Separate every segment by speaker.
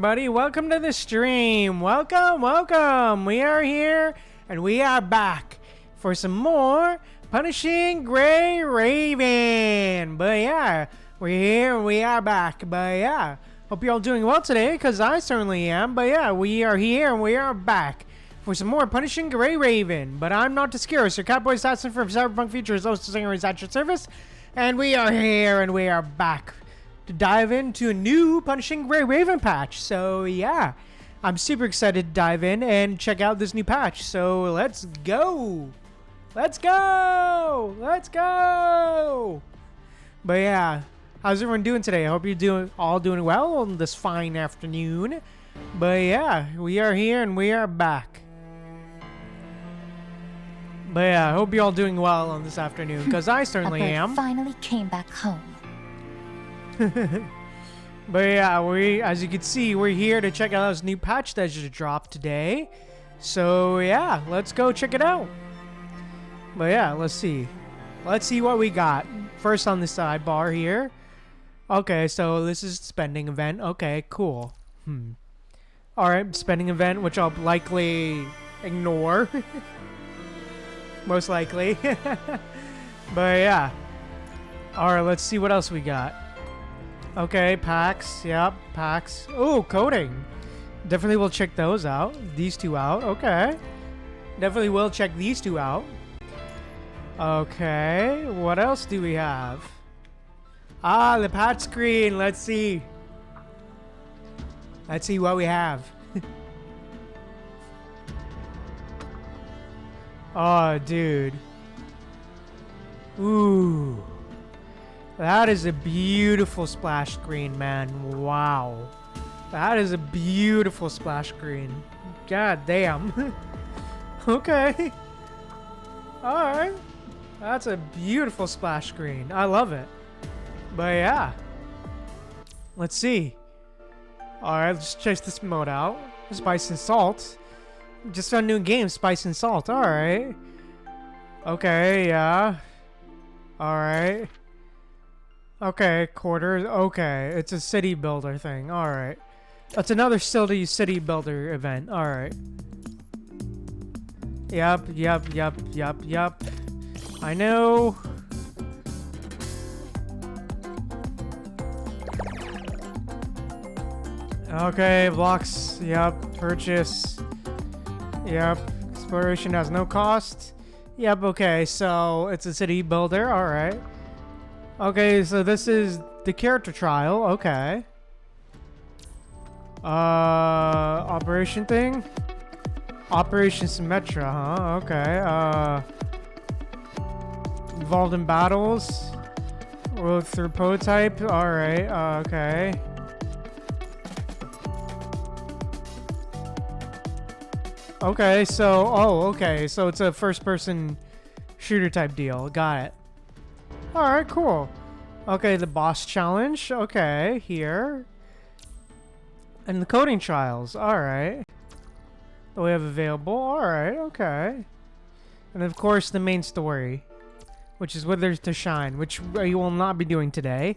Speaker 1: everybody, welcome to the stream. Welcome. We are here and we are back for some more Punishing Gray Raven. But yeah, we're here and we are back. But yeah, hope you're all doing well today, because I certainly am. But yeah, we are here and we are back for some more Punishing Gray Raven. But I'm not Tascurus, your Catboy Assassin from Cyberpunk Futures, host singer is at your service. And we are here and we are back to dive into a new Punishing Gray Raven patch. So yeah, I'm super excited to dive in and check out this new patch. So let's go. But yeah, how's everyone doing today? I hope you're all doing well on this fine afternoon. But yeah, we are here and we are back. But yeah, I hope you're all doing well on this afternoon, because I certainly am.
Speaker 2: Finally came back home.
Speaker 1: But yeah, as you can see, we're here to check out this new patch that just dropped today. So yeah, let's go check it out. But yeah, let's see what we got. First on the sidebar here. Okay, so this is spending event. Okay, cool. Alright, spending event, which I'll likely ignore. Most likely. But yeah. Alright, let's see what else we got. Okay, packs. Yep, packs. Oh, coding. Definitely will check those out. These two out. Okay. Definitely will check these two out. Okay, what else do we have? Ah, the patch screen. Let's see. Let's see what we have. Oh, dude. Ooh. That is a beautiful splash screen, man. Wow. That is a beautiful splash screen. God damn. Okay. Alright. That's a beautiful splash screen. I love it. But yeah. Let's see. Alright, let's check this mode out. Spice and salt. Just found a new game, Spice and Salt. Alright. Okay, yeah. Alright. Okay, quarters. Okay, it's a city builder thing. Alright. That's another city builder event. Alright. Yep. I know. Okay, blocks. Yep, purchase. Yep, exploration has no cost. Yep, okay, so it's a city builder, alright. Okay, so this is the character trial, okay. Operation thing? Operation Symmetra, huh? Okay, involved in battles. World through prototype, alright, okay. Okay, so, okay, so it's a first-person shooter type deal. Got it. Alright, cool. Okay, the boss challenge. Okay, here. And the coding trials. Alright. That we have available. Alright, okay. And of course, the main story, which is Withers to Shine, which we will not be doing today,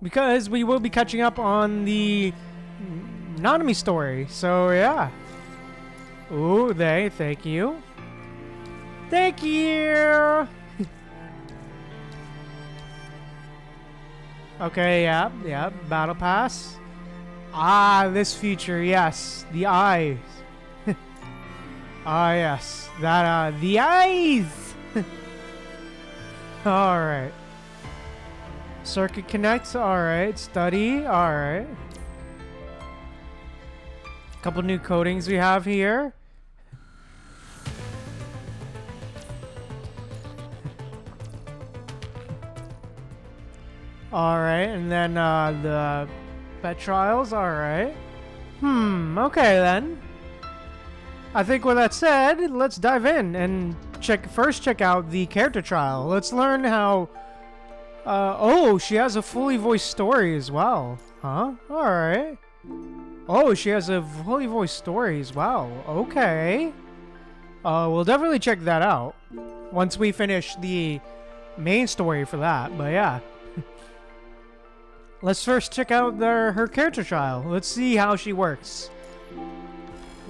Speaker 1: because we will be catching up on the nanami story. So, yeah. Ooh, thank you. Thank you! Okay, yeah, battle pass. Ah, this feature, yes. The eyes. Ah, yes. That, the eyes! Alright. Circuit connects, alright. Study, alright. Couple new codings we have here. Alright, and then the pet trials, alright. Okay then. I think with that said, let's dive in and check out the character trial. Let's learn how... oh, she has a fully voiced story as well. Huh? Alright. Oh, she has a fully voiced story as well. Okay. We'll definitely check that out once we finish the main story for that, but yeah. Let's first check out her character trial. Let's see how she works.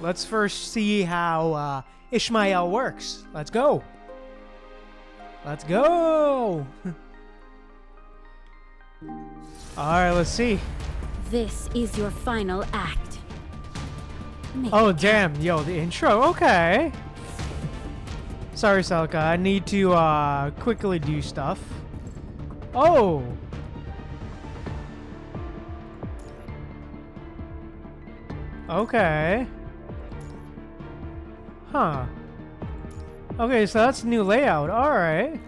Speaker 1: Let's first see how Ishmael works. Let's go. Let's go. Alright, let's see.
Speaker 2: This is your final act.
Speaker 1: Oh, damn. Yo, the intro. Okay. Sorry, Celica. I need to quickly do stuff. Oh. Okay. Huh. Okay, so that's a new layout. Alright.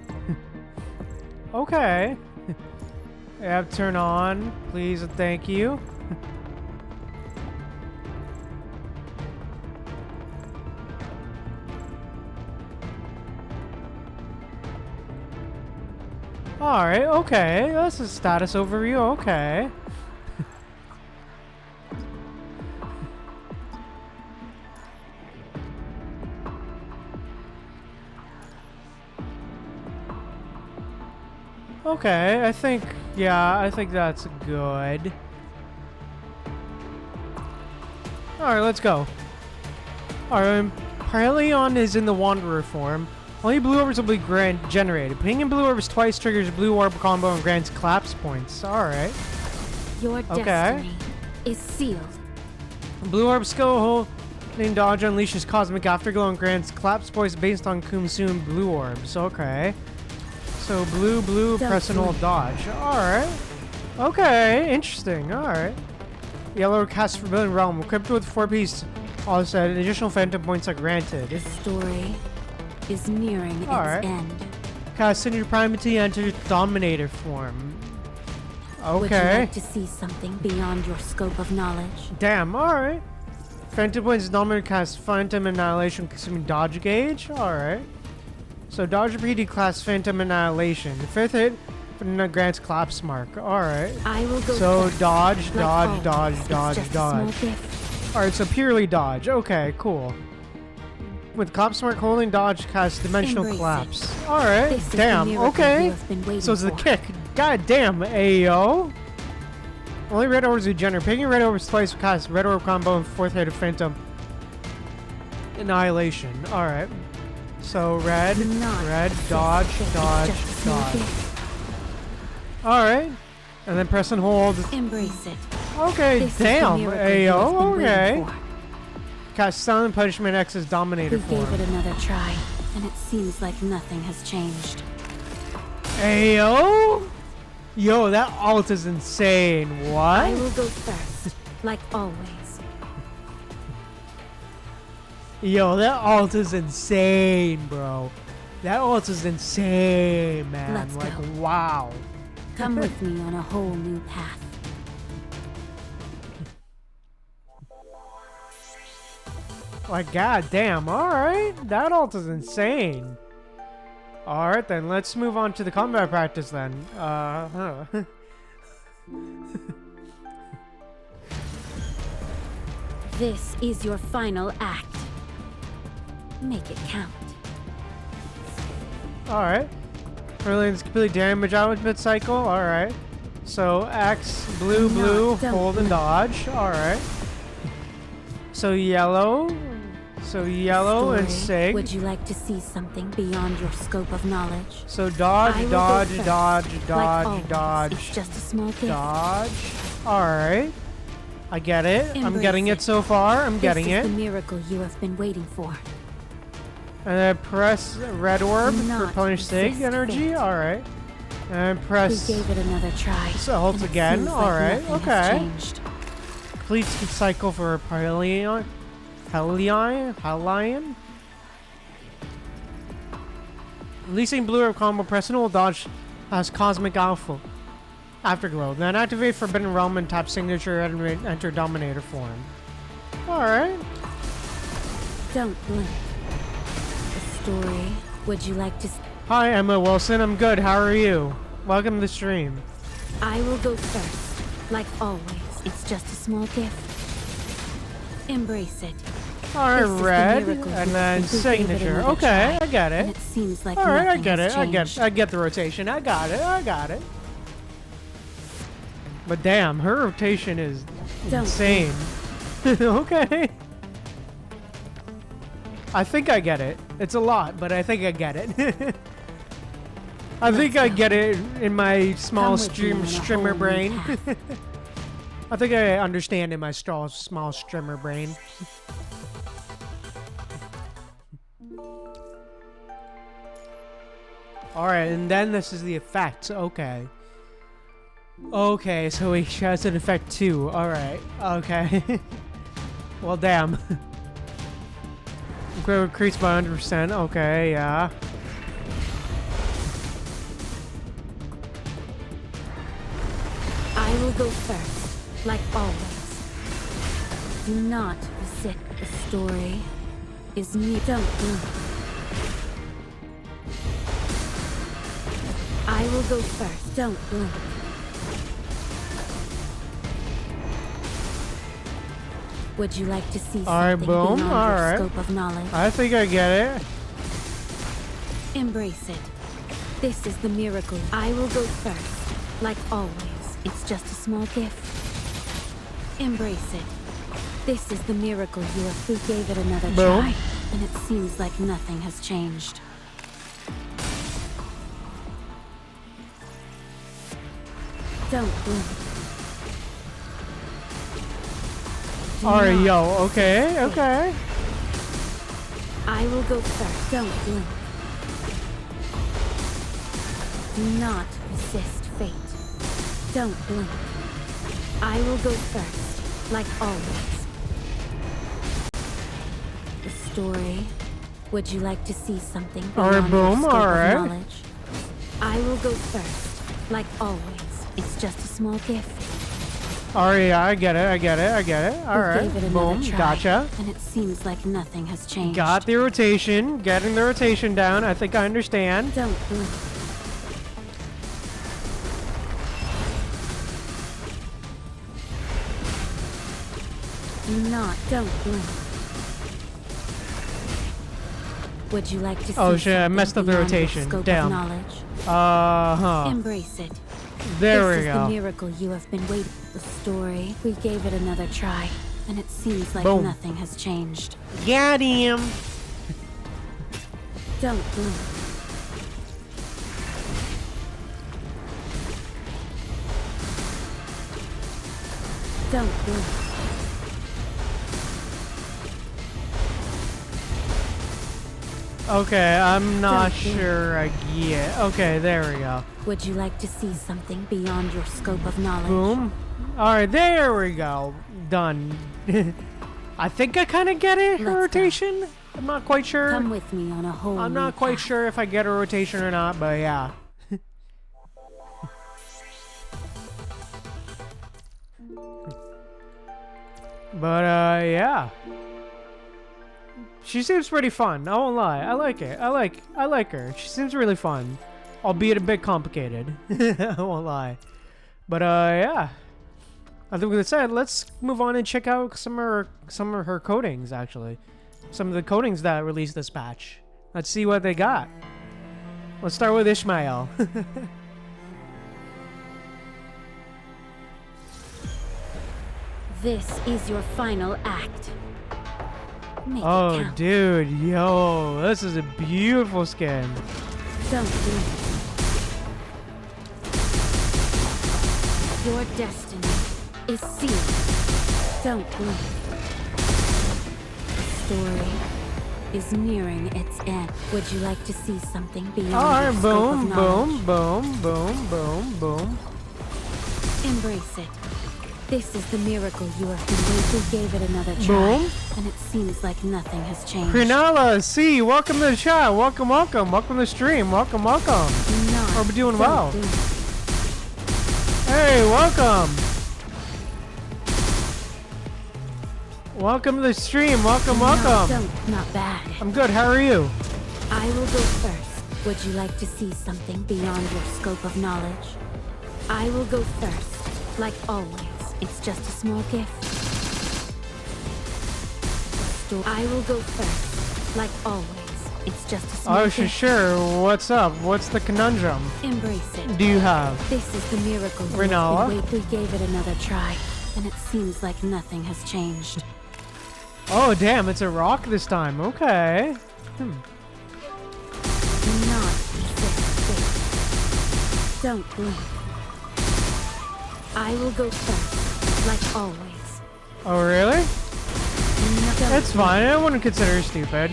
Speaker 1: Okay. I have to turn on, please and thank you. Alright, okay. That's a status overview, okay. Okay, I think that's good. Alright, let's go. Alright, Paralion is in the Wanderer form. Only blue orbs will be generated. Ping in blue orbs twice triggers blue orb combo and grants collapse points. Alright.
Speaker 2: Your destiny is sealed.
Speaker 1: Blue orb skill holding dodge unleashes cosmic afterglow and grants collapse points based on consumed blue orbs. Okay. So blue, press and hold dodge. Alright. Okay, interesting. Alright. Yellow cast Forbidden Realm. Equipped with 4-piece all said, additional phantom points are granted.
Speaker 2: The story is nearing its end.
Speaker 1: Cast Synergy Primacy enter Dominator form. Okay.
Speaker 2: Would you like to see something beyond your scope of knowledge?
Speaker 1: Damn, alright. Phantom points Dominator cast Phantom Annihilation consuming dodge gauge. Alright. So dodge PD class Phantom Annihilation. The 5th hit grants collapse mark. Alright.
Speaker 2: I will go
Speaker 1: so
Speaker 2: first.
Speaker 1: dodge.
Speaker 2: Alright,
Speaker 1: Alright, so purely dodge. Okay, cool. With collapse mark holding dodge cast dimensional collapse. Alright. Damn. Okay. So it's the kick. God damn, Ayo. Only red orbs regenerate. Picking red orbs twice cast red orb combo and 4th hit of Phantom Annihilation. Alright. So red, dodge. Alright. And then press and hold.
Speaker 2: Embrace it.
Speaker 1: Okay,
Speaker 2: This
Speaker 1: damn.
Speaker 2: is the
Speaker 1: Ayo, okay.
Speaker 2: for.
Speaker 1: Cast Silent Punishment X's Dominator
Speaker 2: We
Speaker 1: form.
Speaker 2: gave it another try, and it seems like nothing has changed.
Speaker 1: Ayo? Yo, that alt is insane. What?
Speaker 2: I will go first, like always.
Speaker 1: Yo, that alt is insane, bro. That alt is insane, man.
Speaker 2: Let's
Speaker 1: like,
Speaker 2: go.
Speaker 1: wow.
Speaker 2: Come with me on a whole new path.
Speaker 1: Like, goddamn. Alright. That alt is insane. Alright, then. Let's move on to the combat practice, then.
Speaker 2: This is your final act. Make it count.
Speaker 1: Alright. Brilliant's complete damage out of mid-cycle. Alright. So, X, blue,
Speaker 2: Don't
Speaker 1: hold and dodge. Alright. So, yellow. So, yellow and
Speaker 2: Story,
Speaker 1: sig.
Speaker 2: Would you like to see something beyond your scope of knowledge?
Speaker 1: So, dodge,
Speaker 2: I will
Speaker 1: dodge,
Speaker 2: go first.
Speaker 1: dodge,
Speaker 2: Like always,
Speaker 1: dodge.
Speaker 2: It's just a small gift.
Speaker 1: Dodge. Alright. I get it. I'm
Speaker 2: Embrace
Speaker 1: getting it so far. I'm getting
Speaker 2: This
Speaker 1: it.
Speaker 2: is the miracle you have been waiting for.
Speaker 1: And then press red orb
Speaker 2: Do
Speaker 1: for
Speaker 2: not
Speaker 1: replenish sig
Speaker 2: resist
Speaker 1: energy.
Speaker 2: fate.
Speaker 1: Alright. And
Speaker 2: We
Speaker 1: press
Speaker 2: gave it another try.
Speaker 1: so holds
Speaker 2: and it
Speaker 1: again.
Speaker 2: seems like
Speaker 1: Alright.
Speaker 2: nothing has
Speaker 1: Okay.
Speaker 2: changed.
Speaker 1: Complete cycle for Paralion. Halion. Releasing blue orb combo, press and hold dodge has Cosmic Alpha. Afterglow. Then activate Forbidden Realm and tap signature and enter Dominator form. Alright.
Speaker 2: Don't blink. The story. Would you like to?
Speaker 1: Hi, Emma Wilson. I'm good. How are you? Welcome to the stream.
Speaker 2: I will go first, like always. It's just a small gift. Embrace it.
Speaker 1: Alright,
Speaker 2: This is the
Speaker 1: red,
Speaker 2: miracle
Speaker 1: and
Speaker 2: you
Speaker 1: then
Speaker 2: have been
Speaker 1: signature.
Speaker 2: another
Speaker 1: Okay,
Speaker 2: try,
Speaker 1: I get
Speaker 2: And
Speaker 1: it.
Speaker 2: it seems like
Speaker 1: Alright, I
Speaker 2: nothing
Speaker 1: get
Speaker 2: has
Speaker 1: it.
Speaker 2: changed.
Speaker 1: I get the rotation. I got it. But damn, her rotation is
Speaker 2: Don't
Speaker 1: insane. Okay. I think I get it. It's a lot, but I think I get it. I think I get it in my small streamer brain. I think I understand in my small streamer brain. Alright, and then this is the effect. Okay. Okay, so he has an effect too. Alright. Okay. Well, damn. Increased by 100%. Okay, yeah.
Speaker 2: I will go first, like always. Do not visit the story. Is me. Don't blink. I will go first. Don't blink. Would you like to see something
Speaker 1: boom.
Speaker 2: beyond your scope of knowledge?
Speaker 1: I think I get it.
Speaker 2: Embrace it. This is the miracle. I will go first, like always. It's just a small gift. Embrace it. This is the miracle you have. We gave it another try, and it seems like nothing has changed. Don't blink.
Speaker 1: Alright, yo, okay, okay.
Speaker 2: I will go first. Don't blink. Do not resist fate. Don't blink. I will go first, like always. The story. Would you like to see something beyond your scope of knowledge? I will go first, like always. It's just a small gift.
Speaker 1: Alright, yeah, I get it, I get it, I get it. Alright, boom, gotcha.
Speaker 2: And it seems like nothing has changed.
Speaker 1: Got the rotation, getting the rotation down. I think I understand.
Speaker 2: Don't blink. Don't blink. Would you like to see?
Speaker 1: Oh shit, I messed up the rotation. Damn.
Speaker 2: Embrace it.
Speaker 1: There we
Speaker 2: This is
Speaker 1: go.
Speaker 2: the miracle you have been waiting. The story. We gave it another try, and it seems like
Speaker 1: Boom.
Speaker 2: nothing has changed.
Speaker 1: Got him.
Speaker 2: Don't blink. Don't blink.
Speaker 1: Okay, I'm not
Speaker 2: Don't blink.
Speaker 1: sure I get. Okay, there we go.
Speaker 2: Would you like to see something beyond your scope of knowledge?
Speaker 1: Boom. Alright, there we go. Done. I think I kind of get it, her
Speaker 2: Let's go.
Speaker 1: rotation. I'm not quite sure.
Speaker 2: Come with me on a whole
Speaker 1: I'm
Speaker 2: new
Speaker 1: not quite
Speaker 2: path.
Speaker 1: sure if I get a rotation or not, but yeah. But yeah. She seems pretty fun. I won't lie. I like it. I like her. She seems really fun, albeit a bit complicated. I won't lie. But yeah. I think with that said, let's move on and check out some of her codings actually. Some of the codings that released this patch. Let's see what they got. Let's start with Ishmael.
Speaker 2: This is your final act. Make it
Speaker 1: Oh,
Speaker 2: count.
Speaker 1: dude, yo, this is a beautiful skin.
Speaker 2: Don't blink. Your destiny is sealed. Don't blink. The story is nearing its end. Would you like to see something beyond
Speaker 1: Alright,
Speaker 2: your scope of
Speaker 1: boom,
Speaker 2: knowledge?
Speaker 1: boom, boom, boom, boom, boom.
Speaker 2: Embrace it. This is the miracle you have been waiting. We gave it another try,
Speaker 1: Boom.
Speaker 2: and it seems like nothing has changed.
Speaker 1: Prinala, C, welcome to the chat. Welcome, welcome. Welcome to the stream. Welcome, welcome.
Speaker 2: Do not
Speaker 1: Hope we're doing
Speaker 2: don't
Speaker 1: well.
Speaker 2: blink.
Speaker 1: Hey, welcome. Welcome to the stream. Welcome, welcome.
Speaker 2: Not bad.
Speaker 1: I'm good. How are you?
Speaker 2: I will go first. Would you like to see something beyond your scope of knowledge? I will go first, like always. It's just a small gift. I will go first, like always. It's just a small
Speaker 1: Oh,
Speaker 2: gift.
Speaker 1: sure. What's up? What's the conundrum
Speaker 2: Embrace it.
Speaker 1: do you have?
Speaker 2: This is the miracle.
Speaker 1: Renala?
Speaker 2: We gave it another try, and it seems like nothing has changed.
Speaker 1: Oh, damn, it's a rock this time. Okay.
Speaker 2: Not this fate. Don't blink. I will go first, like always.
Speaker 1: Oh, really?
Speaker 2: Don't
Speaker 1: That's
Speaker 2: blink.
Speaker 1: fine. I wouldn't consider her stupid.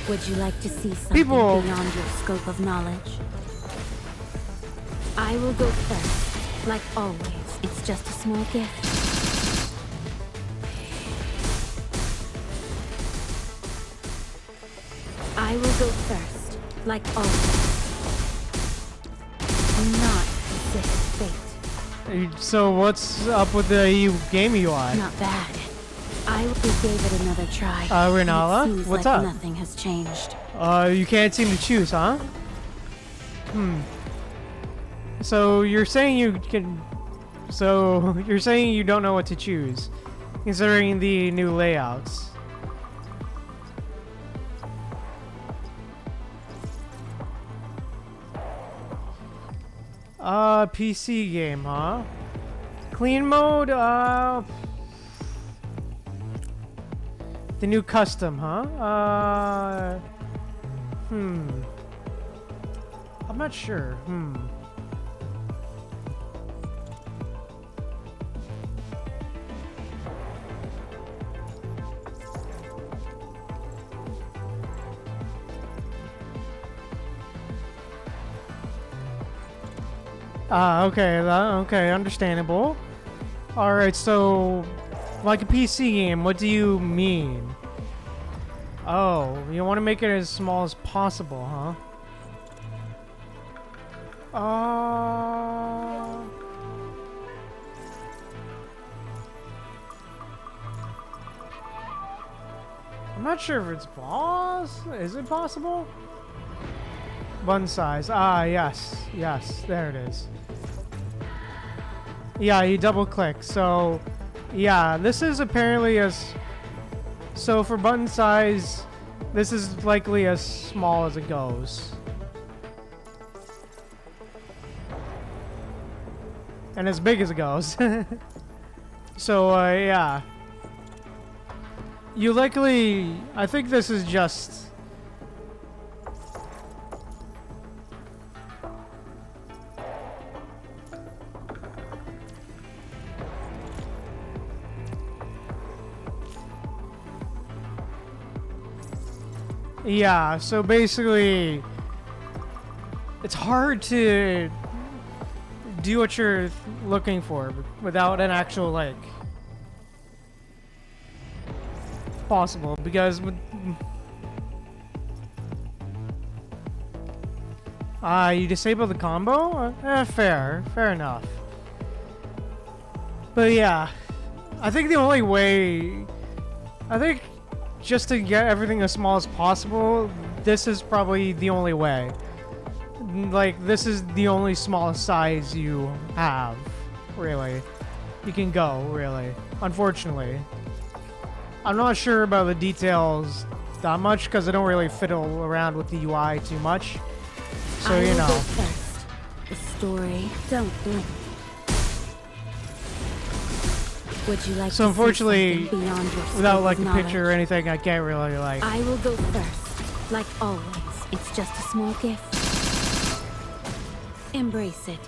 Speaker 2: Would you like to see something
Speaker 1: People-
Speaker 2: beyond your scope of knowledge? I will go first, like always. It's just a small gift. I will go first, like always. Not this fate.
Speaker 1: So what's up with the game UI?
Speaker 2: Not bad. We gave it another try.
Speaker 1: Renala?
Speaker 2: and it seems
Speaker 1: What's
Speaker 2: like
Speaker 1: up?
Speaker 2: Nothing has changed.
Speaker 1: You can't seem to choose, huh? So you're saying you can... So you're saying you don't know what to choose, considering the new layouts. PC game, huh? Clean mode, the new custom, huh? I'm not sure. Okay, understandable. Alright, so, like a PC game, what do you mean? Oh, you want to make it as small as possible, huh? I'm not sure if it's Is it possible? Button size. Yes, there it is. Yeah, you double click. So, yeah, this is apparently so for button size, this is likely as small as it goes. And as big as it goes. So, yeah. You likely... I think this is just... Yeah, so basically, it's hard to do what you're looking for without an actual, like, possible, because you disable the combo? Fair enough. But yeah, I think the only way, just to get everything as small as possible, this is probably the only way. Like, this is the only smallest size you have, really. You can go, really. Unfortunately. I'm not sure about the details that much, because I don't really fiddle around with the UI too much. So,
Speaker 2: I
Speaker 1: you
Speaker 2: will
Speaker 1: know.
Speaker 2: go first. The story. Don't blink. Would you like
Speaker 1: So
Speaker 2: to
Speaker 1: unfortunately,
Speaker 2: see something beyond your
Speaker 1: without
Speaker 2: scope
Speaker 1: like
Speaker 2: of
Speaker 1: a picture or
Speaker 2: knowledge?
Speaker 1: anything, I can't really like.
Speaker 2: I will go first, like always. It's just a small gift. Embrace it.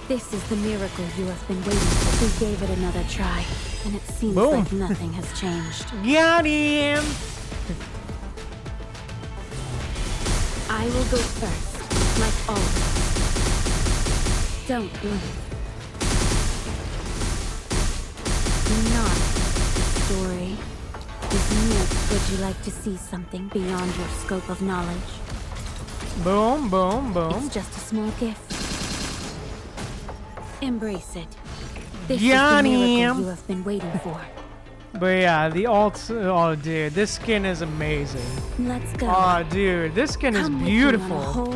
Speaker 2: This is the miracle you have been waiting for. We gave it another try, and it seems
Speaker 1: Boom.
Speaker 2: like nothing has changed.
Speaker 1: Got him!
Speaker 2: I will go first, like always. Don't blink. Not story. Would you like to see something beyond your scope of knowledge?
Speaker 1: Boom, boom, boom.
Speaker 2: It's just a small gift. Embrace it. This
Speaker 1: Got
Speaker 2: is the miracle
Speaker 1: him.
Speaker 2: you have been waiting for.
Speaker 1: But yeah, the alt. Oh, dude, this skin is amazing.
Speaker 2: Let's go.
Speaker 1: Oh, dude, this skin is
Speaker 2: Come
Speaker 1: beautiful.
Speaker 2: with me on a whole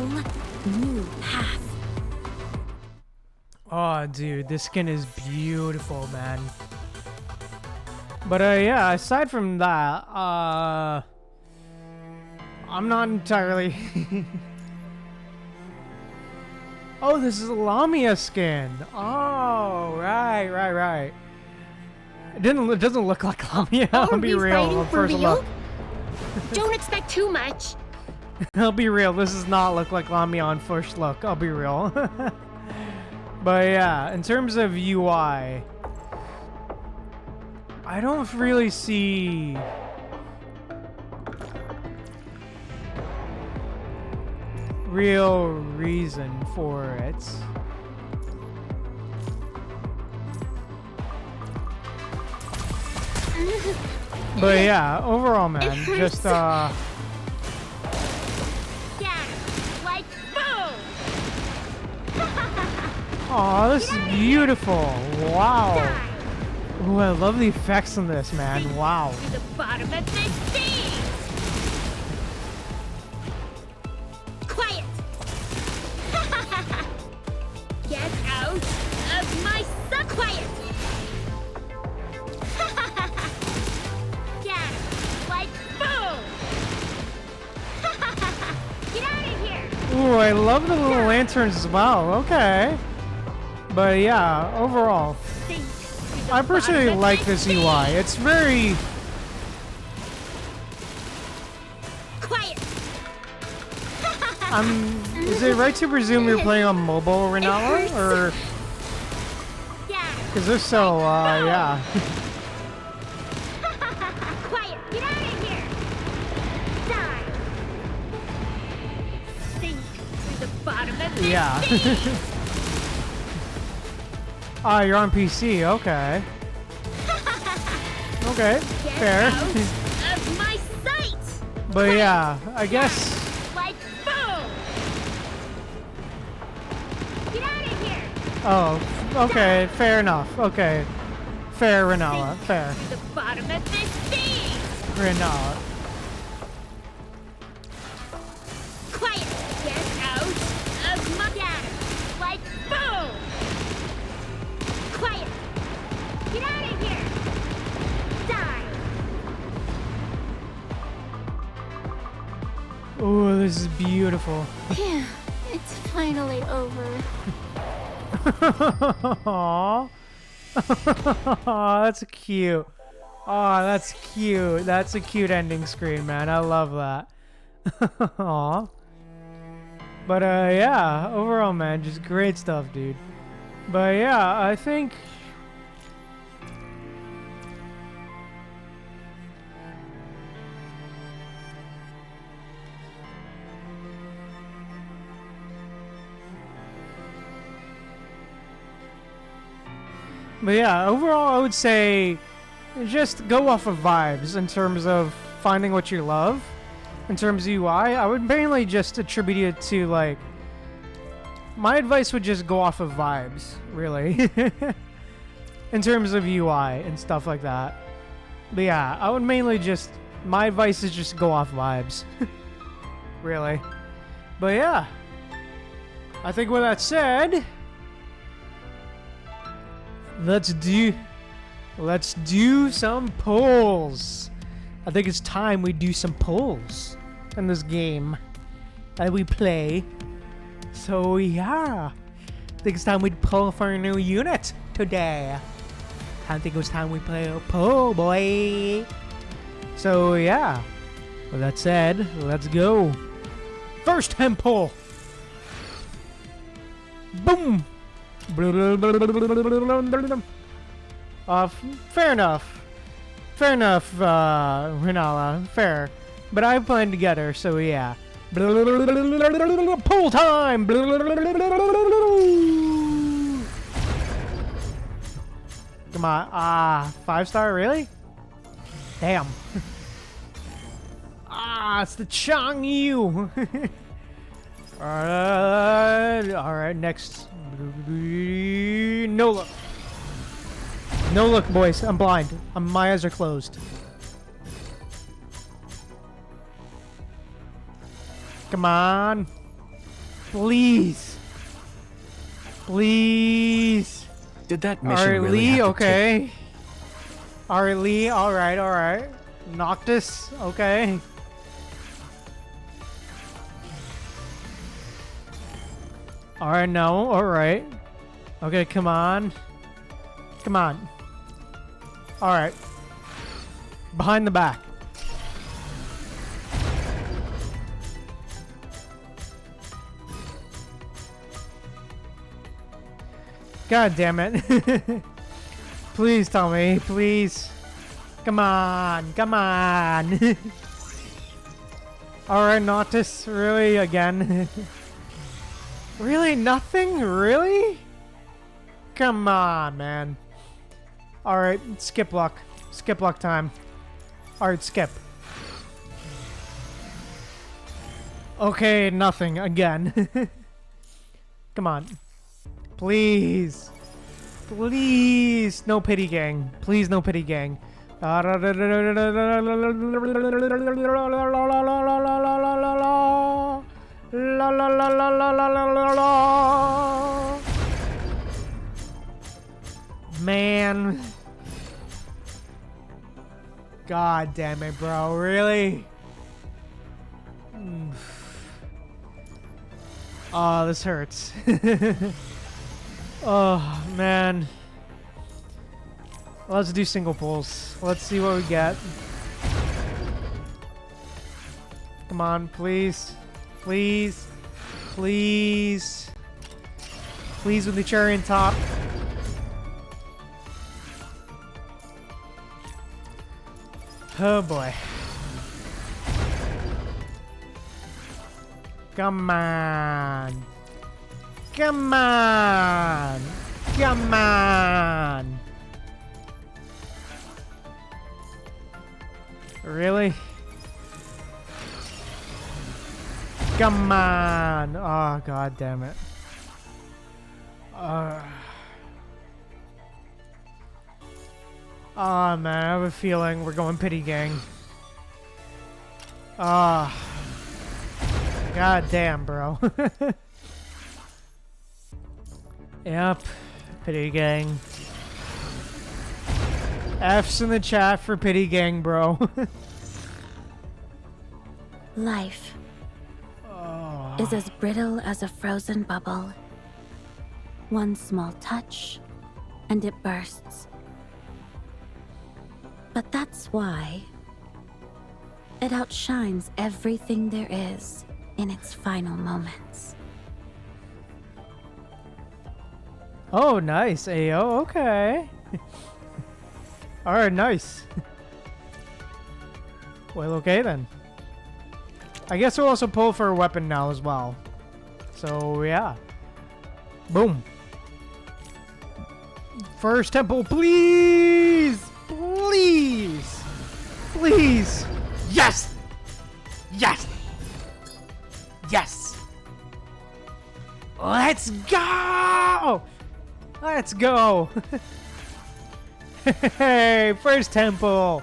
Speaker 2: new path.
Speaker 1: Oh, dude, this skin is beautiful, man. But yeah, aside from that, I'm not entirely... Oh, this is a Lamia skin. Oh, right. It doesn't look like Lamia. I'll be real. On first look.
Speaker 3: Don't expect too much.
Speaker 1: I'll be real. This does not look like Lamia on first look. I'll be real. But yeah, in terms of UI, I don't really see real reason for it. But yeah, overall, man, just
Speaker 3: Yeah, like boom.
Speaker 1: oh, this is beautiful. Wow. Ooh, I love the effects on this, man. Wow.
Speaker 3: To the bottom of the sea. Quiet. Get out of my sun. Quiet. Yeah, like boom. Get out of here.
Speaker 1: Ooh, I love the little lanterns as well. Okay. But yeah, overall,
Speaker 3: Think to the
Speaker 1: I personally
Speaker 3: bottom of
Speaker 1: like
Speaker 3: the
Speaker 1: this
Speaker 3: sea.
Speaker 1: UI. It's very...
Speaker 3: Quiet.
Speaker 1: Is it right to presume you're playing on mobile, Renala?
Speaker 3: hurts.
Speaker 1: Or...
Speaker 3: Yeah.
Speaker 1: Because if so, yeah.
Speaker 3: Quiet. Get out of here. Die. Sink to the bottom of the
Speaker 1: Yeah.
Speaker 3: sea.
Speaker 1: Ah, you're on PC. Okay. Okay.
Speaker 3: Get
Speaker 1: Fair.
Speaker 3: out of my sight.
Speaker 1: But yeah, I guess...
Speaker 3: Like boom. Get out of here.
Speaker 1: Oh, okay. Fair enough. Okay. Fair, Renala. Fair.
Speaker 3: To the bottom of the sea.
Speaker 1: Renala.
Speaker 3: Quiet. Get out of my gas. Like boom. Quiet. Get out of here. Die.
Speaker 1: Ooh, this is beautiful.
Speaker 2: Yeah, it's finally over.
Speaker 1: Aww. That's cute. Oh, that's cute. That's a cute ending screen, man. I love that. Aww. But yeah, overall, man, just great stuff, dude. But yeah, I think... But yeah, overall, I would say just go off of vibes in terms of finding what you love. In terms of UI, I would mainly just attribute it to, like, my advice would just go off of vibes, really. In terms of UI and stuff like that. But yeah, I would mainly just, my advice is just go off vibes. Really. But yeah, I think with that said, let's do some polls. I think it's time we do some polls in this game that we play. So yeah, I think it's time we poll for a new unit today. I think it was time we play a poll, boy. So yeah, with that said, let's go. First temp poll. Boom. Fair enough. Fair enough, Renala. Fair. But I plan together, so yeah. Poll time! Come on. 5-star, really? Damn. It's the Chang Yu. Alright, next. No look. No look, boys. I'm blind. My eyes are closed. Come on. Please. Please.
Speaker 4: Did that mission really have to
Speaker 1: okay. Ari Lee, alright. Noctis, okay. Alright, no. Alright. Okay, come on. Come on. Alright. Behind the back. God damn it. Please tell me. Please. Come on. Come on. Alright, Nautis. Really? Again? Really? Nothing? Really? Come on, man. Alright, skip luck. Skip luck time. Alright, skip. Okay, nothing. Again. Come on. Please. Please. No pity gang. Please, no pity gang. Man. God damn it, bro. Really? Oh, this hurts. Oh, man. Let's do single pulls. Let's see what we get. Come on, please. Please. Please. Please with the cherry on top. Oh boy. Come on. Come on. Come on. Really? Come on. Oh, god damn it. Oh man, I have a feeling we're going pity gang. Ah. God damn, bro. Yep. Pity gang. F's in the chat for pity gang, bro.
Speaker 2: Life is as brittle as a frozen bubble. One small touch, and it bursts. But that's why it outshines everything there is in its final moments.
Speaker 1: Oh, nice, Ayo. Okay. Alright, nice. Well, okay then. I guess we'll also pull for a weapon now as well. So, yeah. Boom. First temple, please! Please! Please! Yes! Yes! Yes! Let's go! Let's go! Hey, first temple!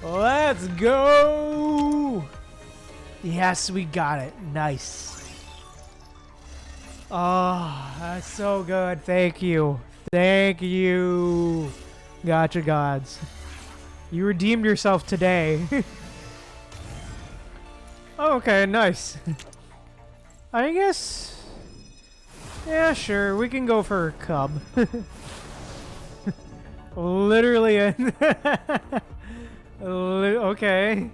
Speaker 1: Let's go! Yes, we got it. Nice. Oh, that's so good. Thank you. Thank you. Gotcha, gods. You redeemed yourself today. Okay, nice. I guess... Yeah, sure. We can go for a cub. Literally. Okay.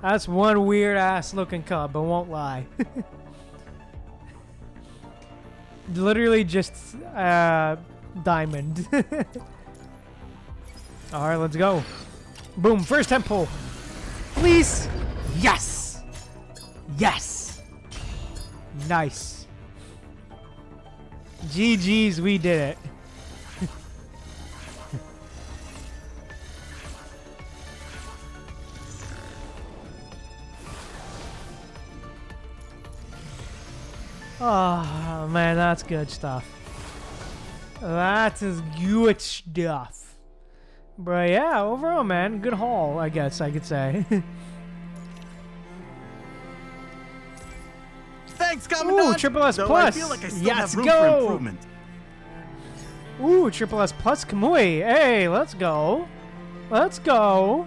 Speaker 1: That's one weird-ass looking cub, I won't lie. Literally just diamond. Alright, let's go. Boom, first temple. Please. Yes. Yes. Nice. GG's, we did it. Oh man, that's good stuff. That is good stuff. But yeah, overall, man, good haul, I guess I could say.
Speaker 5: Thanks, Commandant.
Speaker 1: Ooh, triple S
Speaker 5: Though
Speaker 1: plus.
Speaker 5: I feel like I still
Speaker 1: Let's
Speaker 5: have room
Speaker 1: go.
Speaker 5: for improvement.
Speaker 1: Ooh, triple S plus Kamui. Hey, let's go. Let's go.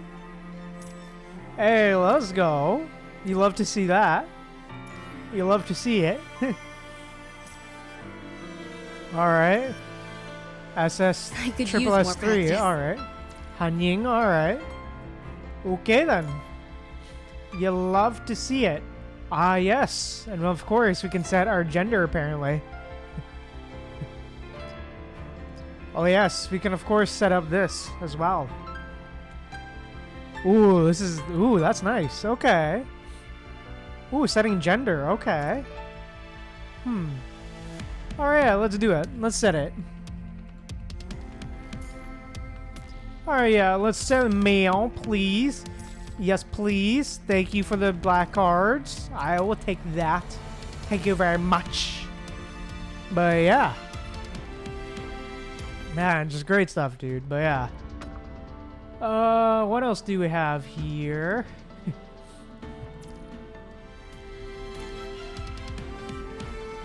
Speaker 1: Hey, let's go. You love to see that. You love to see it. Alright. SS
Speaker 2: I could
Speaker 1: triple
Speaker 2: use more
Speaker 1: S3.
Speaker 2: practice.
Speaker 1: Alright. Hanying. Alright. Okay then. You love to see it. Ah, yes. And of course, we can set our gender apparently. Oh, yes. We can, of course, set up this as well. Ooh, this is... Ooh, that's nice. Okay. Ooh, setting gender. Okay. Alright, let's do it. Let's set it. Alright, yeah. Let's set male, please. Yes, please. Thank you for the black cards. I will take that. Thank you very much. But, yeah. Man, just great stuff, dude. But yeah. What else do we have here?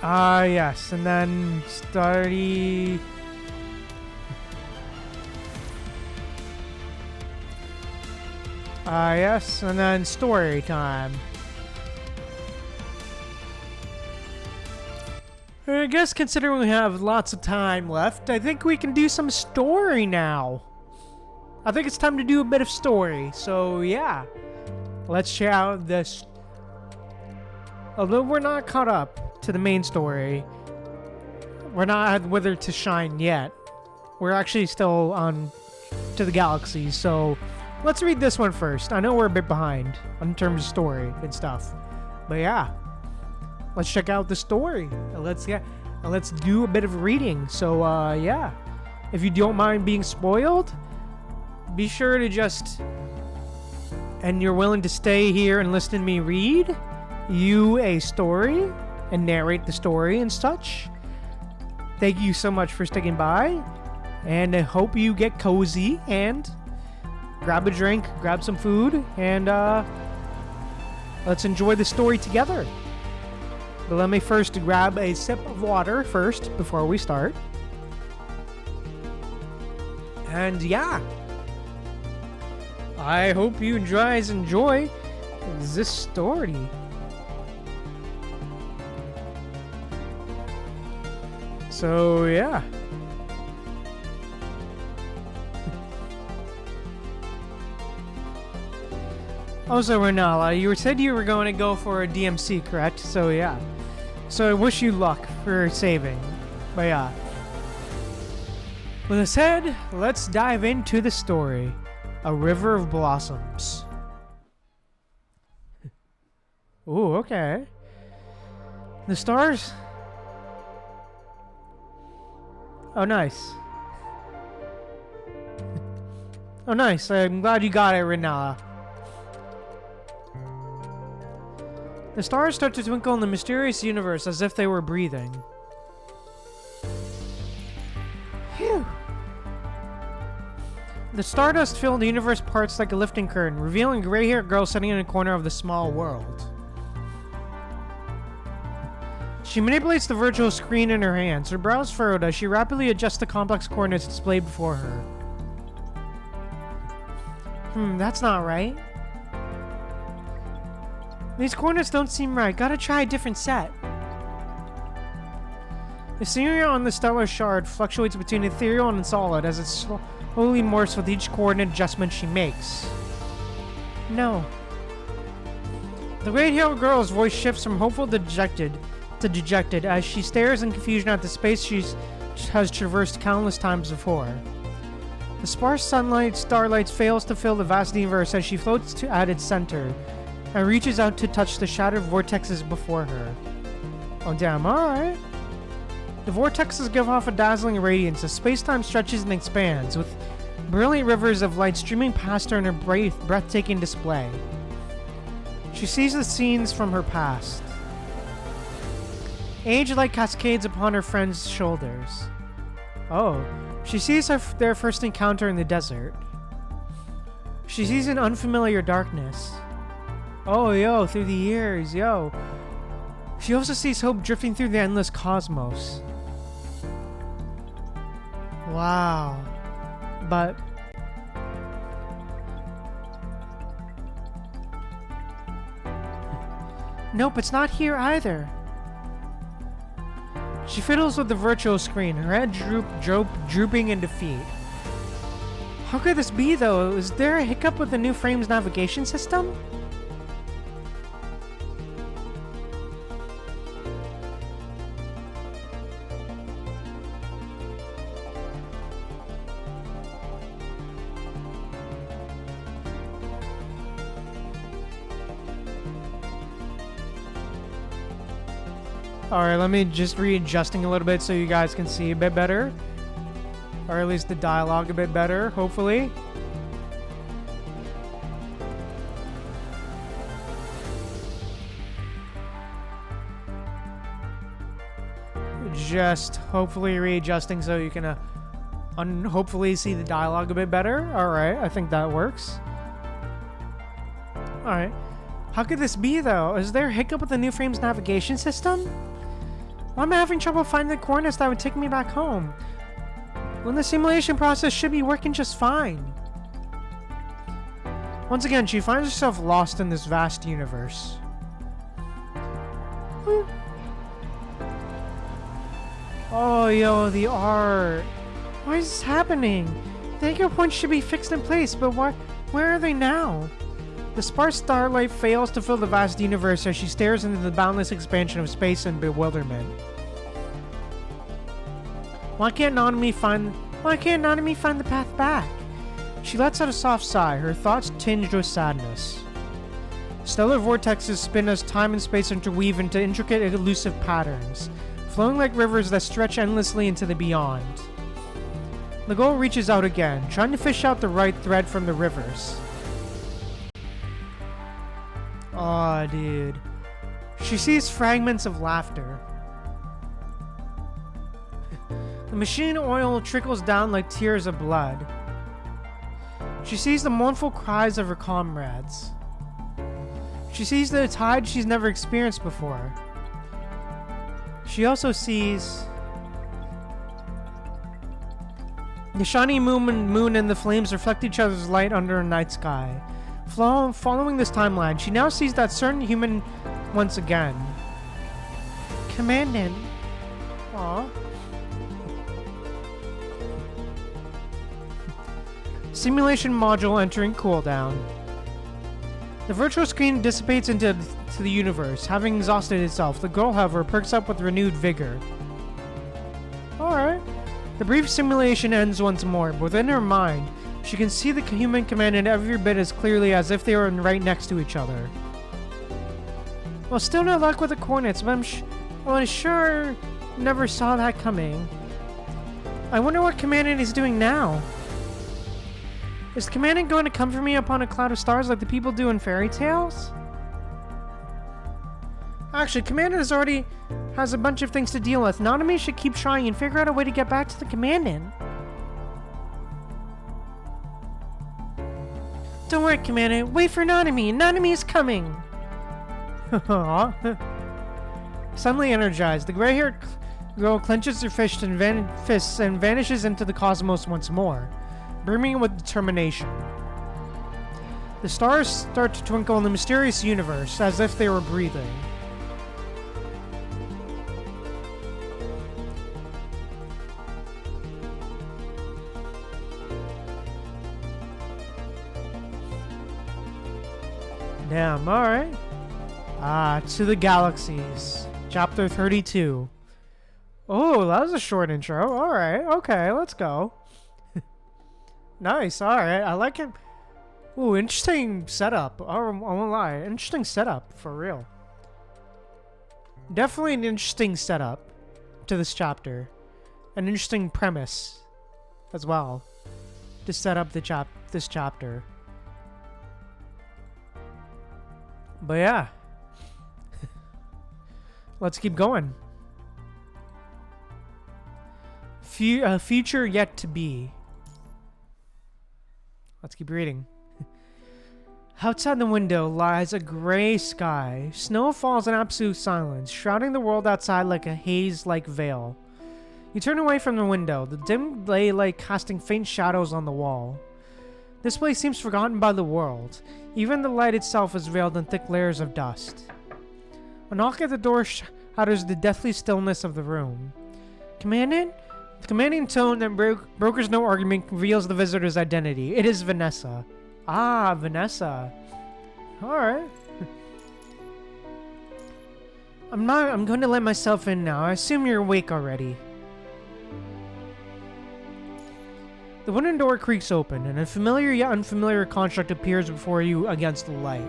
Speaker 1: Yes, and then study. Yes, and then story time. I guess considering we have lots of time left, I think we can do some story now. I think it's time to do a bit of story. So yeah, let's check out this. Although we're not caught up to the main story, we're not at Wither to Shine yet. We're actually still on to the Galaxies. So let's read this one first. I know we're a bit behind in terms of story and stuff, but yeah. Let's check out the story. Let's do a bit of reading. So yeah, if you don't mind being spoiled, be sure to and you're willing to stay here and listen to me read you a story and narrate the story and such. Thank you so much for sticking by, and I hope you get cozy and grab a drink, grab some food, and let's enjoy the story together. But let me first grab a sip of water first before we start. And yeah, I hope you guys enjoy this story. So yeah. Also, Renala, you said you were going to go for a DMC, correct? So yeah. So I wish you luck for saving. But yeah. With that said, let's dive into the story. A River of Blossoms. Ooh, okay. The stars? Oh, nice. Oh, nice. I'm glad you got it, Renala. The stars start to twinkle in the mysterious universe as if they were breathing. Phew. The stardust-filled universe parts like a lifting curtain, revealing a gray-haired girl sitting in a corner of the small world. She manipulates the virtual screen in her hands, her brows furrowed as she rapidly adjusts the complex coordinates displayed before her. That's not right. These coordinates don't seem right. Gotta try a different set. The scenery on the stellar shard fluctuates between ethereal and solid as it slowly morphs with each coordinate adjustment she makes. No. The great-haired girl's voice shifts from hopeful to dejected as she stares in confusion at the space she has traversed countless times before. The sparse starlight fails to fill the vast universe as she floats at its center and reaches out to touch the shattered vortexes before her. Oh damn, alright. The vortexes give off a dazzling radiance as space-time stretches and expands, with brilliant rivers of light streaming past her in a breathtaking display. She sees the scenes from her past. Age light cascades upon her friend's shoulders. Oh, she sees their first encounter in the desert. She sees an unfamiliar darkness. Oh, yo, through the years, yo. She also sees hope drifting through the endless cosmos. Wow. But... nope, it's not here either. She fiddles with the virtual screen, her head drooping in defeat. How could this be, though? Is there a hiccup with the new frame's navigation system? Alright, let me just readjusting a little bit so you guys can see a bit better. Or at least the dialogue a bit better, hopefully. Just hopefully readjusting so you can hopefully see the dialogue a bit better. Alright, I think that works. Alright. How could this be, though? Is there a hiccup with the new frame's navigation system? Why am I having trouble finding the coordinates that would take me back home? When the simulation process should be working just fine. Once again, she finds herself lost in this vast universe. Oh, yo, the art. Why is this happening? The anchor points should be fixed in place, but where are they now? The sparse starlight fails to fill the vast universe as she stares into the boundless expansion of space in bewilderment. Why can't nanami find the path back? She lets out a soft sigh, her thoughts tinged with sadness. Stellar vortexes spin as time and space interweave into intricate, elusive patterns, flowing like rivers that stretch endlessly into the beyond. The girl reaches out again, trying to fish out the right thread from the rivers. Aw, dude. She sees fragments of laughter. The machine oil trickles down like tears of blood. She sees the mournful cries of her comrades. She sees the tide she's never experienced before. She also sees the shiny moon and the flames reflect each other's light under a night sky. Following this timeline, she now sees that certain human once again. Commandant. Aww. Simulation module entering cooldown. The virtual screen dissipates into the universe, having exhausted itself. The girl, however, perks up with renewed vigor. Alright. The brief simulation ends once more, but within her mind, she can see the human commandant every bit as clearly as if they were right next to each other. Well, still no luck with the coordinates, but I sure never saw that coming. I wonder what commandant is doing now. Is the commandant going to come for me upon a cloud of stars like the people do in fairy tales? Actually, commandant already has a bunch of things to deal with. Nanami should keep trying and figure out a way to get back to the commandant. Don't worry, Commandant. Wait for Nanami. Nanami is coming. Suddenly energized, the gray-haired girl clenches her fists and vanishes into the cosmos once more, brimming with determination. The stars start to twinkle in the mysterious universe as if they were breathing. Damn, alright. To the Galaxies. Chapter 32. Oh, that was a short intro. Alright, okay, let's go. Nice, alright, I like it. Ooh, interesting setup. I won't lie. Interesting setup, for real. Definitely an interesting setup to this chapter. An interesting premise as well to set up this chapter. But yeah. Let's keep going. Future yet to be. Let's keep reading. Outside the window lies a gray sky. Snow falls in absolute silence, shrouding the world outside like a haze-like veil. You turn away from the window, the dim daylight casting faint shadows on the wall. This place seems forgotten by the world. Even the light itself is veiled in thick layers of dust. A knock at the door shatters the deathly stillness of the room. Commandant? The commanding tone that brokers no argument reveals the visitor's identity. It is Vanessa. Ah, Vanessa. Alright. I'm going to let myself in now. I assume you're awake already. The wooden door creaks open, and a familiar yet unfamiliar construct appears before you against the light.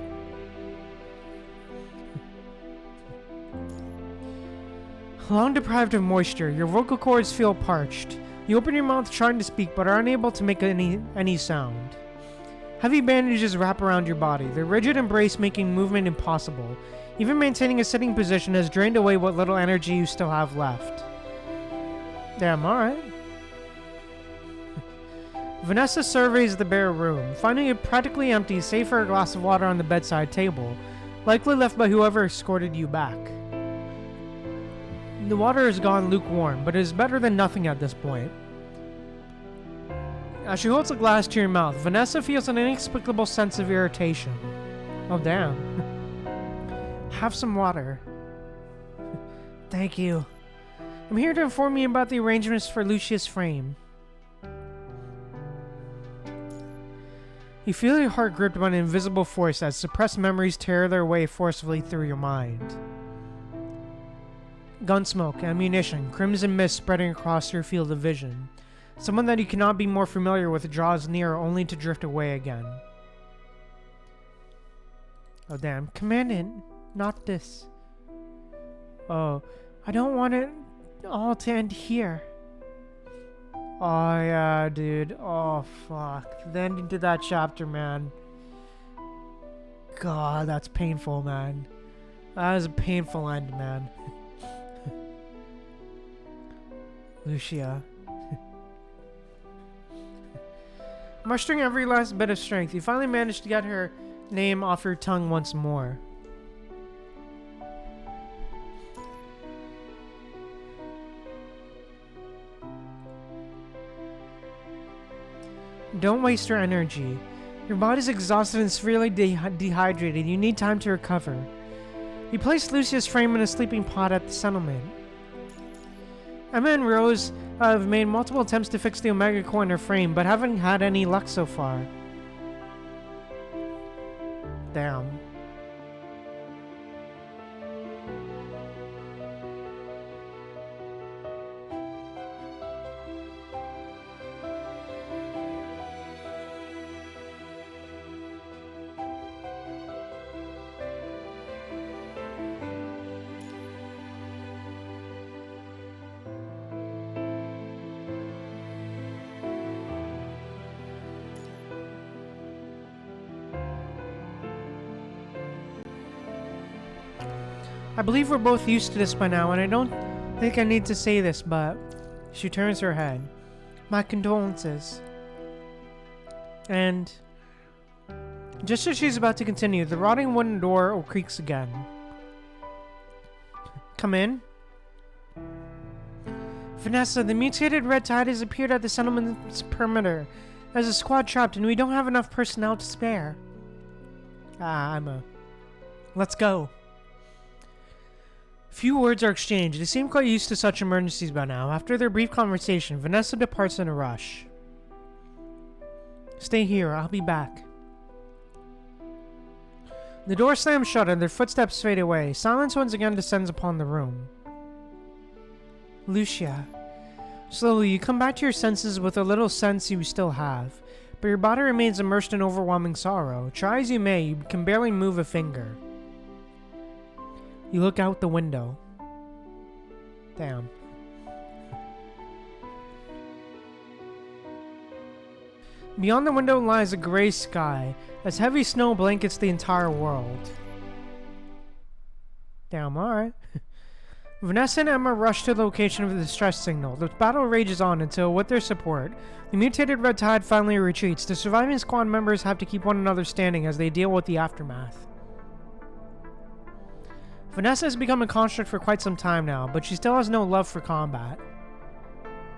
Speaker 1: Long deprived of moisture, your vocal cords feel parched. You open your mouth trying to speak, but are unable to make any sound. Heavy bandages wrap around your body, their rigid embrace making movement impossible. Even maintaining a sitting position has drained away what little energy you still have left. Damn, alright. Vanessa surveys the bare room, finding it practically empty save for a glass of water on the bedside table, likely left by whoever escorted you back. The water has gone lukewarm, but it is better than nothing at this point. As she holds the glass to your mouth, Vanessa feels an inexplicable sense of irritation. Oh damn. Have some water. Thank you. I'm here to inform you about the arrangements for Lucia's frame. You feel your heart gripped by an invisible force as suppressed memories tear their way forcefully through your mind. Gunsmoke, ammunition, crimson mist spreading across your field of vision. Someone that you cannot be more familiar with draws near only to drift away again. Oh damn, Commandant, not this. Oh, I don't want it all to end here. Oh yeah, dude. Oh fuck. The ending to that chapter, man. God, that's painful, man. That is a painful end, man. Lucia. Mustering every last bit of strength, you finally managed to get her name off your tongue once more. Don't waste your energy. Your body's exhausted and severely dehydrated. You need time to recover. You placed Lucia's frame in a sleeping pod at the settlement. Emma and Rose have made multiple attempts to fix the Omega Core in her frame, but haven't had any luck so far. Damn. I believe we're both used to this by now, and I don't think I need to say this, but... She turns her head. My condolences. And... just as she's about to continue, the rotting wooden door creaks again. Come in. Vanessa, the mutated red tide has appeared at the settlement's perimeter. There's a squad trapped, and we don't have enough personnel to spare. Let's go. Few words are exchanged. They seem quite used to such emergencies by now. After their brief conversation, Vanessa departs in a rush. Stay here, I'll be back. The door slams shut and their footsteps fade away. Silence once again descends upon the room. Lucia. Slowly, you come back to your senses with a little sense you still have, but your body remains immersed in overwhelming sorrow. Try as you may, you can barely move a finger. You look out the window. Damn. Beyond the window lies a gray sky, as heavy snow blankets the entire world. Damn, alright. Vanessa and Emma rush to the location of the distress signal. The battle rages on until, with their support, the mutated red tide finally retreats. The surviving squad members have to keep one another standing as they deal with the aftermath. Vanessa has become a construct for quite some time now, but she still has no love for combat.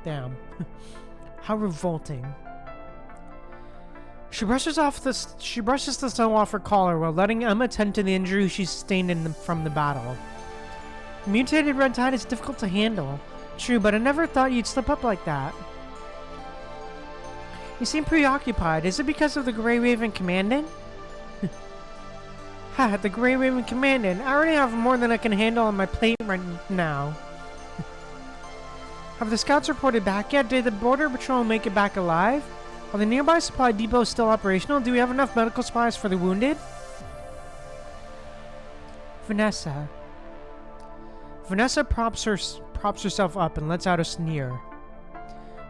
Speaker 1: Damn. How revolting. She brushes the snow off her collar while letting Emma tend to the injury she sustained from the battle. Mutated red tide is difficult to handle. True, but I never thought you'd slip up like that. You seem preoccupied. Is it because of the Grey Raven Commandant? Ha, the Grey Raven Commandant. I already have more than I can handle on my plate right now. Have the scouts reported back yet? Did the border patrol make it back alive? Are the nearby supply depots still operational? Do we have enough medical supplies for the wounded? Vanessa. Vanessa props herself up and lets out a sneer.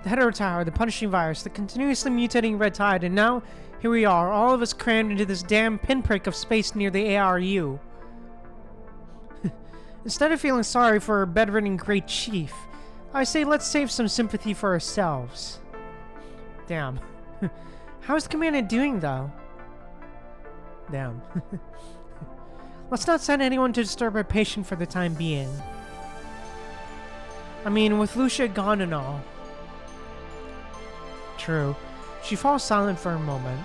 Speaker 1: The Hetero Tower, the punishing virus, the continuously mutating red tide, and now here we are, all of us crammed into this damn pinprick of space near the ARU. Instead of feeling sorry for our bedridden great chief, I say let's save some sympathy for ourselves. Damn. How's the commandant doing, though? Damn. Let's not send anyone to disturb our patient for the time being. I mean, with Lucia gone and all. True. She falls silent for a moment.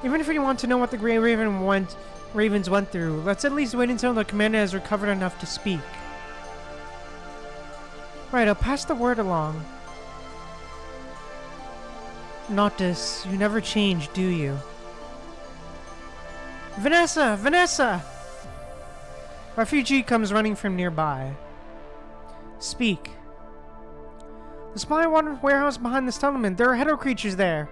Speaker 1: Even if we want to know what the Grey Ravens went through, let's at least wait until the commander has recovered enough to speak. Right, I'll pass the word along. Noctis, you never change, do you? Vanessa! Vanessa! Refugee comes running from nearby. Speak. The supply warehouse behind the settlement. There are hetero creatures there.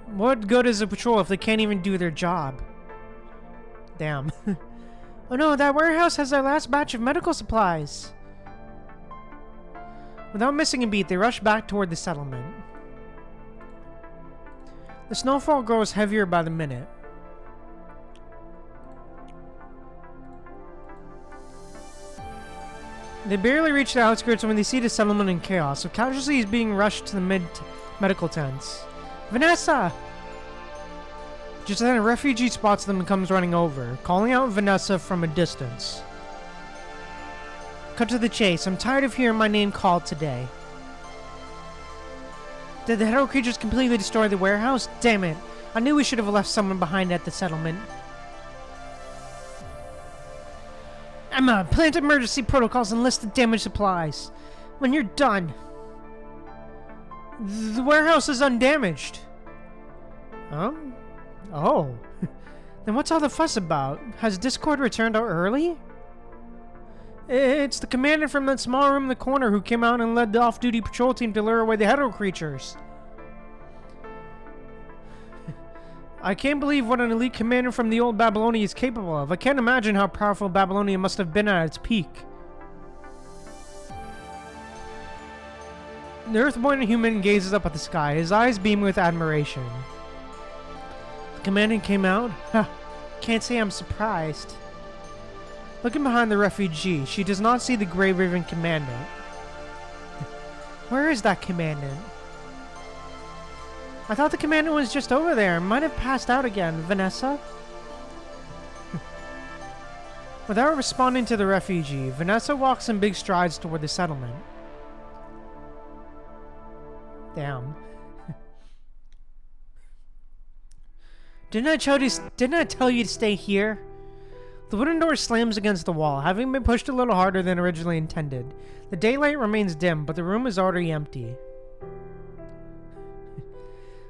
Speaker 1: What good is a patrol if they can't even do their job? Damn. Oh no, that warehouse has our last batch of medical supplies. Without missing a beat, they rush back toward the settlement. The snowfall grows heavier by the minute. They barely reach the outskirts when they see the settlement in chaos, with casualties being rushed to the medical tents. Vanessa! Just then a refugee spots them and comes running over, calling out Vanessa from a distance. Cut to the chase. I'm tired of hearing my name called today. Did the hetero creatures completely destroy the warehouse? Damn it. I knew we should have left someone behind at the settlement. Emma, plant emergency protocols and list the damaged supplies. When you're done. The warehouse is undamaged. Oh. Then what's all the fuss about? Has Discord returned out early? It's the commander from that small room in the corner who came out and led the off-duty patrol team to lure away the hetero creatures. I can't believe what an elite commander from the old Babylonia is capable of. I can't imagine how powerful Babylonia must have been at its peak. The Earthborn human gazes up at the sky, his eyes beam with admiration. The commandant came out? Ha! Can't say I'm surprised. Looking behind the refugee, she does not see the Grey Raven commandant. Where is that commandant? I thought the commandant was just over there. Might have passed out again. Vanessa? Without responding to the refugee, Vanessa walks in big strides toward the settlement. Damn. Didn't I tell you to stay here? The wooden door slams against the wall, having been pushed a little harder than originally intended. The daylight remains dim, but the room is already empty.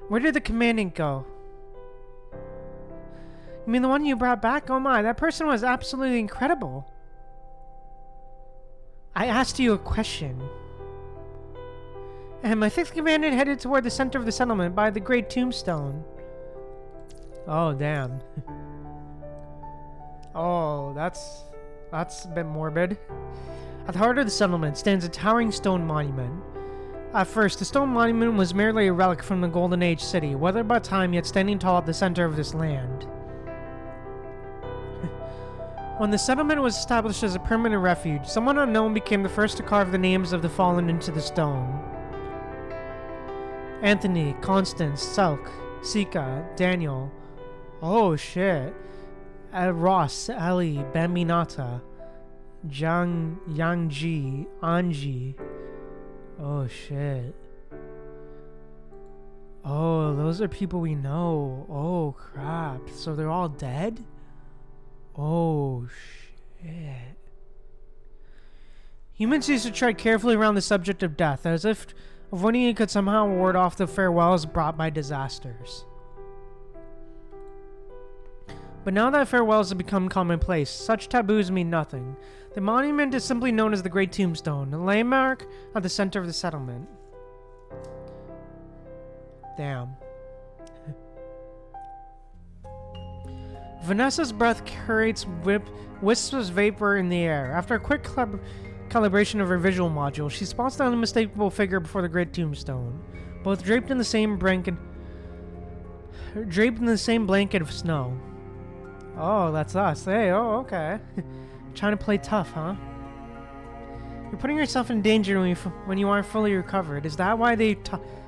Speaker 1: Where did the commandant go? You mean the one you brought back? Oh my, that person was absolutely incredible. I asked you a question. And my fifth commandant headed toward the center of the settlement by the great tombstone. Oh, damn. Oh, that's a bit morbid. At the heart of the settlement stands a towering stone monument. At first, the stone monument was merely a relic from the Golden Age city, weathered by time yet standing tall at the center of this land. When the settlement was established as a permanent refuge, someone unknown became the first to carve the names of the fallen into the stone. Anthony, Constance, Selk, Sika, Daniel. Oh shit. Ross, Ellie, Bambinata, Jiang, Yangji, Anji. Oh shit. Oh, those are people we know. Oh crap. So they're all dead? Oh Humans used to tread carefully around the subject of death, as if avoiding it could somehow ward off the farewells brought by disasters. But now that farewells have become commonplace, such taboos mean nothing. The monument is simply known as the Great Tombstone, a landmark at the center of the settlement. Damn. Vanessa's breath creates wisps of vapor in the air. After a quick calibration of her visual module, she spots the unmistakable figure before the Great Tombstone, both draped in the same blanket of snow. Oh, that's us. Hey, oh, okay. Trying to play tough, huh? You're putting yourself in danger when you aren't fully recovered. Is that why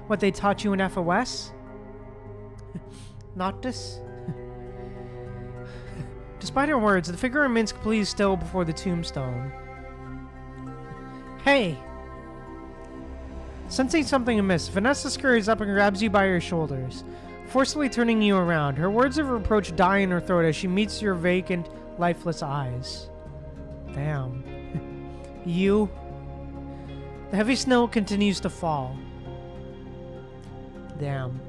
Speaker 1: what they taught you in FOS? Noctis? Despite her words, the figure remains completely still before the tombstone. Hey! Sensing something amiss, Vanessa scurries up and grabs you by your shoulders, forcefully turning you around. Her words of reproach die in her throat as she meets your vacant, lifeless eyes. Damn. You. The heavy snow continues to fall. Damn.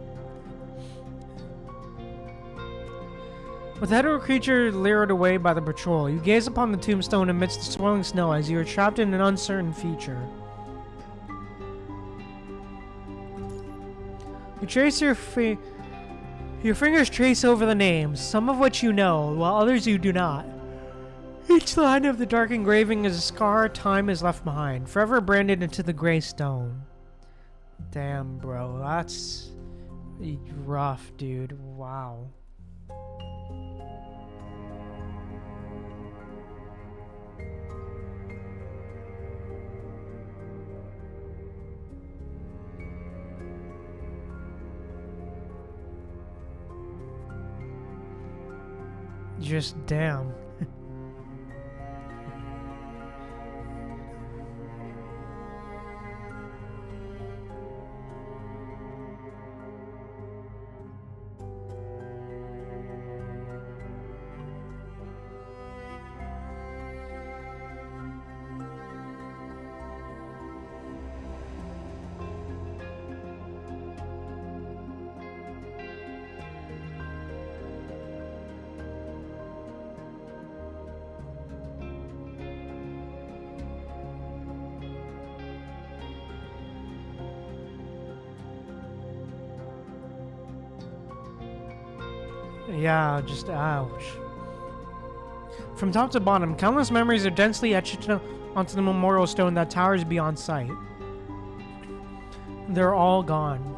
Speaker 1: With the head of a creature lured away by the patrol, you gaze upon the tombstone amidst the swirling snow as you are trapped in an uncertain future. You trace your fingers trace over the names, some of which you know, while others you do not. Each line of the dark engraving is a scar time has left behind, forever branded into the gray stone. Damn, bro, that's rough, dude. Wow. Just damn. Yeah, just ouch. From top to bottom, countless memories are densely etched onto the memorial stone that towers beyond sight. They're all gone.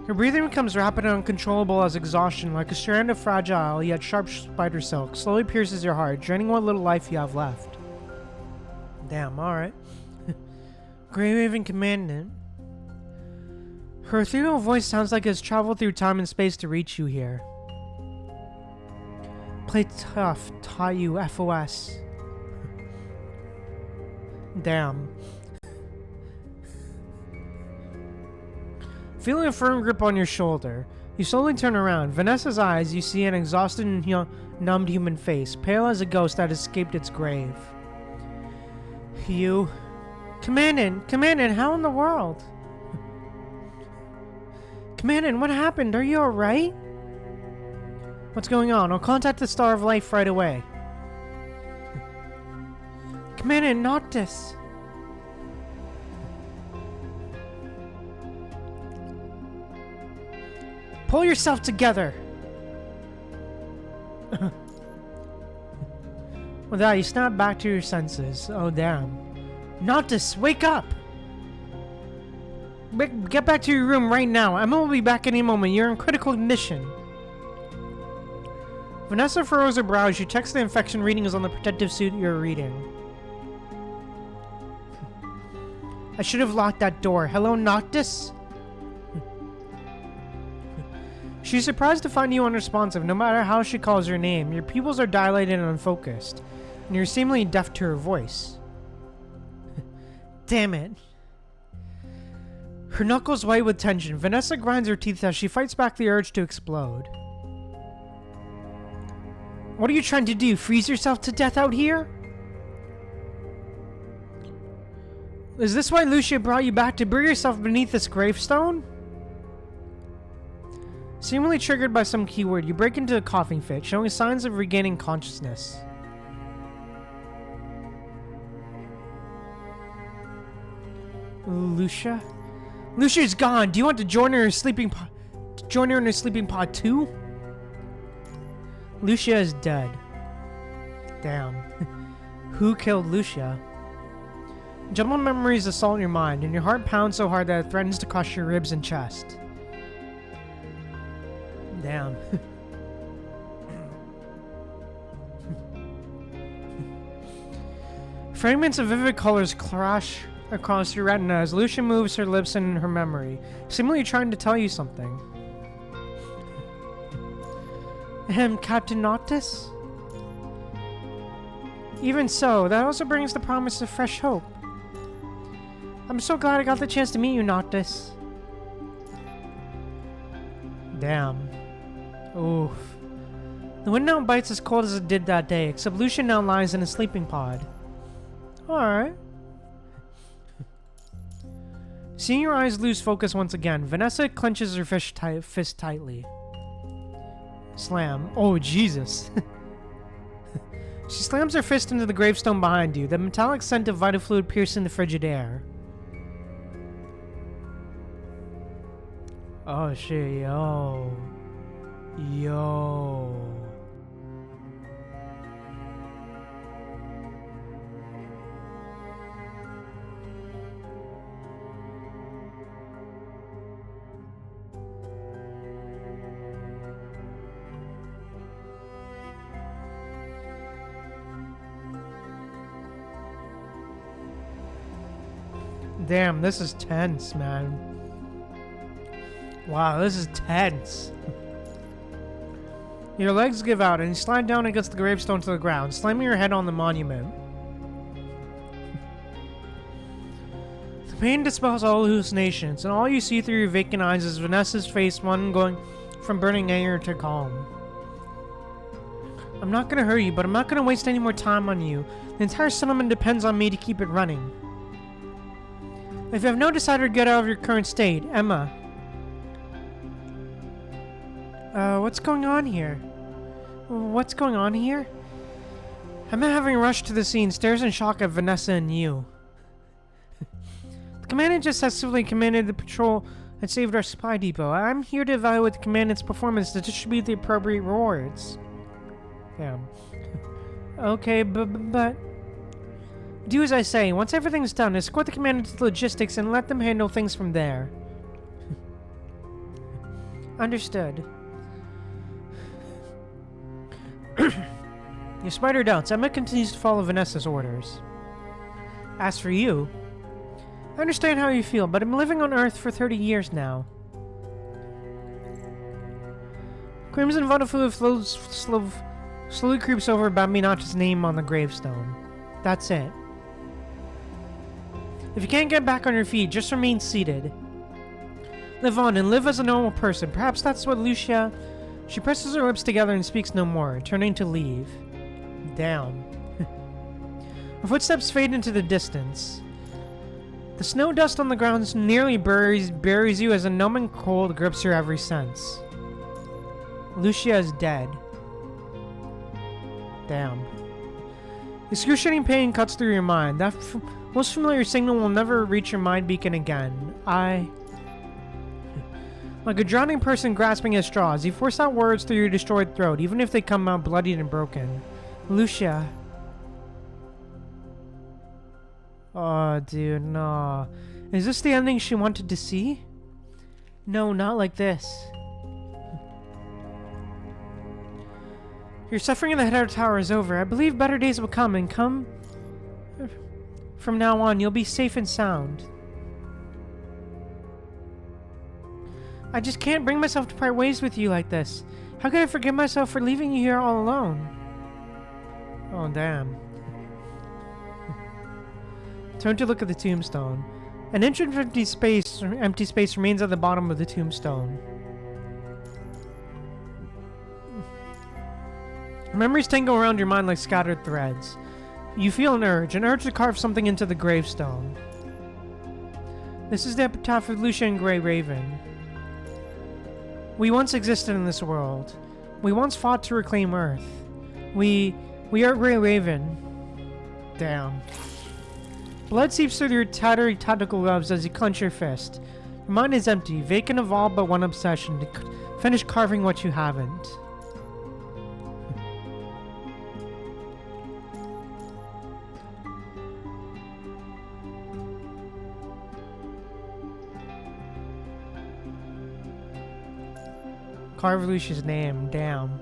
Speaker 1: Your breathing becomes rapid and uncontrollable as exhaustion, like a strand of fragile yet sharp spider silk, slowly pierces your heart, draining what little life you have left. Damn, alright. Grey-Raven Commandant. Her ethereal voice sounds like it's traveled through time and space to reach you here. Play tough, taught you FOS. Damn. Feeling a firm grip on your shoulder, you slowly turn around. Vanessa's eyes, you see an exhausted and numbed human face, pale as a ghost that escaped its grave. You... Commandant, how in the world? Commandant, what happened? Are you alright? What's going on? I'll contact the Star of Life right away. Commandant, not this. Pull yourself together. With that, you snap back to your senses. Oh, damn. Noctis, wake up! Get back to your room right now. Emma will be back any moment. You're in critical condition. Vanessa furrows her brow as she checks the infection readings on the protective suit you're reading. I should have locked that door. Hello, Noctis? She's surprised to find you unresponsive, no matter how she calls your name. Your pupils are dilated and unfocused, and you're seemingly deaf to her voice. Damn it. Her knuckles white with tension. Vanessa grinds her teeth as she fights back the urge to explode. What are you trying to do? Freeze yourself to death out here? Is this why Lucia brought you back to bury yourself beneath this gravestone? Seemingly triggered by some keyword, you break into a coughing fit, showing signs of regaining consciousness. Lucia? Lucia's gone! Do you want to join her in her sleeping pod? Join her in her sleeping pod too? Lucia is dead. Damn. Who killed Lucia? Jumbled memories assault your mind, and your heart pounds so hard that it threatens to crush your ribs and chest. Damn. Fragments of vivid colors crash across your retina as Lucia moves her lips in her memory, seemingly trying to tell you something. Captain Noctis? Even so, that also brings the promise of fresh hope. I'm so glad I got the chance to meet you, Noctis. Damn. Oof. The wind now bites as cold as it did that day, except Lucia now lies in a sleeping pod. Alright. Seeing your eyes lose focus once again, Vanessa clenches her fist tightly. Slam. Oh, Jesus. She slams her fist into the gravestone behind you, the metallic scent of vital fluid piercing the frigid air. Oh shit, yo. Yo. Damn, this is tense, man. Wow, this is tense. Your legs give out and you slide down against the gravestone to the ground, slamming your head on the monument. The pain dispels all hallucinations, and all you see through your vacant eyes is Vanessa's face, one going from burning anger to calm. I'm not gonna hurt you, but I'm not gonna waste any more time on you. The entire settlement depends on me to keep it running. If you have no desire to get out of your current state, Emma. What's going on here? What's going on here? Emma, having rushed to the scene, stares in shock at Vanessa and you. The commandant just successfully commanded the patrol and saved our supply depot. I'm here to evaluate the commandant's performance to distribute the appropriate rewards. Damn. Okay, but... Do as I say. Once everything's done, escort the commandant to the logistics and let them handle things from there. Understood. Your spider doubts. Emma continues to follow Vanessa's orders. As for you, I understand how you feel, but I'm living on Earth for 30 years now. Crimson vital fluid slowly creeps over Bambinato's name on the gravestone. That's it. If you can't get back on your feet, just remain seated. Live on and live as a normal person. Perhaps that's what Lucia... She presses her lips together and speaks no more, turning to leave. Down. Her footsteps fade into the distance. The snow dust on the ground nearly buries you as a numbing cold grips your every sense. Lucia is dead. Damn. Excruciating pain cuts through your mind. That most familiar signal will never reach your mind beacon again. Like a drowning person grasping at straws, you force out words through your destroyed throat, even if they come out bloodied and broken. Lucia. Oh, dude, no. Is this the ending she wanted to see? No, not like this. Your suffering in the Head Tower is over. I believe better days will come, and from now on, you'll be safe and sound. I just can't bring myself to part ways with you like this. How can I forgive myself for leaving you here all alone? Oh, damn. Turn to look at the tombstone. An inch of empty space remains at the bottom of the tombstone. Memories tangle around your mind like scattered threads. You feel an urge to carve something into the gravestone. This is the epitaph of Lucia and Grey Raven. We once existed in this world. We once fought to reclaim Earth. We are Grey Raven. Damn. Blood seeps through your tattered tentacle webs as you clench your fist. Your mind is empty, vacant of all but one obsession, to finish carving what you haven't. Carve Lucia's name, damn.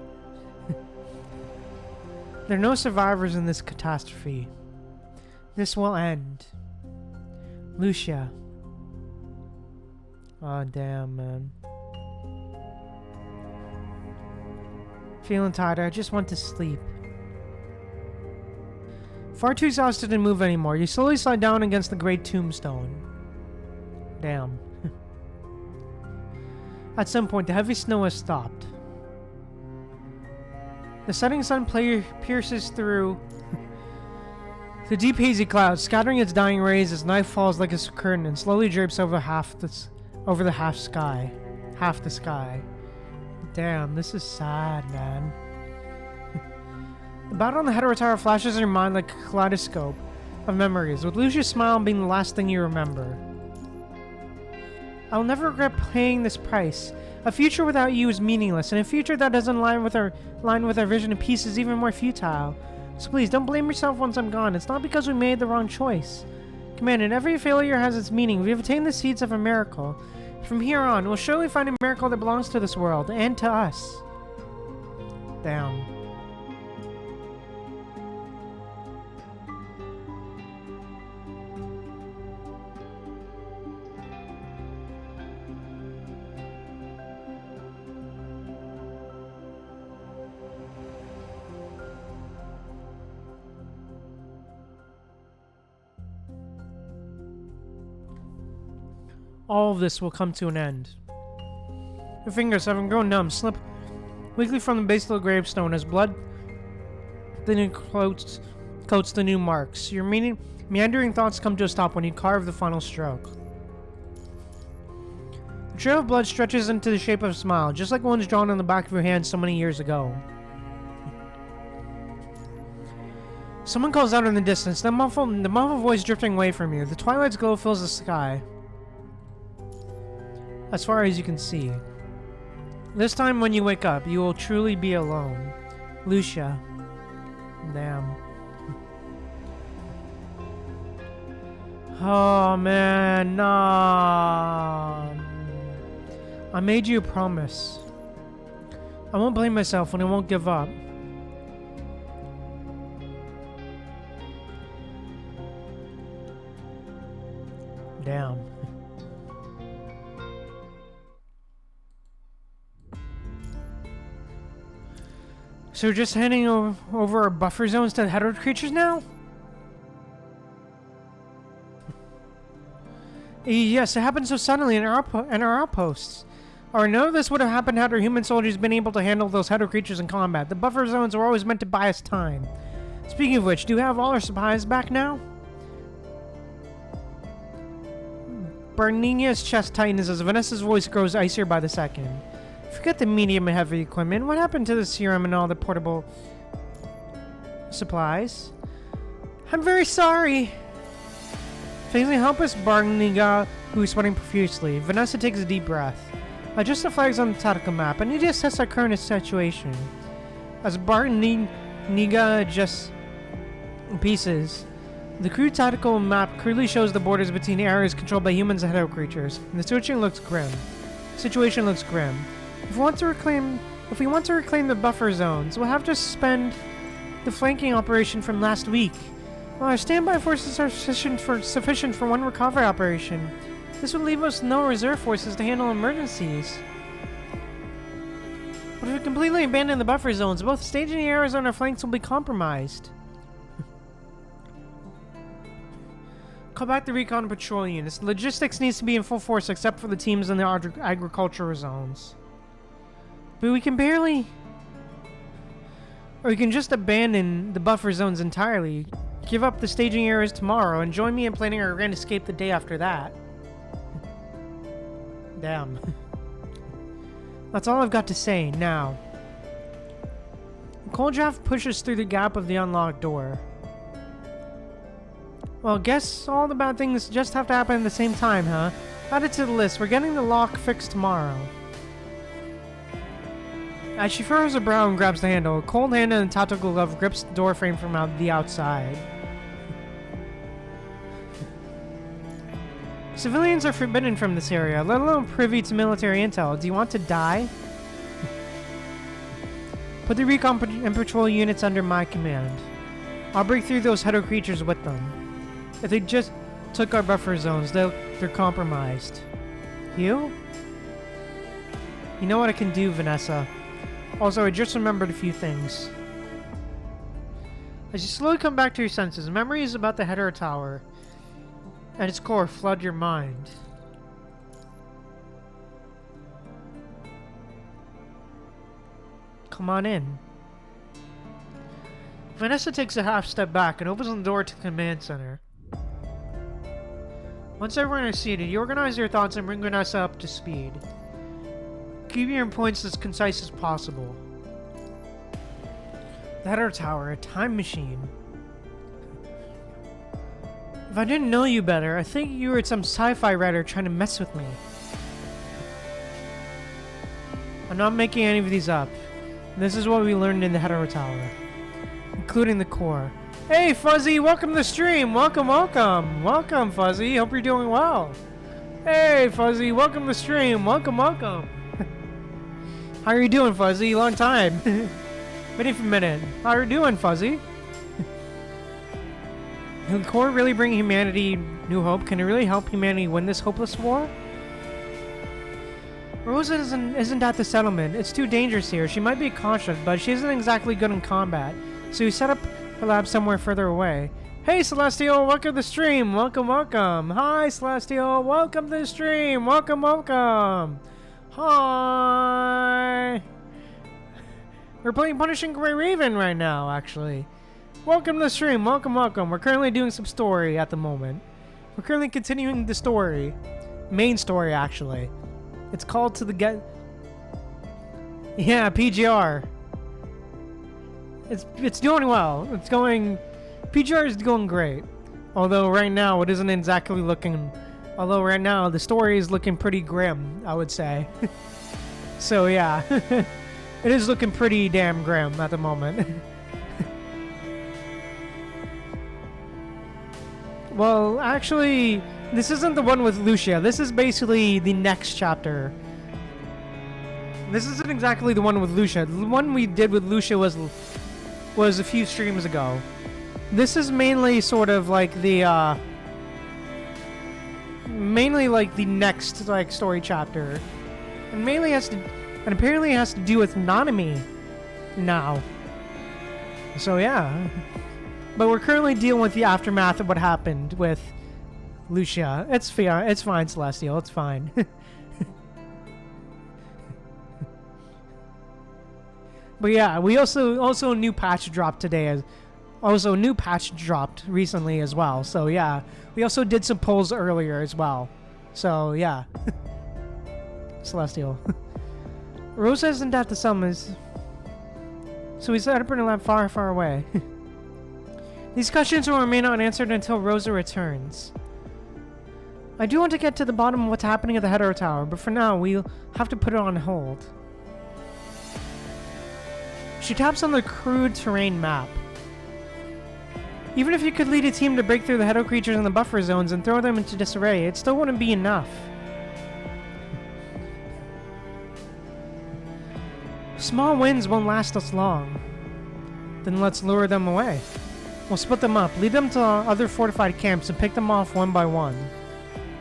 Speaker 1: There are no survivors in this catastrophe. This will end. Lucia. Oh, damn, man. Feeling tired, I just want to sleep. Far too exhausted to move anymore, you slowly slide down against the great tombstone. Damn. At some point, the heavy snow has stopped. The setting sun pierces through the deep hazy clouds, scattering its dying rays as night falls like a curtain and slowly drapes over the sky. Damn, this is sad, man. The battle on the Hetero Tower flashes in your mind like a kaleidoscope of memories, with Lucia's smile being the last thing you remember. I'll never regret paying this price. A future without you is meaningless, and a future that doesn't align with our vision of peace is even more futile. So please, don't blame yourself once I'm gone. It's not because we made the wrong choice. Commander, every failure has its meaning. We have attained the seeds of a miracle. From here on, we'll surely find a miracle that belongs to this world, and to us. Damn. All of this will come to an end. Your fingers, having grown numb, slip weakly from the base of the gravestone as blood thinning coats the new marks. Your meandering thoughts come to a stop when you carve the final stroke. The trail of blood stretches into the shape of a smile, just like one's drawn on the back of your hand so many years ago. Someone calls out in the distance, the muffled voice drifting away from you. The twilight's glow fills the sky, as far as you can see. This time when you wake up, you will truly be alone. Lucia. Damn. Oh man, nah. I made you a promise. I won't blame myself and I won't give up. Damn. So we're just handing over our buffer zones to the hetero creatures now? Yes, it happened so suddenly in our outposts. Or none of this would have happened had our human soldiers been able to handle those hetero creatures in combat. The buffer zones were always meant to buy us time. Speaking of which, do we have all our supplies back now? Berninia's chest tightens as Vanessa's voice grows icier by the second. Forget the medium and heavy equipment. What happened to the serum and all the portable supplies? I'm very sorry. Facing helpless Barniga, who is sweating profusely, Vanessa takes a deep breath. Adjust the flags on the tactical map. I need to assess our current situation. As Barniga adjusts pieces, the crude tactical map clearly shows the borders between areas controlled by humans and hetero creatures. And the situation looks grim. If we want to reclaim the buffer zones, we'll have to suspend the flanking operation from last week. While our standby forces are sufficient for one recovery operation, this would leave us no reserve forces to handle emergencies. But if we completely abandon the buffer zones, both staging areas on our flanks will be compromised. Call back the recon patrol units. Logistics needs to be in full force except for the teams in the agricultural zones. But we can barely Or you can just abandon the buffer zones entirely, give up the staging areas tomorrow, and join me in planning our grand escape the day after that. Damn. That's all I've got to say now. Cold draft pushes through the gap of the unlocked door. Well, guess all the bad things just have to happen at the same time, huh? Add it to the list. We're getting the lock fixed tomorrow. As she furrows her brow and grabs the handle, a cold hand and a tactical glove grips the door frame from the outside. Civilians are forbidden from this area, let alone privy to military intel. Do you want to die? Put the recon and patrol units under my command. I'll break through those header creatures with them. If they just took our buffer zones, they're compromised. You? You know what I can do, Vanessa. Also, I just remembered a few things. As you slowly come back to your senses, memories about the header tower and its core flood your mind. Come on in. Vanessa takes a half step back and opens the door to the command center. Once everyone is seated, you organize your thoughts and bring Vanessa up to speed. Keep your points as concise as possible. The header tower, a time machine. If I didn't know you better, I think you were some sci-fi writer trying to mess with me. I'm not making any of these up. This is what we learned in the header tower, including the core. Hey, Fuzzy, welcome to the stream. Welcome, welcome. Welcome, Fuzzy. Hope you're doing well. Hey, Fuzzy, welcome to the stream. Welcome, welcome. How are you doing, Fuzzy? Long time. Wait a minute. How are you doing, Fuzzy? Can the core really bring humanity new hope? Can it really help humanity win this hopeless war? Rosa isn't at the settlement. It's too dangerous here. She might be cautious, but she isn't exactly good in combat. So we set up her lab somewhere further away. Hey, Celestial, welcome to the stream. Welcome, welcome. Hi, Celestial, welcome to the stream. Welcome, welcome. Hi. We're playing Punishing Grey Raven right now, actually. Welcome to the stream. Welcome, welcome. We're currently doing some story at the moment. We're currently continuing the story. Main story, actually. It's called To the Get... Yeah, PGR. It's doing well. It's going... PGR is going great. Although right now it isn't exactly looking... Although right now the story is looking pretty grim, I would say. So yeah. It is looking pretty damn grim at the moment. Well, actually, this isn't the one with Lucia. This is basically the next chapter. This isn't exactly the one with Lucia. The one we did with Lucia was a few streams ago. This is mainly sort of like the mainly like the next like story chapter, and mainly apparently has to do with nanami now. So yeah. But we're currently dealing with the aftermath of what happened with Lucia. It's fair. It's fine, Celestial. It's fine. But yeah, we also a new patch dropped today. Also, a new patch dropped recently as well. So yeah, we also did some polls earlier as well. So yeah, Celestial. Rosa isn't at the summons, so we set up in a lab far, far away. These questions will remain unanswered until Rosa returns. I do want to get to the bottom of what's happening at the header tower, but for now, we'll have to put it on hold. She taps on the crude terrain map. Even if you could lead a team to break through the header creatures in the buffer zones and throw them into disarray, it still wouldn't be enough. Small wins won't last us long. Then let's lure them away. We'll split them up, lead them to other fortified camps, and pick them off one by one.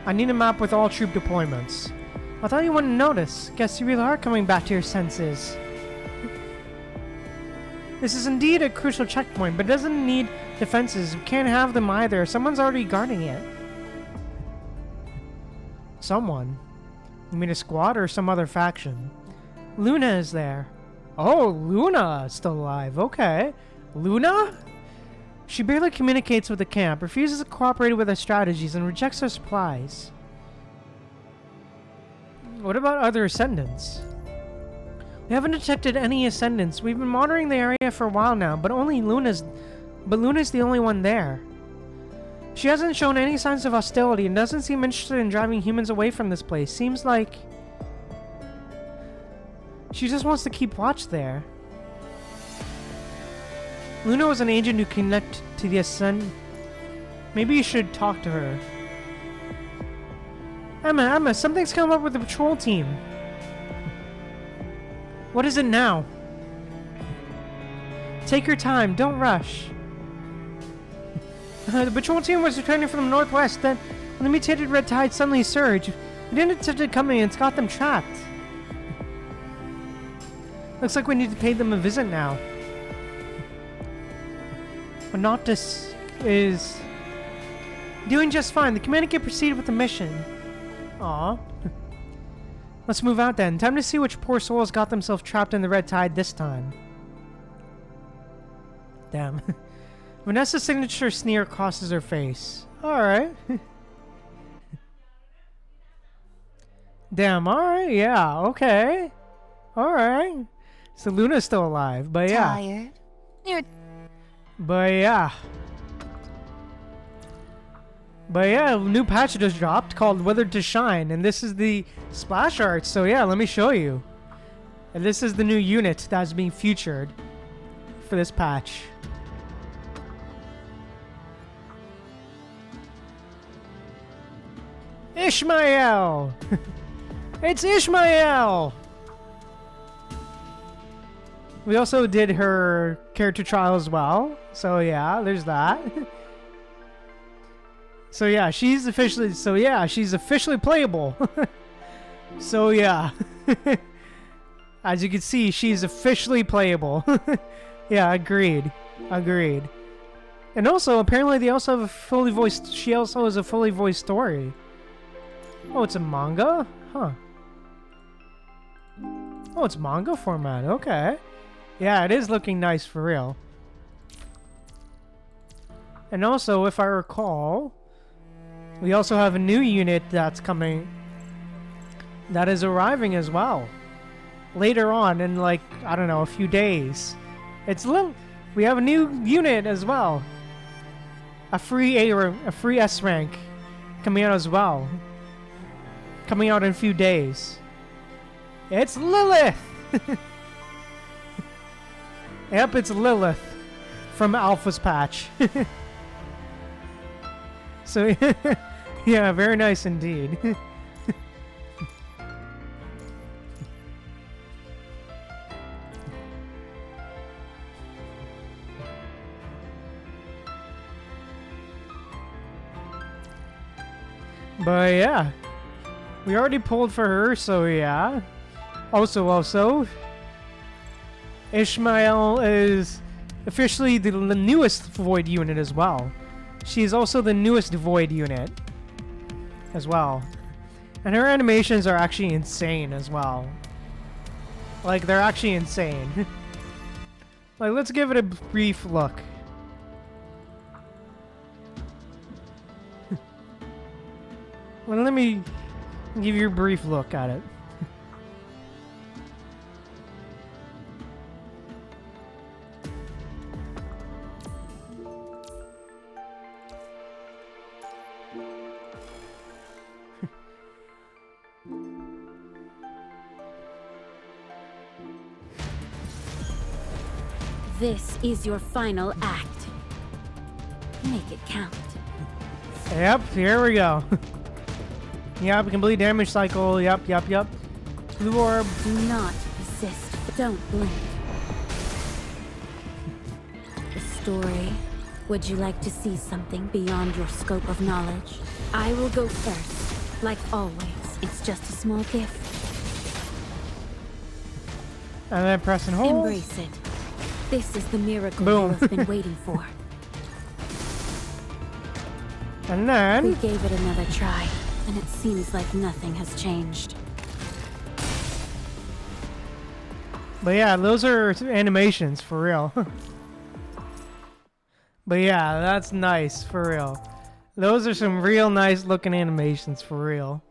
Speaker 1: I need a map with all troop deployments. I thought you wouldn't notice. Guess you really are coming back to your senses. This is indeed a crucial checkpoint, but it doesn't need defenses. We can't have them either. Someone's already guarding it. Someone? You mean a squad or some other faction? Luna is there. Oh, Luna still alive. Okay. Luna? She barely communicates with the camp, refuses to cooperate with our strategies, and rejects our supplies. What about other ascendants? We haven't detected any ascendants. We've been monitoring the area for a while now, but Luna's the only one there. She hasn't shown any signs of hostility and doesn't seem interested in driving humans away from this place. Seems like she just wants to keep watch there. Luna was an agent who connected to the Ascend. Maybe you should talk to her. Emma, something's come up with the patrol team. What is it now? Take your time, don't rush. The patrol team was returning from the northwest, then when the mutated red tide suddenly surged. We didn't detect it coming and it's got them trapped. Looks like we need to pay them a visit now. But Noctis is doing just fine. The command can proceed with the mission. Aw. Let's move out then. Time to see which poor souls got themselves trapped in the red tide this time. Damn. Vanessa's signature sneer crosses her face. Alright. Damn, alright, yeah, okay. Alright. So Luna's still alive, but yeah.
Speaker 2: Tired? You're...
Speaker 1: But yeah. But yeah, a new patch just dropped called Withered to Shine, and this is the splash art, so yeah, let me show you. And this is the new unit that's being featured for this patch. Ishmael! It's Ishmael! We also did her character trial as well, so yeah, there's that. So yeah, she's officially playable. So yeah. As you can see, she's officially playable. Yeah, agreed. Agreed. And also, apparently they also have a fully voiced, she also has a fully voiced story. Oh, it's a manga? Huh. Oh, it's manga format, okay. Yeah, it is looking nice for real. And also, if I recall, we also have a new unit that's coming, that is arriving as well. Later on in like, I don't know, a few days. We have a new unit as well. A free S rank coming out as well. Coming out in a few days. It's Lilith! Yep, it's Lilith from Alpha's patch. So, yeah, very nice indeed. But yeah, we already pulled for her, so yeah. Also, Ishmael is officially the newest Void unit as well. She is also the newest Void unit as well. And her animations are actually insane as well. Like, they're actually insane. Like, let's give it a brief look. Well, let me give you a brief look at it.
Speaker 2: This is your final act. Make it count.
Speaker 1: Yep, here we go. Yep, complete damage cycle. Yep. Blue orb.
Speaker 2: Do not resist. Don't blink. The story. Would you like to see something beyond your scope of knowledge? I will go first. Like always, it's just a small gift.
Speaker 1: And then press and hold.
Speaker 2: Embrace it. This is the miracle
Speaker 1: Boom.
Speaker 2: you have been waiting for.
Speaker 1: And then
Speaker 2: We gave it another try, and it seems like nothing has changed.
Speaker 1: But yeah, those are animations for real. But yeah, that's nice for real. Those are some real nice looking animations for real.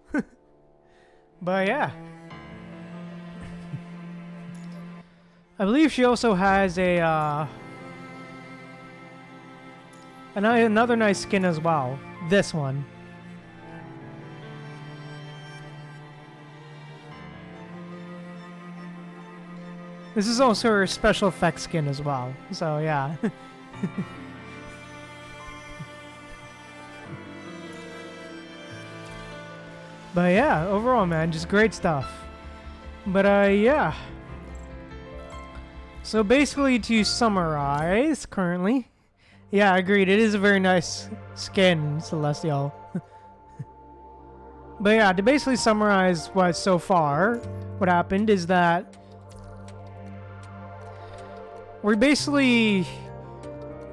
Speaker 1: But yeah. I believe she also has a another nice skin as well. This one. This is also her special effects skin as well. So yeah. But yeah, overall, man, just great stuff. But yeah. So basically, to summarize, currently, yeah, agreed. It is a very nice skin, Celestial. But yeah, to basically summarize what so far, what happened is that we basically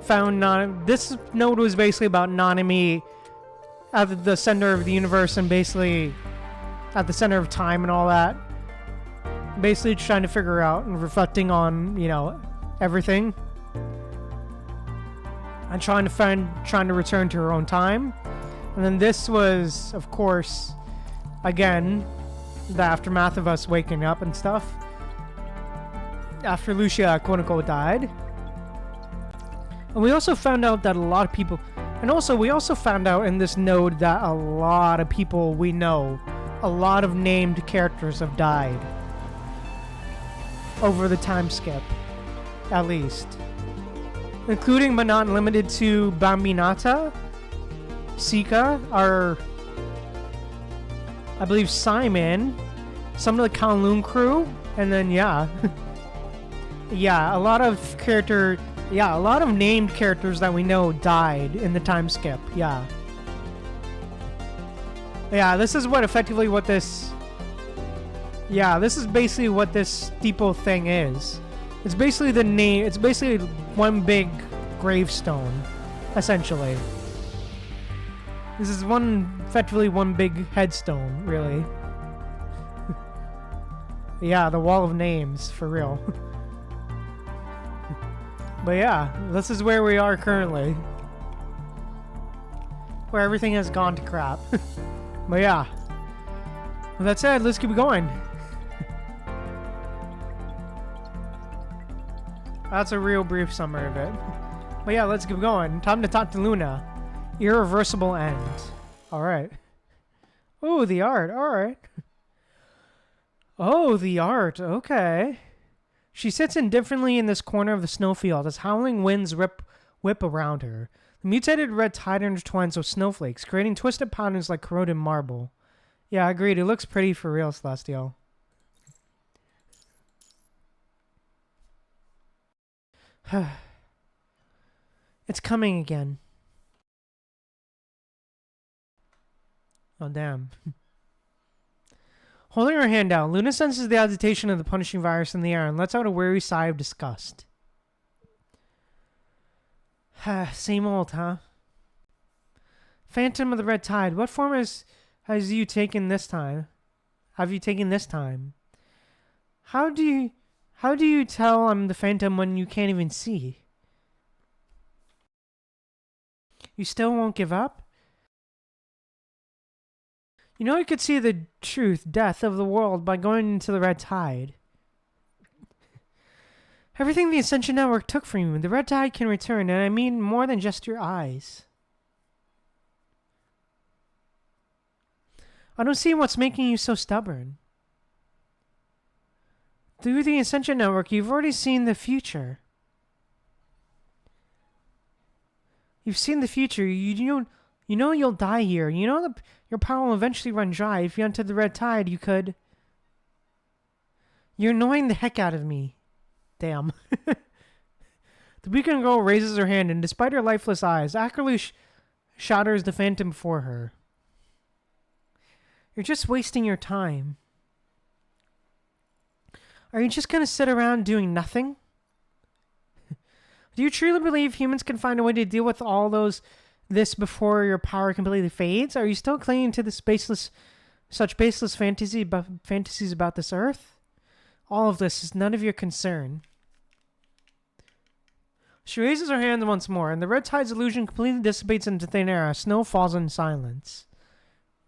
Speaker 1: found this node was basically about nanami at the center of the universe and basically at the center of time and all that. Basically trying to figure out and reflecting on, you know, everything. And trying to return to her own time. And then this was, of course, again, the aftermath of us waking up and stuff. After Lucia, quote-unquote, died. And we also found out that a lot of people... And also, we also found out in this node that a lot of people we know, a lot of named characters have died. Over the time skip. At least. Including, but not limited to, Bambinata, Sika, our... I believe Simon, some of the Kowloon crew, and then, yeah. Yeah, a lot of named characters that we know died in the time skip. Yeah. Yeah, this is effectively what this... Yeah, this is basically what this steeple thing is. It's basically the name... It's basically one big gravestone, essentially. This is effectively one big headstone, really. Yeah, the wall of names, for real. But yeah, this is where we are currently. Where everything has gone to crap. But yeah. With that said, let's keep going. That's a real brief summary of it. But yeah, let's keep going. Time to talk to Luna. Irreversible end. Alright. Oh, the art. Alright. Oh, the art. Okay. She sits indifferently in this corner of the snowfield as howling winds whip around her. The mutated red tide intertwines with snowflakes, creating twisted patterns like corroded marble. Yeah, agreed. It looks pretty for real, Celestial. It's coming again. Oh, damn. Holding her hand out, Luna senses the agitation of the punishing virus in the air and lets out a weary sigh of disgust. Same old, huh? Phantom of the Red Tide, what form has you taken this time? Have you taken this time? How do you tell I'm the Phantom when you can't even see? You still won't give up? You know, you could see the truth, death of the world by going into the Red Tide. Everything the Ascension Network took from you, the Red Tide can return, and I mean more than just your eyes. I don't see what's making you so stubborn. Through the Ascension Network, you've already seen the future. You've seen the future. You know you'll die here. You know your power will eventually run dry. If you enter the Red Tide, you could... You're annoying the heck out of me. Damn. The beacon girl raises her hand, and despite her lifeless eyes, accurately shatters the Phantom before her. You're just wasting your time. Are you just going to sit around doing nothing? Do you truly believe humans can find a way to deal with all this before your power completely fades? Are you still clinging to the such baseless fantasies about this Earth? All of this is none of your concern. She raises her hand once more, and the red tide's illusion completely dissipates into thin air as snow falls in silence.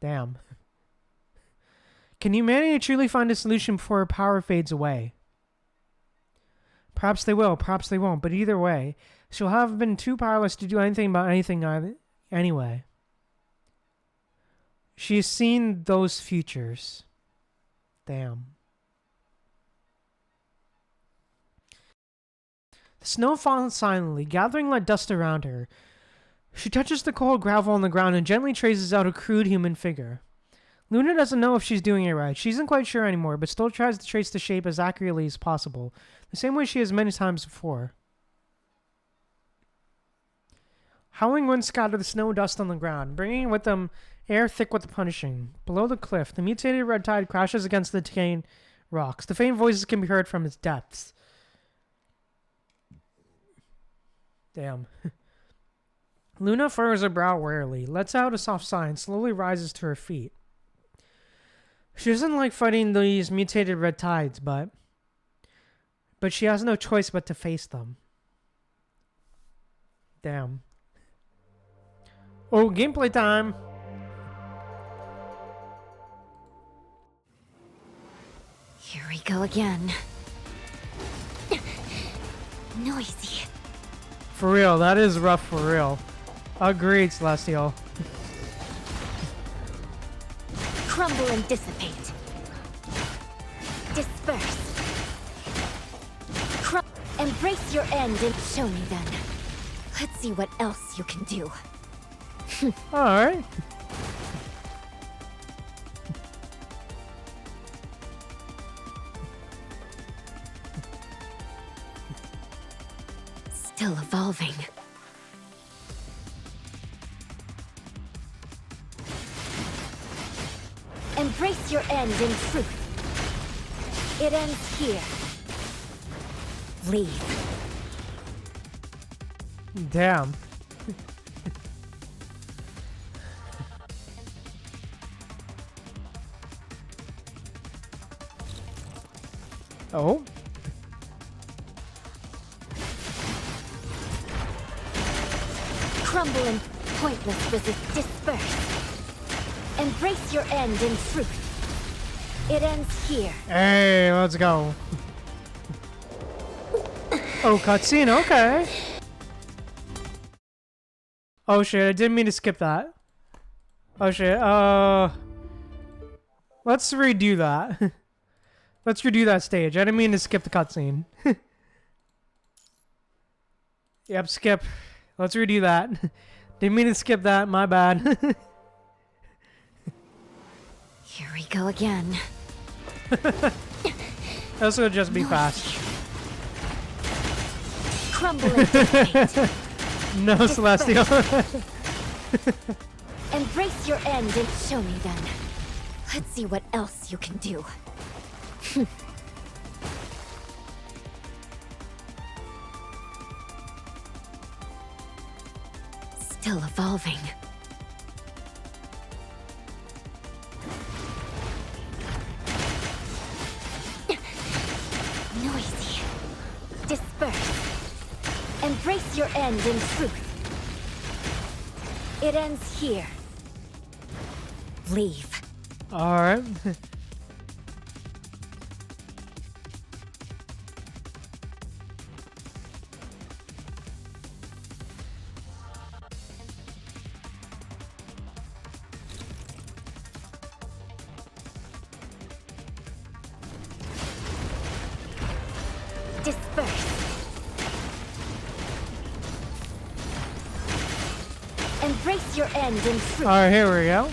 Speaker 1: Damn. Can humanity truly find a solution before her power fades away? Perhaps they will, perhaps they won't, but either way, she'll have been too powerless to do anything about anything anyway. She has seen those futures. Damn. The snow falls silently, gathering like dust around her. She touches the cold gravel on the ground and gently traces out a crude human figure. Luna doesn't know if she's doing it right. She isn't quite sure anymore, but still tries to trace the shape as accurately as possible, the same way she has many times before. Howling winds scatter the snow dust on the ground, bringing with them air thick with the punishing. Below the cliff, the mutated red tide crashes against the decaying rocks. The faint voices can be heard from its depths. Damn. Luna furrows her brow warily, lets out a soft sigh, and slowly rises to her feet. She doesn't like fighting these mutated red tides, but she has no choice but to face them. Damn. Oh, gameplay time!
Speaker 2: Here we go again. Noisy.
Speaker 1: For real, that is rough for real. Agreed, Celestial.
Speaker 2: Crumble and dissipate. Disperse. Embrace your end and show me then. Let's see what else you can do.
Speaker 1: Alright.
Speaker 2: Still evolving. Embrace your end in truth. It ends here. Leave.
Speaker 1: Damn. Oh.
Speaker 2: Crumble and pointless resist. Disperse. Embrace your end in truth. It ends here.
Speaker 1: Hey, let's go. Oh, cutscene, okay. Oh shit, I didn't mean to skip that. Oh shit, let's redo that. Let's redo that stage. I didn't mean to skip the cutscene. Yep, skip. Let's redo that. Didn't mean to skip that, my bad.
Speaker 2: Here we go again.
Speaker 1: This will just be fast.
Speaker 2: Crumble and dissipate.
Speaker 1: No, Celestial.
Speaker 2: Embrace your end and show me then. Let's see what else you can do. Still evolving. Noisy. Disperse. Embrace your end in truth. It ends here. Leave.
Speaker 1: Alright.
Speaker 2: Disperse. Embrace your end in truth.
Speaker 1: Alright, here we go.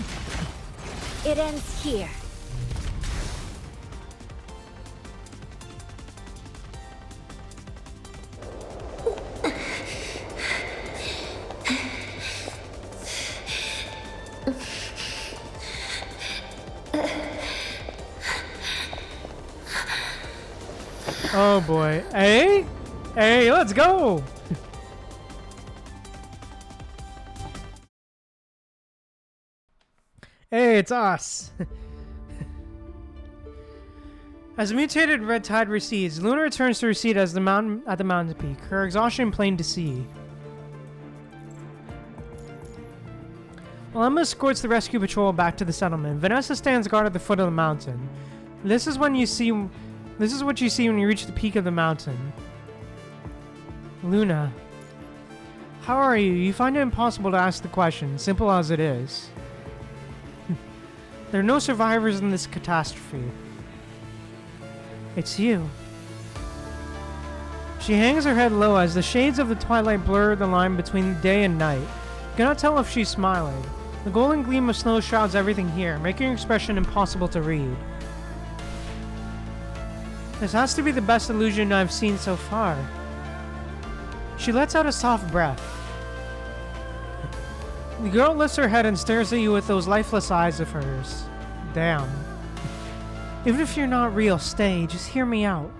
Speaker 2: It ends here.
Speaker 1: Oh boy. Hey? Hey, let's go! Hey, it's us. As the mutated red tide recedes, Luna returns to her seat at the mountain peak, her exhaustion plain to see. While Emma escorts the rescue patrol back to the settlement, Vanessa stands guard at the foot of the mountain. This is what you see when you reach the peak of the mountain. Luna. How are you? You find it impossible to ask the question, simple as it is. There are no survivors in this catastrophe. It's you. She hangs her head low as the shades of the twilight blur the line between day and night. You cannot tell if she's smiling. The golden gleam of snow shrouds everything here, making her expression impossible to read. This has to be the best illusion I've seen so far. She lets out a soft breath. The girl lifts her head and stares at you with those lifeless eyes of hers. Damn. Even if you're not real, stay. Just hear me out.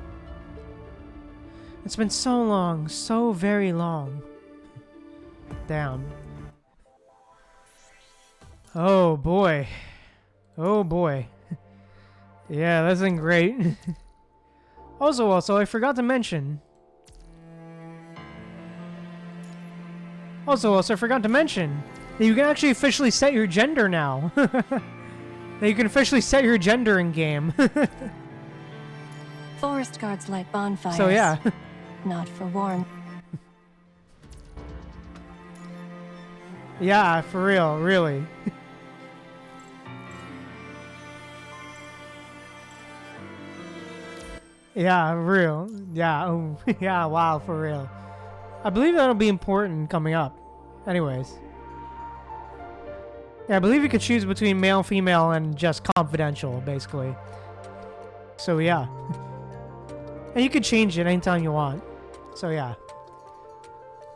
Speaker 1: It's been so long, so very long. Damn. Oh boy. Oh boy. Yeah, that's been great. Also, I forgot to mention. Also, I forgot to mention that you can actually officially set your gender now. That you can officially set your gender in game.
Speaker 5: Forest guards like bonfires.
Speaker 1: So yeah.
Speaker 5: Not for warmth.
Speaker 1: Yeah, for real, really. Yeah, real. Yeah, oh, yeah, wow, for real. I believe that'll be important coming up. Anyways. Yeah, I believe you could choose between male, female, and just confidential, basically. So yeah. And you can change it anytime you want. So yeah.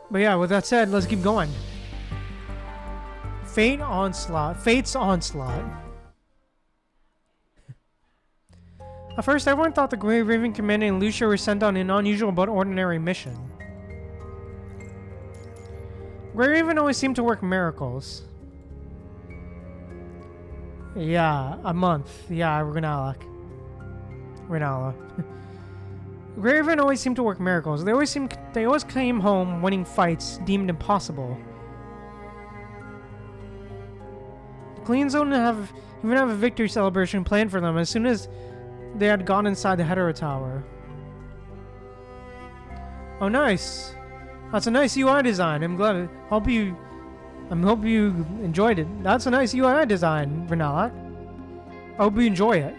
Speaker 1: But yeah, with that said, let's keep going. Fate's Onslaught. At first, everyone thought the Grey Raven Commander and Lucia were sent on an unusual but ordinary mission. Grey Raven always seemed to work miracles. Yeah, a month. Yeah, Renala. Grey Raven always seemed to work miracles. They always came home winning fights deemed impossible. The Clean Zone even have a victory celebration planned for them as soon as they had gone inside the Hetero Tower. Oh, nice. That's a nice UI design. I'm glad. Hope you enjoyed it. That's a nice UI design, Renala. I hope you enjoy it.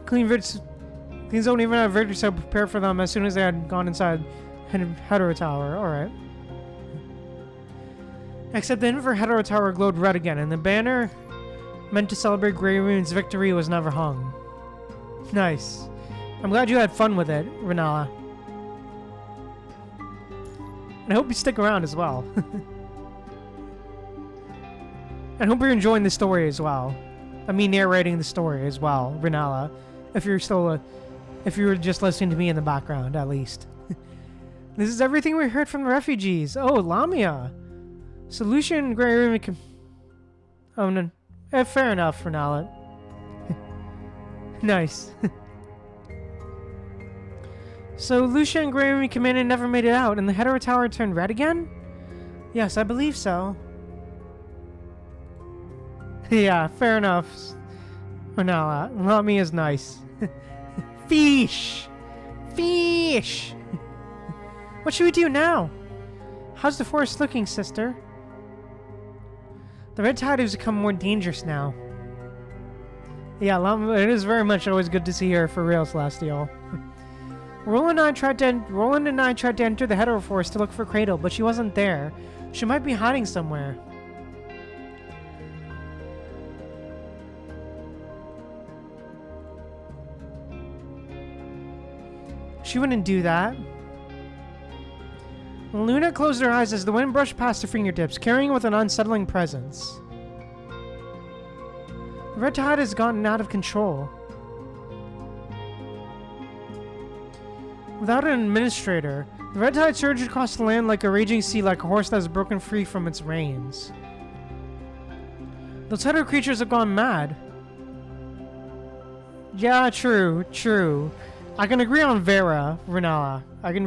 Speaker 1: Clean Zone even had a victory cell prepared for them as soon as they had gone inside Hetero Tower. Alright. Except the infrared Hetero Tower glowed red again, and the banner meant to celebrate Grey Raven's victory was never hung. Nice. I'm glad you had fun with it, Renala. And I hope you stick around as well. And I hope you're enjoying the story as well. I mean, narrating the story as well, Renala. If you're were just listening to me in the background, at least. This is everything we heard from the refugees. Oh, Lamia. Solution, Grey Raven. Oh, no. Fair enough, Renala. Nice. So, Lucia and Grey Raven Commander never made it out, and the Hetero Tower turned red again? Yes, I believe so. Yeah, fair enough. Renala, Lami is nice. Fish! Fish! What should we do now? How's the forest looking, sister? The red tide has become more dangerous now. Yeah, it is very much always good to see her for real, Celestial. Roland and I tried to enter the Hetero Forest to look for Cradle, but she wasn't there. She might be hiding somewhere. She wouldn't do that. Luna closed her eyes as the wind brushed past her fingertips, carrying with an unsettling presence. The red tide has gotten out of control. Without an administrator, the red tide surged across the land like a raging sea, like a horse that has broken free from its reins. Those hetero creatures have gone mad. Yeah, true, true. I can agree on Vera, Renala. I can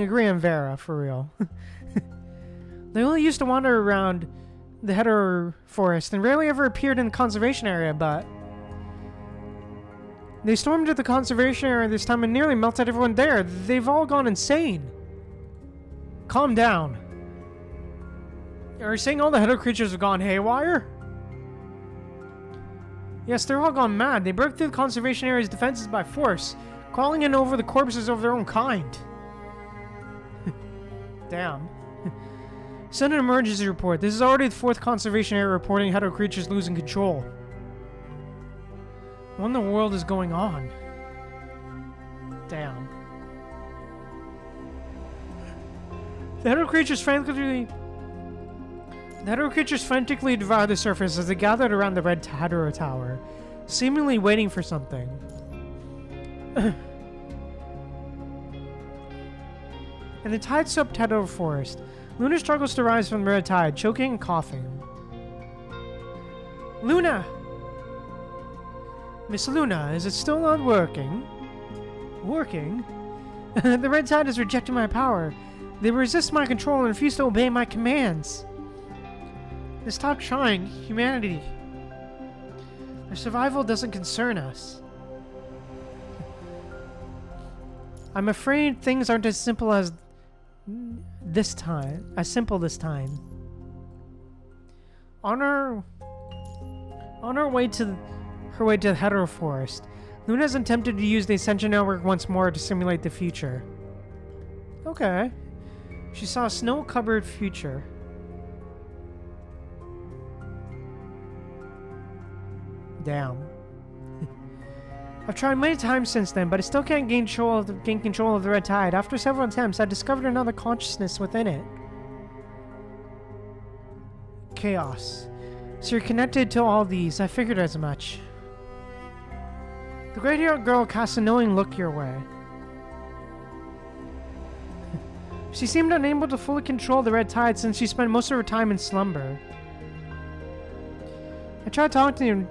Speaker 1: agree on Vera, for real. They only used to wander around the hetero forest and rarely ever appeared in the conservation area, but they stormed into the conservation area this time and nearly melted everyone there. They've all gone insane. Calm down. Are you saying all the hetero creatures have gone haywire? Yes, they're all gone mad. They broke through the conservation area's defenses by force, crawling in over the corpses of their own kind. Damn. Send an emergency report. This is already the 4th conservation area reporting hetero creatures losing control. What in the world is going on? Damn. The hetero creatures frantically devour the surface as they gathered around the red hetero tower, seemingly waiting for something. In the tide-soaked hetero forest, Luna struggles to rise from the red tide, choking and coughing. Luna! Miss Luna, is it still not working? Working? The red tide has rejected my power. They resist my control and refuse to obey my commands. They stopped trying. Humanity. Their survival doesn't concern us. I'm afraid things aren't as simple as this time. On her way to the hetero forest, Luna's attempted to use the Ascension Network once more to simulate the future. Okay. She saw a snow-covered future. Damn. I've tried many times since then, but I still can't gain control of the red tide. After several attempts, I discovered another consciousness within it. Chaos. So you're connected to all these. I figured as much. The gray-haired girl cast a knowing look your way. She seemed unable to fully control the red tide since she spent most of her time in slumber. I tried talking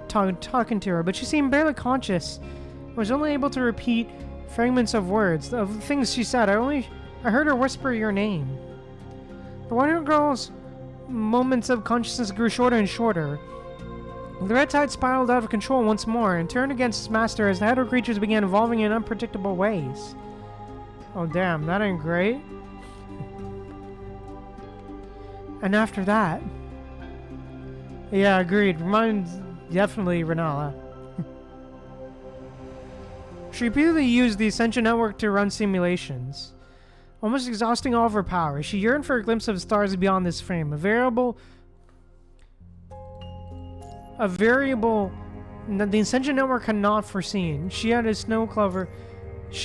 Speaker 1: to her, but she seemed barely conscious. I was only able to repeat fragments of words, of things she said. I heard her whisper your name. The white-haired girl's moments of consciousness grew shorter and shorter. The red tide spiraled out of control once more and turned against its master as the hetero creatures began evolving in unpredictable ways. Oh damn, that ain't great. And after that... Yeah, agreed. Reminds definitely Renala. She repeatedly used the Ascension Network to run simulations, almost exhausting all of her power. She yearned for a glimpse of stars beyond this frame, a variable that the Ascension Network had not foreseen. She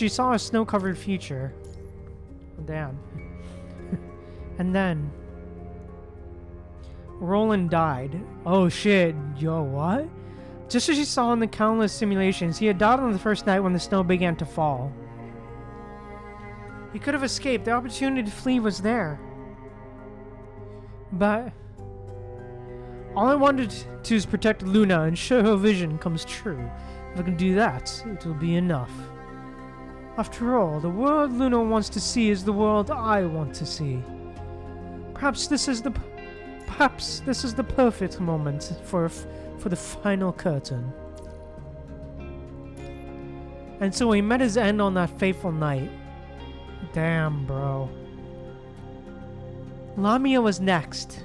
Speaker 1: saw a snow-covered future. Oh, damn. And then Roland died. Oh shit, yo, what? Just as she saw in the countless simulations, he had died on the first night when the snow began to fall. He could have escaped. The opportunity to flee was there. But all I wanted to is protect Luna and ensure her vision comes true. If I can do that, it will be enough. After all, the world Luna wants to see is the world I want to see. Perhaps this is the perfect moment for the final curtain. And so he met his end on that fateful night. Damn, bro. Lamia was next.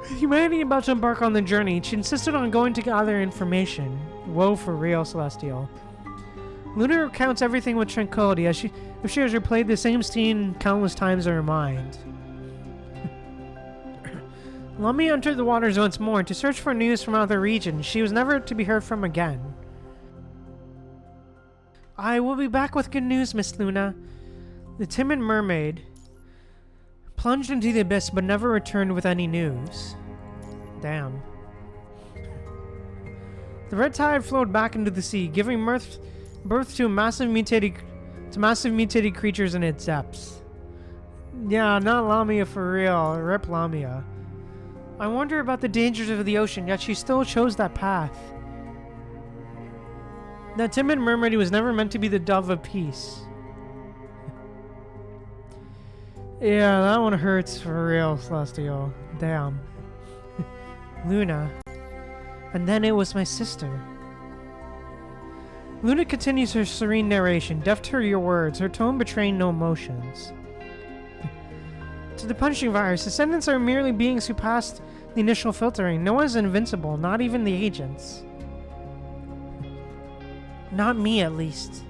Speaker 1: With humanity about to embark on the journey, she insisted on going to gather information. Whoa, for real, Celestial. Luna recounts everything with tranquility, as if she has replayed the same scene countless times in her mind. Lamia entered the waters once more to search for news from other regions. She was never to be heard from again. I will be back with good news, Miss Luna. The timid mermaid plunged into the abyss but never returned with any news. Damn. The red tide flowed back into the sea, giving birth to massive mutated creatures in its depths. Yeah, not Lamia for real. Rip Lamia. I wonder about the dangers of the ocean, yet she still chose that path. That timid mermaid was never meant to be the dove of peace. Yeah, that one hurts for real, Celestial. Damn. Luna. And then it was my sister. Luna continues her serene narration, deaf to your words, her tone betraying no emotions. To the punishing virus, descendants are merely beings who passed the initial filtering. No one is invincible, not even the agents. Not me, at least.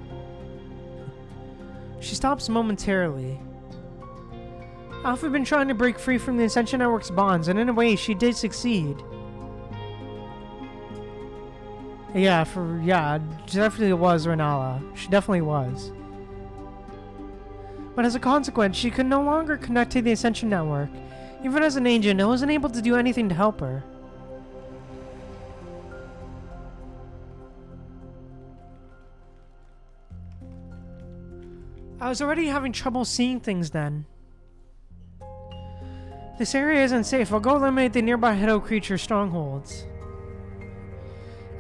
Speaker 1: She stops momentarily. Alpha had been trying to break free from the Ascension Network's bonds, and in a way, she did succeed. Yeah, definitely was Renala. She definitely was. But as a consequence, she could no longer connect to the Ascension Network. Even as an agent, I wasn't able to do anything to help her. I was already having trouble seeing things then. This area isn't safe. I'll go eliminate the nearby Hedo creature strongholds.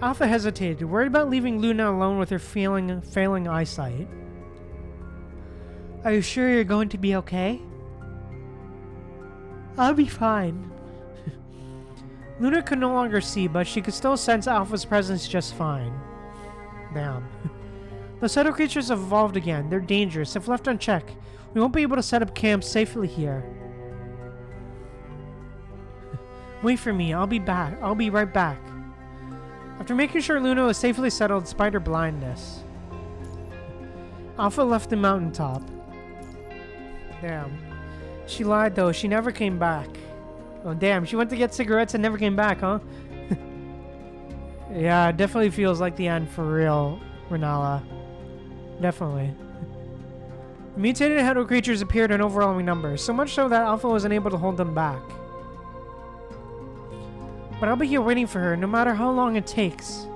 Speaker 1: Alpha hesitated, worried about leaving Luna alone with her failing eyesight. Are you sure you're going to be okay? I'll be fine. Luna could no longer see, but she could still sense Alpha's presence just fine. Damn. Those Hedo creatures have evolved again. They're dangerous. If left unchecked, we won't be able to set up camp safely here. Wait for me. I'll be back. I'll be right back. After making sure Luna was safely settled despite her blindness, Alpha left the mountaintop. Damn. She lied though. She never came back. Oh damn. She went to get cigarettes and never came back, huh? Yeah, it definitely feels like the end for real, Renala. Definitely. The mutated Hedo creatures appeared in overwhelming numbers, so much so that Alpha wasn't able to hold them back. But I'll be here waiting for her, no matter how long it takes.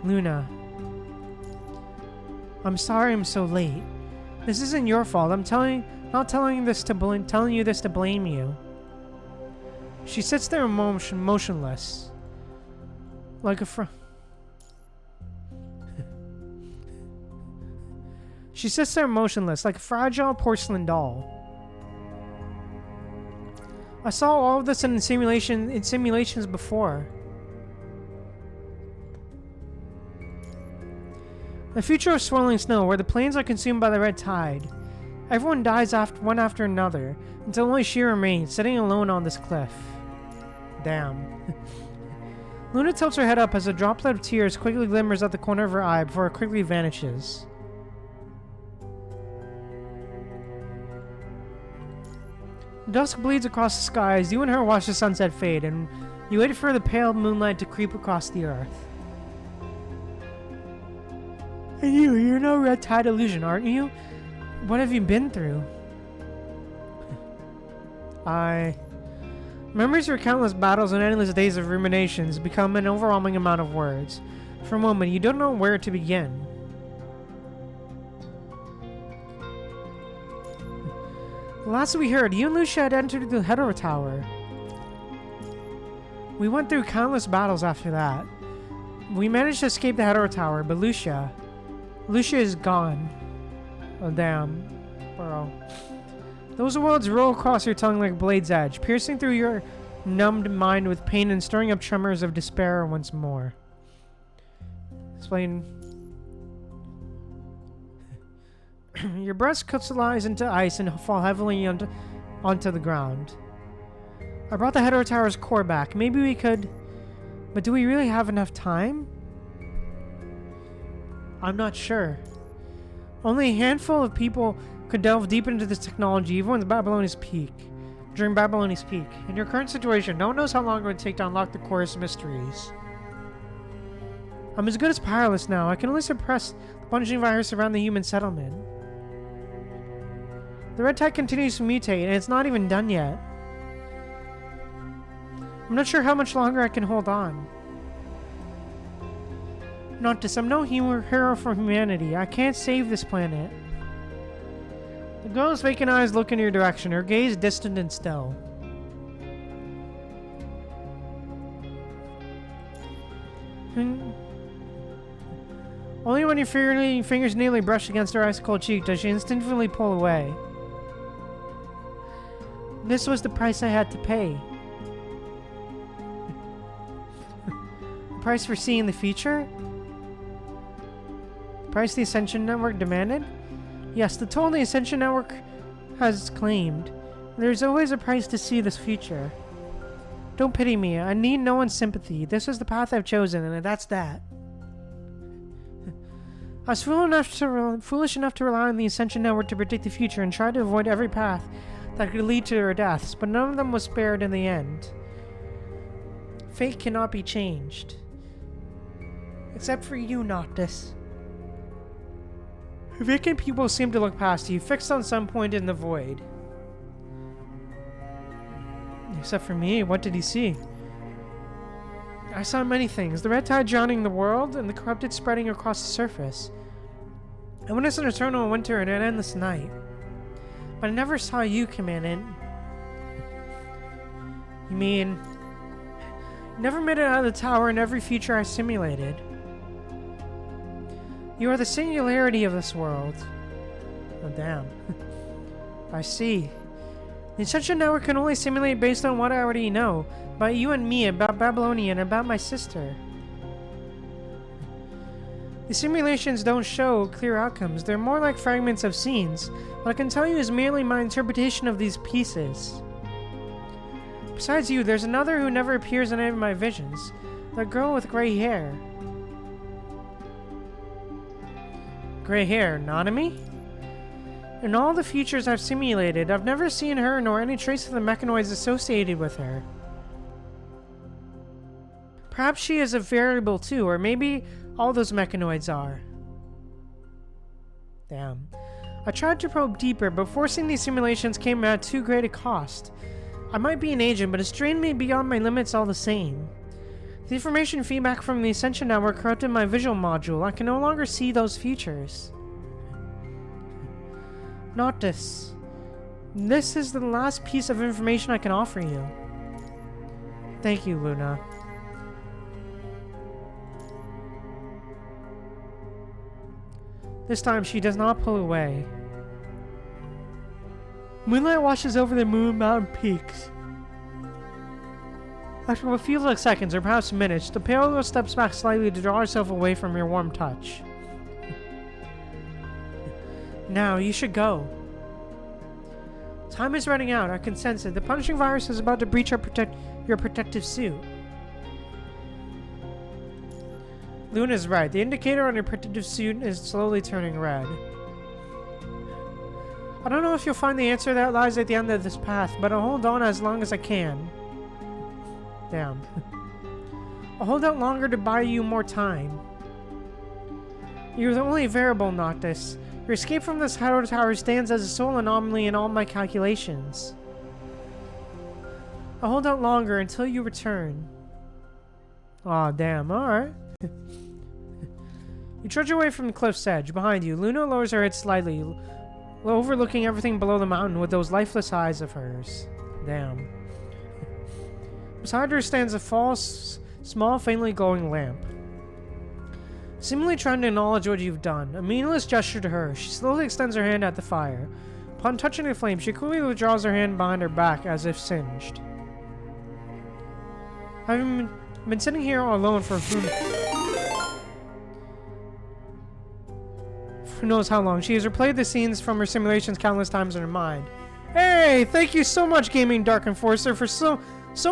Speaker 1: Luna. I'm sorry I'm so late. This isn't your fault. I'm not telling you this to blame you. She sits there motionless. Like a She sits there motionless, like a fragile porcelain doll. I saw all of this in simulations before. The future of swirling snow, where the plains are consumed by the red tide. Everyone dies one after another, until only she remains, sitting alone on this cliff. Damn. Luna tilts her head up as a droplet of tears quickly glimmers at the corner of her eye before it quickly vanishes. Dusk bleeds across the sky as you and her watch the sunset fade, and you wait for the pale moonlight to creep across the earth. And you're no red tide illusion, aren't you? What have you been through? Memories of countless battles and endless days of ruminations become an overwhelming amount of words. For a moment, you don't know where to begin. Last we heard, you and Lucia had entered the Hedo Tower. We went through countless battles after that. We managed to escape the Hedo Tower, but Lucia is gone. Oh damn, bro. Those words roll across your tongue like blade's edge, piercing through your numbed mind with pain and stirring up tremors of despair once more. Explain. Your breasts crystallize into ice and fall heavily onto the ground. I brought the Hedo Tower's core back. Maybe we could... But do we really have enough time? I'm not sure. Only a handful of people could delve deep into this technology even when Babylonia's peak. During Babylonia's peak. In your current situation, no one knows how long it would take to unlock the core's mysteries. I'm as good as powerless now. I can only suppress the punishing virus around the human settlement. The red tide continues to mutate, and it's not even done yet. I'm not sure how much longer I can hold on. Noctis, I'm no hero for humanity. I can't save this planet. The girl's vacant eyes look in your direction, her gaze distant and still. Only when your fingers nearly brush against her ice-cold cheek does she instinctively pull away. This was the price I had to pay. The price for seeing the future? The price the Ascension Network demanded? Yes, the toll the Ascension Network has claimed. There's always a price to see this future. Don't pity me. I need no one's sympathy. This is the path I've chosen, and that's that. I was foolish enough to rely on the Ascension Network to predict the future and try to avoid every path that could lead to their deaths, but none of them was spared in the end. Fate cannot be changed. Except for you, Noctis. Vacant people seem to look past you, fixed on some point in the void. Except for me, what did he see? I saw many things. The red tide drowning the world, and the corrupted spreading across the surface. I witnessed an eternal winter and an endless night. But I never saw you, Commandant. You mean... You never made it out of the tower in every future I simulated. You are the singularity of this world. Oh, damn. I see. The Ascension Network can only simulate based on what I already know. About you and me, about Babylonia, and about my sister. The simulations don't show clear outcomes. They're more like fragments of scenes. What I can tell you is merely my interpretation of these pieces. Besides you, there's another who never appears in any of my visions. The girl with gray hair. Gray hair, nanami? In all the futures I've simulated, I've never seen her nor any trace of the mechanoids associated with her. Perhaps she is a variable too, or maybe all those mechanoids are. Damn. I tried to probe deeper, but forcing these simulations came at too great a cost. I might be an agent, but it strained me beyond my limits all the same. The information feedback from the Ascension Network corrupted my visual module. I can no longer see those futures. Noctis. This is the last piece of information I can offer you. Thank you, Luna. This time she does not pull away. Moonlight washes over the mountain peaks. After what feels like seconds or perhaps minutes, the pale girl steps back slightly to draw herself away from your warm touch. Now, you should go. Time is running out. I can sense it. The punishing virus is about to breach your protective suit. Luna's right. The indicator on your protective suit is slowly turning red. I don't know if you'll find the answer that lies at the end of this path, but I'll hold on as long as I can. Damn. I'll hold out longer to buy you more time. You're the only variable, Noctis. Your escape from this Shadow Tower stands as a sole anomaly in all my calculations. I'll hold out longer until you return. Aw, damn. Alright. You trudge away from the cliff's edge. Behind you, Luna lowers her head slightly, overlooking everything below the mountain with those lifeless eyes of hers. Damn. Beside her stands a false, small, faintly glowing lamp. Seemingly trying to acknowledge what you've done. A meaningless gesture to her, she slowly extends her hand at the fire. Upon touching the flame, she quickly withdraws her hand behind her back as if singed. I've been sitting here all alone for who knows how long. She has replayed the scenes from her simulations countless times in her mind. Hey, thank you so much, Gaming Dark Enforcer, for so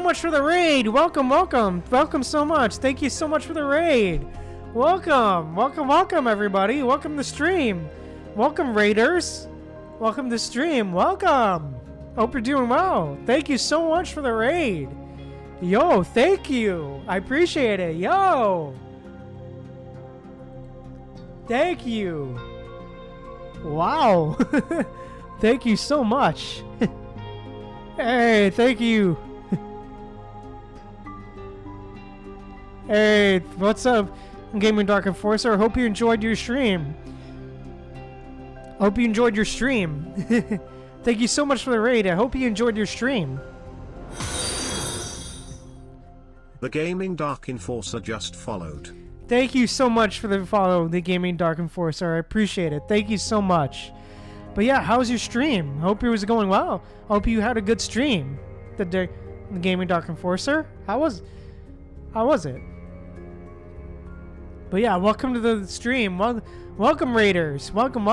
Speaker 1: much for the raid. Welcome, welcome, welcome so much. Thank you so much for the raid. Welcome, everybody. Welcome to the stream. Welcome, raiders. Welcome to the stream. Welcome. Hope you're doing well. Thank you so much for the raid. Yo, thank you. I appreciate it. Yo. Thank you. Wow. Thank you so much. Hey, thank you. Hey, what's up, Gaming Dark Enforcer? I hope you enjoyed your stream. Thank you so much for the raid. I hope you enjoyed your stream.
Speaker 6: The Gaming Dark Enforcer just followed.
Speaker 1: Thank you so much for the follow, the Gaming Dark Enforcer. I appreciate it. Thank you so much. But yeah, how was your stream? Hope it was going well. Hope you had a good stream. The Gaming Dark Enforcer. How was it? But yeah, welcome to the stream. Welcome, Raiders. Welcome.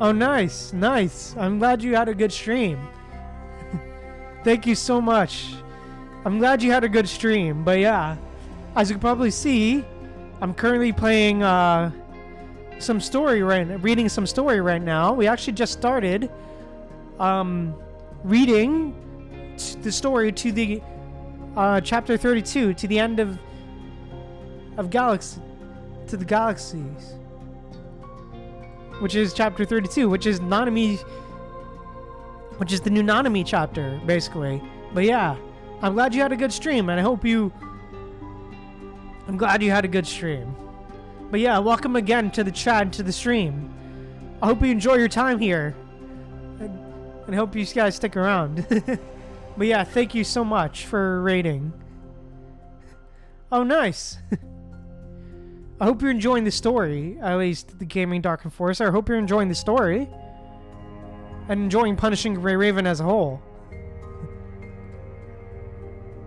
Speaker 1: Oh, nice. I'm glad you had a good stream. Thank you so much. I'm glad you had a good stream. But yeah, as you can probably see, I'm currently playing reading some story right now. We actually just started reading the story to the chapter 32, to the end of the Galaxies. Which is chapter 32, which is nanami, which is the new nanami chapter, basically. But yeah, I'm glad you had a good stream, and I'm glad you had a good stream. But yeah, welcome again to the chat and to the stream. I hope you enjoy your time here, and I hope you guys stick around. But yeah, thank you so much for raiding. Oh, nice. I hope you're enjoying the story, at least the Gaming Dark Enforcer. I hope you're enjoying the story and enjoying punishing Ray Raven as a whole.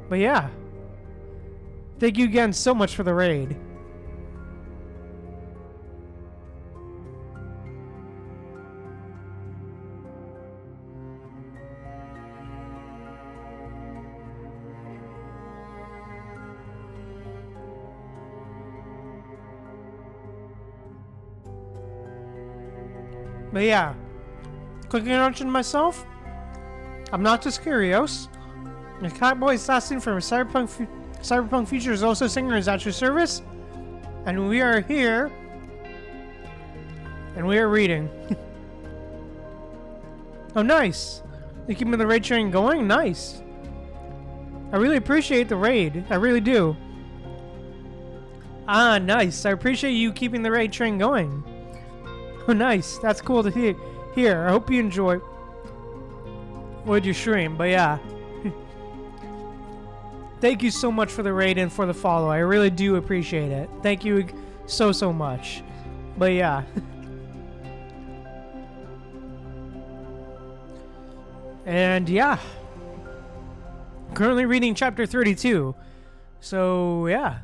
Speaker 1: But yeah, thank you again so much for the raid. But yeah, quick introduction to myself. I'm Noctis Curios, a Catboy Assassin from Cyberpunk Futures also singer is at your service, and we are here, and we are reading. Oh, nice! You keeping the raid train going? Nice. I really appreciate the raid. I really do. Ah, nice. I appreciate you keeping the raid train going. Oh, nice. That's cool to hear. I hope you enjoy your stream. But yeah. Thank you so much for the raid and for the follow. I really do appreciate it. Thank you so much. But yeah. And yeah. Currently reading chapter 32. So yeah.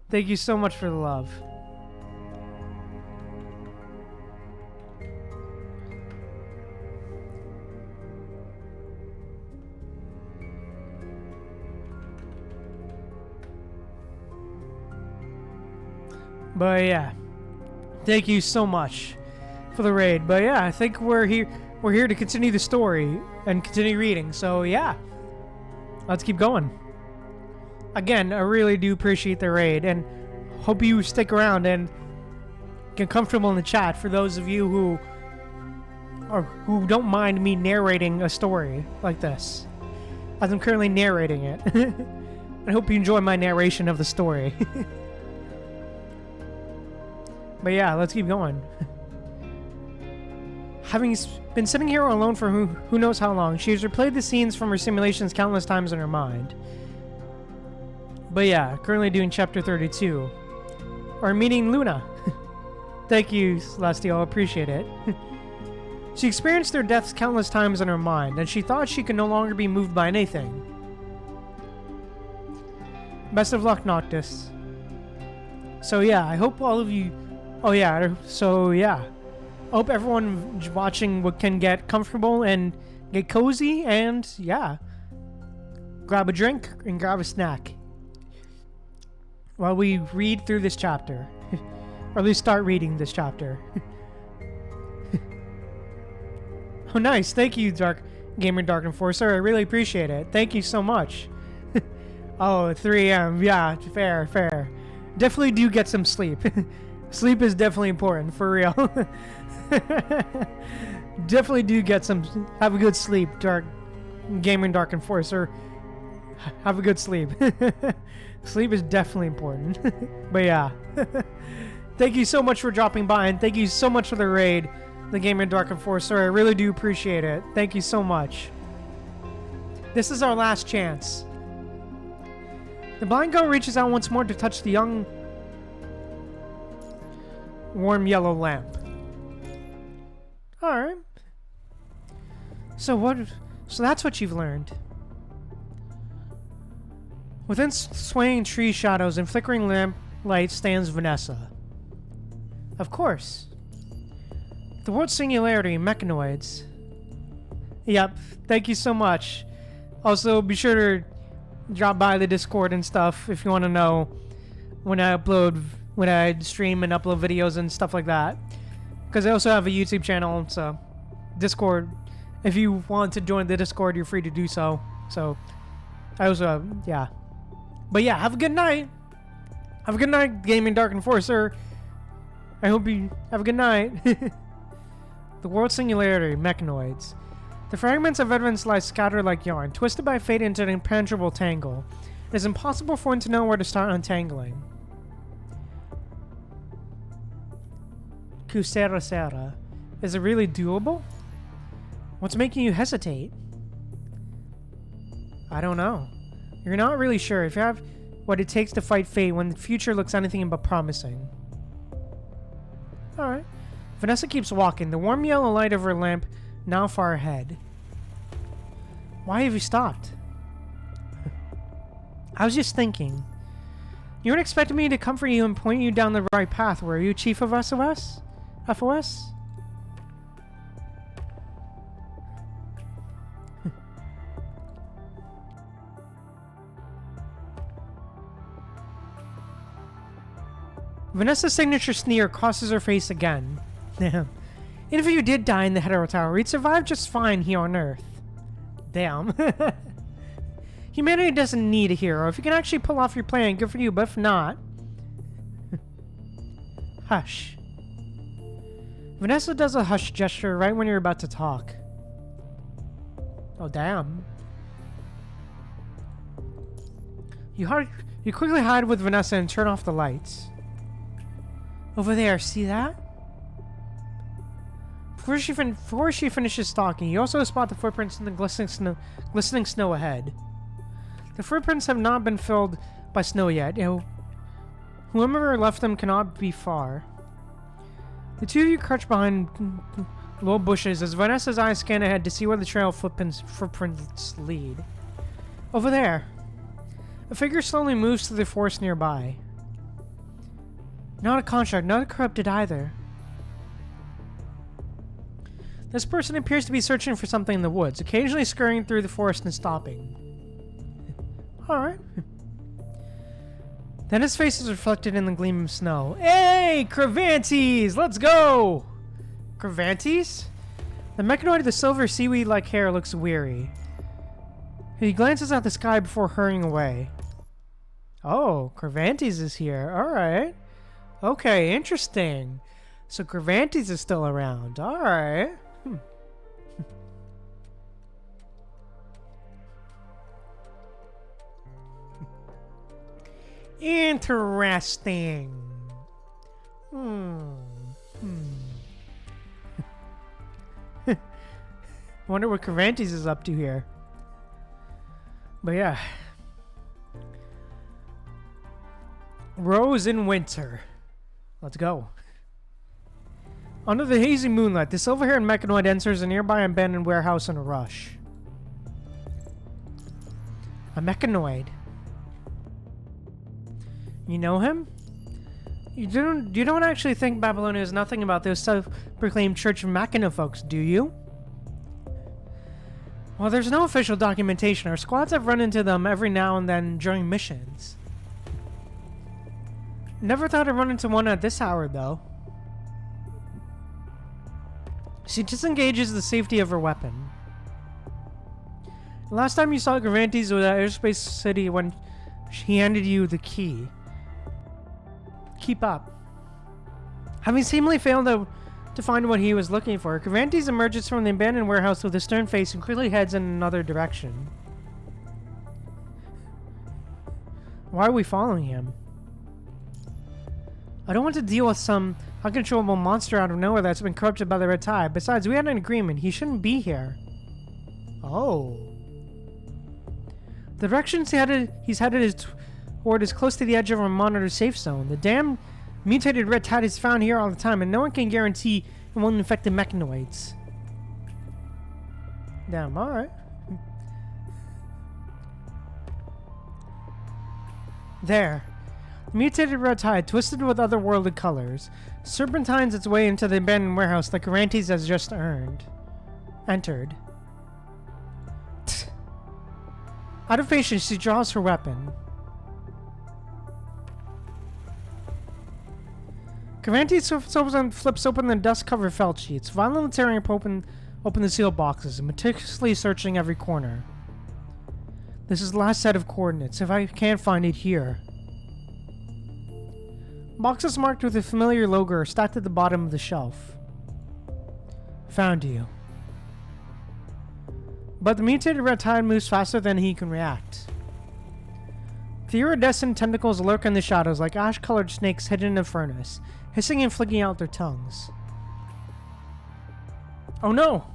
Speaker 1: Thank you so much for the love. But yeah, thank you so much for the raid. But yeah, I think we're here to continue the story and continue reading. So yeah, let's keep going. Again, I really do appreciate the raid, and hope you stick around and get comfortable in the chat for those of you who don't mind me narrating a story like this, as I'm currently narrating it. I hope you enjoy my narration of the story. But yeah, let's keep going. Having been sitting here alone for who knows how long, she has replayed the scenes from her simulations countless times in her mind. But yeah, currently doing chapter 32. Or meeting Luna. Thank you, Celestial, appreciate it. She experienced their deaths countless times in her mind, and she thought she could no longer be moved by anything. Best of luck, Noctis. So yeah, I hope all of you... Oh yeah, so yeah. I hope everyone watching can get comfortable and get cozy, and yeah. Grab a drink and grab a snack while we read through this chapter. Or at least start reading this chapter. Oh, nice. Thank you, Gamer Dark Enforcer. I really appreciate it. Thank you so much. Oh, 3 a.m. Yeah, fair. Definitely do get some sleep. Sleep is definitely important, for real. Definitely do have a good sleep, Gaming Dark Enforcer. Have a good sleep. Sleep is definitely important. But yeah. Thank you so much for dropping by, and thank you so much for the raid, the Gaming Dark Enforcer. I really do appreciate it. Thank you so much. This is our last chance. The blind girl reaches out once more to touch the young, warm yellow lamp. Alright. So that's what you've learned. Within swaying tree shadows and flickering lamp light stands Vanessa. Of course. The word singularity, mechanoids. Yep, thank you so much. Also, be sure to drop by the Discord and stuff if you want to know when I stream and upload videos and stuff like that. Because I also have a YouTube channel, so Discord. If you want to join the Discord, you're free to do so. So, I also, yeah. But yeah, have a good night. Have a good night, Gaming Dark Enforcer. I hope you have a good night. The world singularity, mechanoids. The fragments of evidence lie scattered like yarn, twisted by fate into an impenetrable tangle. It is impossible for one to know where to start untangling. Kusera Sera. Is it really doable? What's making you hesitate? I don't know. You're not really sure if you have what it takes to fight fate when the future looks anything but promising. Alright. Vanessa keeps walking, the warm yellow light of her lamp now far ahead. Why have you stopped? I was just thinking. You weren't expecting me to comfort you and point you down the right path, were you, Chief of SOS? FOS? Vanessa's signature sneer crosses her face again. Damn. Even if you did die in the Hetero Tower, you'd survive just fine here on Earth. Damn. Humanity doesn't need a hero. If you can actually pull off your plan, good for you, but if not... Hush. Vanessa does a hush gesture right when you're about to talk. Oh, damn. You quickly hide with Vanessa and turn off the lights. Over there, see that? Before she finishes talking, you also spot the footprints in the glistening snow ahead. The footprints have not been filled by snow yet. Whoever left them cannot be far. The two of you crouch behind low bushes as Vanessa's eyes scan ahead to see where the trail of footprints lead. Over there. A figure slowly moves through the forest nearby. Not a contract, not a corrupted either. This person appears to be searching for something in the woods, occasionally scurrying through the forest and stopping. Alright. Then his face is reflected in the gleam of snow. Hey, Cravantes! Let's go! Cravantes? The mechanoid with the silver seaweed-like hair looks weary. He glances at the sky before hurrying away. Oh, Cravantes is here. Alright. Okay, interesting. So Cravantes is still around. Alright. Interesting. Wonder what Cravantes is up to here. But yeah. Rose in winter. Let's go. Under the hazy moonlight, the silver-haired mechanoid enters a nearby abandoned warehouse in a rush. A mechanoid. You know him? You don't actually think Babylonia is nothing about those self-proclaimed Church of Machina folks, do you? Well, there's no official documentation. Our squads have run into them every now and then during missions. Never thought I'd run into one at this hour, though. She disengages the safety of her weapon. The last time you saw Cravantes was at Airspace City when he handed you the key. Keep up. Having seemingly failed to find what he was looking for. Cervantes emerges from the abandoned warehouse with a stern face and quickly heads in another direction. Why are we following him? I don't want to deal with some uncontrollable monster out of nowhere that's been corrupted by the red tide. Besides, we had an agreement. He shouldn't be here. Oh. The direction he's headed is toward is close to the edge of our monitor safe zone. The damn mutated red tide is found here all the time, and no one can guarantee it won't infect the mechanoids. Damn, alright. There. The mutated red tide, twisted with otherworldly colors, serpentines its way into the abandoned warehouse that Cervantes has just entered. Out of patience, she draws her weapon. Cervantes flips open the dust-covered felt sheets, violently tearing open the sealed boxes and meticulously searching every corner. This is the last set of coordinates. If I can't find it here. Boxes marked with a familiar logo are stacked at the bottom of the shelf. Found you. But the mutated red tide moves faster than he can react. The iridescent tentacles lurk in the shadows like ash-colored snakes hidden in a furnace, hissing and flicking out their tongues. Oh no!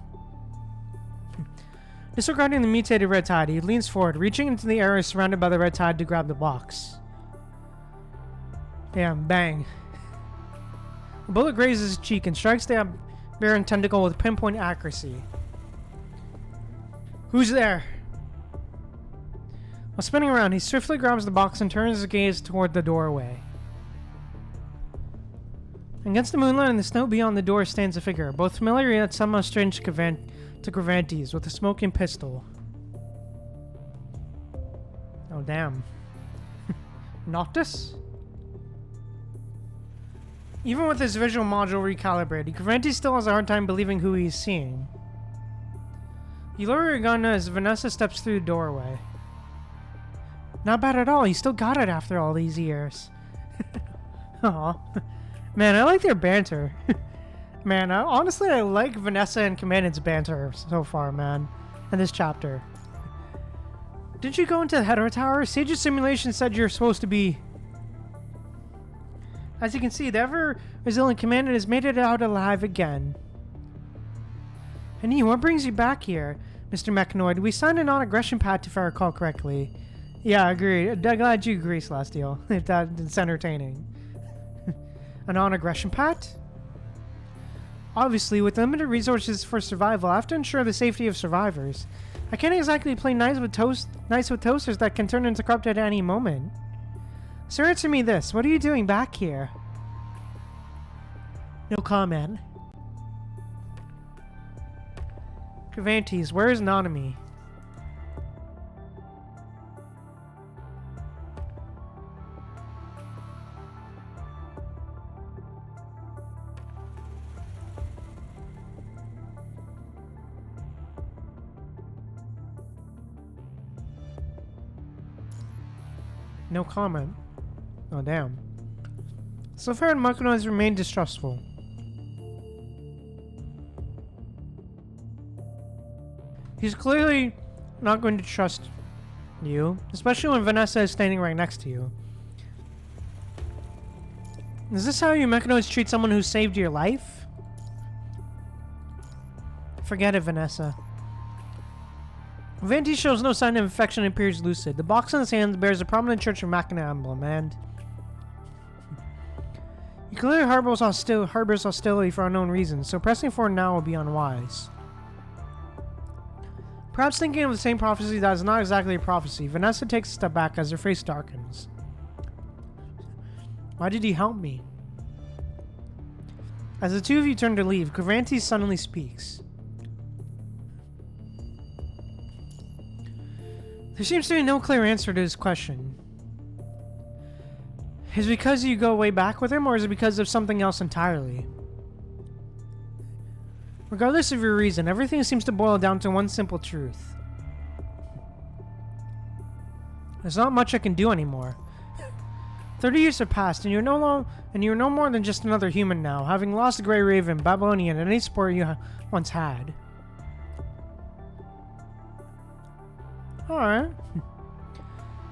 Speaker 1: Disregarding the mutated red tide, he leans forward, reaching into the area surrounded by the red tide to grab the box. Damn, bang. A bullet grazes his cheek and strikes the aberrant tentacle with pinpoint accuracy. Who's there? While spinning around, he swiftly grabs the box and turns his gaze toward the doorway. Against the moonlight and the snow beyond the door stands a figure, both familiar yet somehow strange to Cervantes, with a smoking pistol. Oh, damn. Noctis? Even with his visual module recalibrated, Cervantes still has a hard time believing who he's seeing. You lower your gun as Vanessa steps through the doorway. Not bad at all, you still got it after all these years. Aw. Man, I like their banter. Man, honestly, I like Vanessa and Commandant's banter so far, man, in this chapter. Didn't you go into the Hetero Tower? Sage's simulation said you're supposed to be... As you can see, the ever-resilient Commandant has made it out alive again. And what brings you back here, Mr. Mechanoid? We signed a non-aggression pact, if I recall correctly. Yeah, I agree. I'm glad you agree, Celestial, if that's entertaining. A non-aggression pact? Obviously, with limited resources for survival, I have to ensure the safety of survivors. I can't exactly play nice with toasters that can turn into corrupt at any moment. So answer me this, what are you doing back here? No comment. Cervantes, where is nanami? No comment. Oh, damn. So far, Makino has remained distrustful. He's clearly not going to trust you, especially when Vanessa is standing right next to you. Is this how you Mechanoids treat someone who saved your life? Forget it, Vanessa. Vanti shows no sign of infection and appears lucid. The box in his hands bears a prominent Church of Machina emblem, and... He clearly harbors hostility for unknown reasons, so pressing forward now will be unwise. Perhaps thinking of the same prophecy that is not exactly a prophecy, Vanessa takes a step back as her face darkens. Why did he help me? As the two of you turn to leave, Cervantes suddenly speaks. There seems to be no clear answer to this question. Is it because you go way back with him, or is it because of something else entirely? Regardless of your reason, everything seems to boil down to one simple truth. There's not much I can do anymore. 30 years have passed, and you're no more than just another human now, having lost the Grey Raven, Babylonian, and any support you once had. Alright.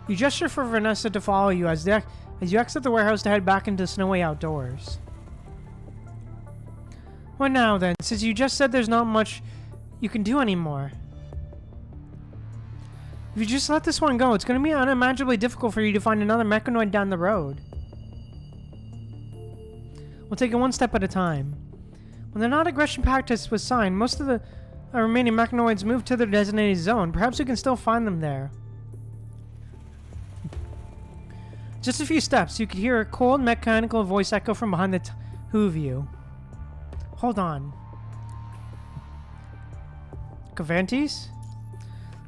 Speaker 1: You gesture for Vanessa to follow you as you exit the warehouse to head back into the snowy outdoors. What now then, since you just said there's not much you can do anymore? If you just let this one go, it's going to be unimaginably difficult for you to find another mechanoid down the road. We'll take it one step at a time. When the non-aggression pact was signed, most of the remaining mechanoids moved to their designated zone. Perhaps we can still find them there. Just a few steps, you could hear a cold mechanical voice echo from behind the two of you. Hold on. Cavantes?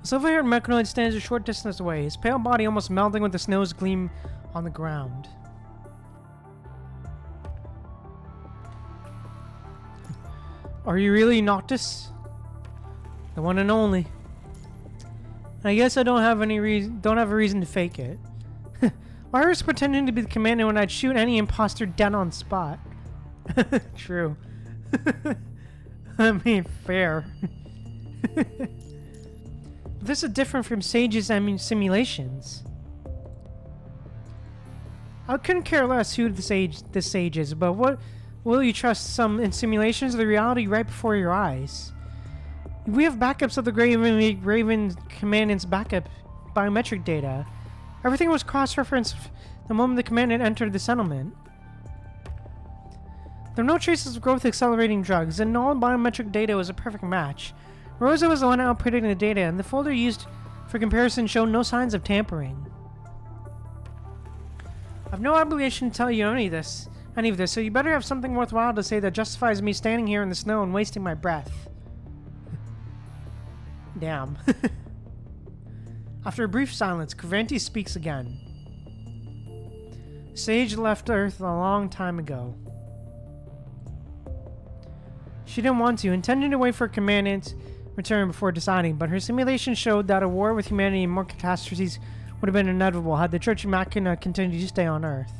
Speaker 1: A silver-haired mechanoid stands a short distance away, his pale body almost melting with the snow's gleam on the ground. Are you really Noctis? The one and only. I guess I don't have a reason to fake it. Why was pretending to be the commander when I'd shoot any imposter dead on spot? True. I mean, fair. This is different from Sage's simulations. I couldn't care less who this Sage is, but what will you trust some in simulations of the reality right before your eyes? We have backups of the Raven Commandant's backup biometric data. Everything was cross-referenced the moment the Commandant entered the settlement. There are no traces of growth-accelerating drugs, and all biometric data was a perfect match. Rosa was the one outputting the data, and the folder used for comparison showed no signs of tampering. I've no obligation to tell you any of this, so you better have something worthwhile to say that justifies me standing here in the snow and wasting my breath. Damn. After a brief silence, Cavantes speaks again. Sage left Earth a long time ago. She didn't want to, intending to wait for Commandant's return before deciding, but her simulation showed that a war with humanity and more catastrophes would have been inevitable had the Church of Machina continued to stay on Earth.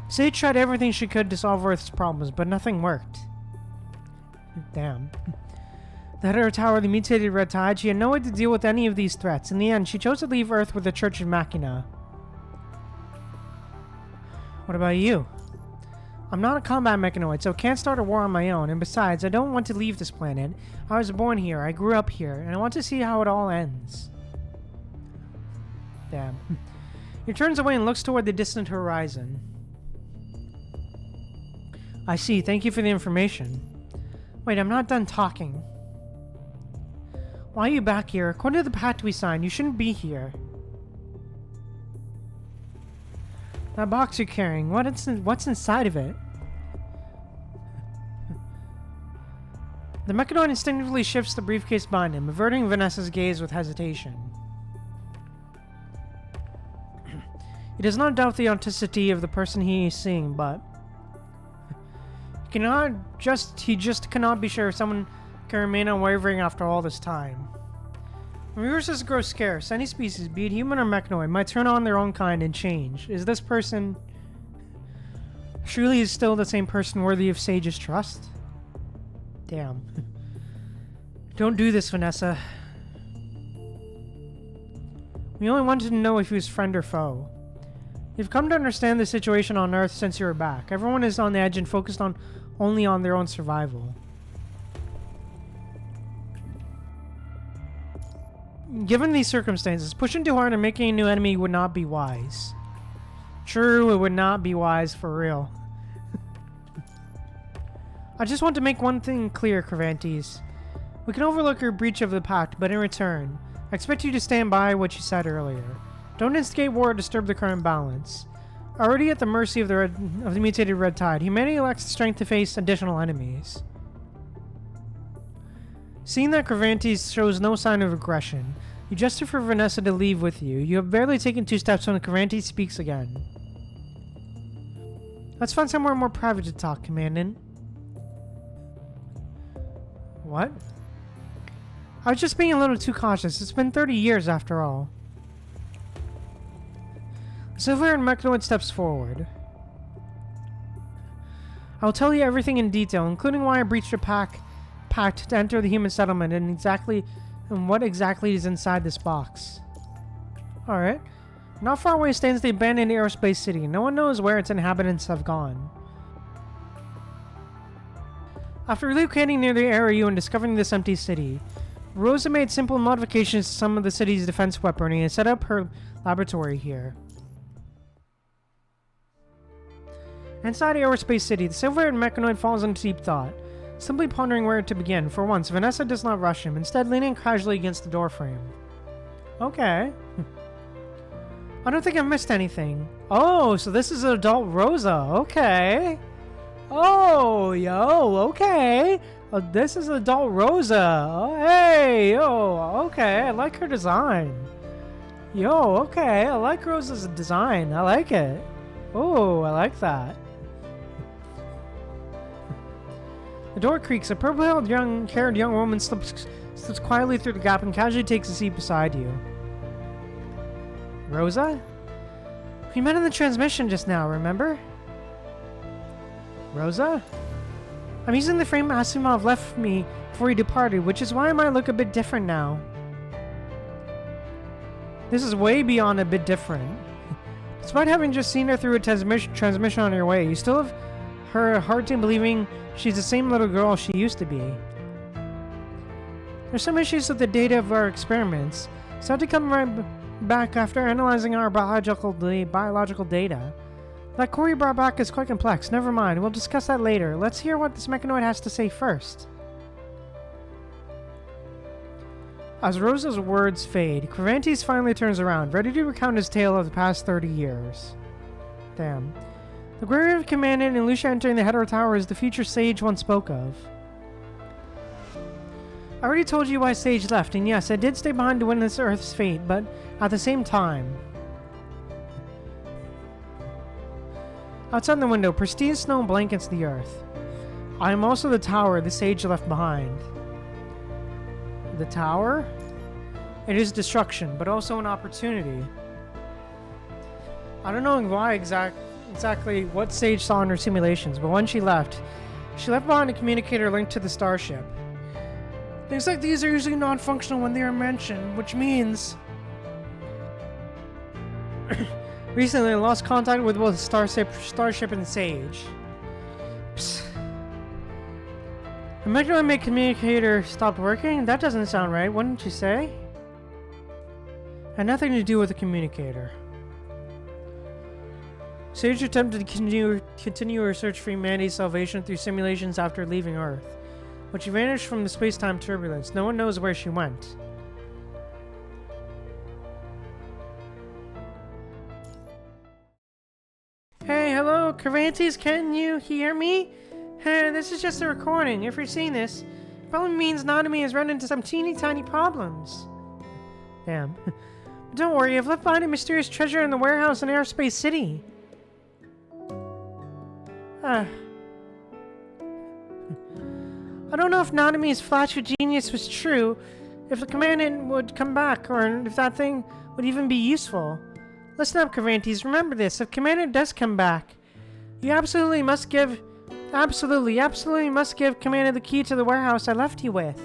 Speaker 1: Sage tried everything she could to solve Earth's problems, but nothing worked. Damn. The head of her tower, the mutated Red Tide, she had no way to deal with any of these threats. In the end, she chose to leave Earth with the Church of Machina. What about you? I'm not a combat mechanoid, so can't start a war on my own, and besides, I don't want to leave this planet. I was born here, I grew up here, and I want to see how it all ends. Damn. He turns away and looks toward the distant horizon. I see, thank you for the information. Wait, I'm not done talking. Why are you back here? According to the pact we signed, you shouldn't be here. That box you're carrying, what's inside of it? The mechanoid instinctively shifts the briefcase behind him, averting Vanessa's gaze with hesitation. He does not doubt the authenticity of the person he is seeing, but he just cannot be sure if someone can remain unwavering after all this time. When resources grow scarce, any species, be it human or mechanoid, might turn on their own kind and change. Is this person truly still the same person worthy of Sage's trust? Damn. Don't do this, Vanessa. We only wanted to know if he was friend or foe. You've come to understand the situation on Earth since you were back. Everyone is on the edge and focused only on their own survival. Given these circumstances, pushing too hard and making a new enemy would not be wise. True, it would not be wise for real. I just want to make one thing clear, Cavantes. We can overlook your breach of the pact, but in return, I expect you to stand by what you said earlier. Don't instigate war or disturb the current balance. Already at the mercy of the mutated Red Tide, humanity lacks the strength to face additional enemies. Seeing that Cavantes shows no sign of aggression, you gesture for Vanessa to leave with you. You have barely taken 2 steps when Cavantes speaks again. Let's find somewhere more private to talk, Commandant. What? I was just being a little too cautious. It's been 30 years after all. Silver and Mechanoid steps forward. I will tell you everything in detail, including why I breached a pact to enter the human settlement and what exactly is inside this box. Alright. Not far away stands the abandoned aerospace city. No one knows where its inhabitants have gone. After relocating near the area and discovering this empty city, Rosa made simple modifications to some of the city's defense weaponry and set up her laboratory here. Inside Aerospace City, the silver-haired mechanoid falls into deep thought, simply pondering where to begin. For once, Vanessa does not rush him, instead leaning casually against the doorframe. Okay. I don't think I've missed anything. Oh, so this is adult Rosa. Okay. Oh, yo, okay. This is adult Rosa. Oh, hey, yo, okay. I like her design. Yo, okay. I like Rosa's design. I like it. Oh, I like that. The door creaks. A purple-haired young woman slips quietly through the gap and casually takes a seat beside you. Rosa? We met in the transmission just now, remember? Rosa? I'm using the frame Asimov left me before he departed, which is why I might look a bit different now. This is way beyond a bit different. Despite having just seen her through a transmission on your way, you still have her hard time believing she's the same little girl she used to be. There's some issues with the data of our experiments, so I had to come right back after analyzing our biological data. That core you brought back is quite complex. Never mind, we'll discuss that later. Let's hear what this mechanoid has to say first. As Rosa's words fade, Cervantes finally turns around, ready to recount his tale of the past 30 years. Damn. The grave of Commandant and Lucia entering the Hetero Tower is the future Sage once spoke of. I already told you why Sage left, and yes, I did stay behind to witness Earth's fate, but at the same time... Outside the window, pristine snow blankets the earth. I am also the tower the Sage left behind. The tower? It is destruction, but also an opportunity. I don't know why exactly what Sage saw in her simulations, but when she left behind a communicator linked to the starship. Things like these are usually non-functional when they are mentioned, which means... Recently, I lost contact with both Starship and Sage. Psst. The mechanoid communicator stopped working? That doesn't sound right, wouldn't you say? Had nothing to do with the communicator. Sage attempted to continue her search for humanity's salvation through simulations after leaving Earth, but she vanished from the space-time turbulence. No one knows where she went. Hey, hello, Cervantes, can you hear me? Hey, this is just a recording. If you're seeing this, it probably means nanami has run into some teeny tiny problems. Damn. But don't worry, I've left behind a mysterious treasure in the warehouse in Aerospace City. I don't know if Nanami's flash of genius was true, if the commandant would come back, or if that thing would even be useful. Listen up, Cervantes, remember this, if Commandant does come back, you absolutely must give Commandant the key to the warehouse I left you with.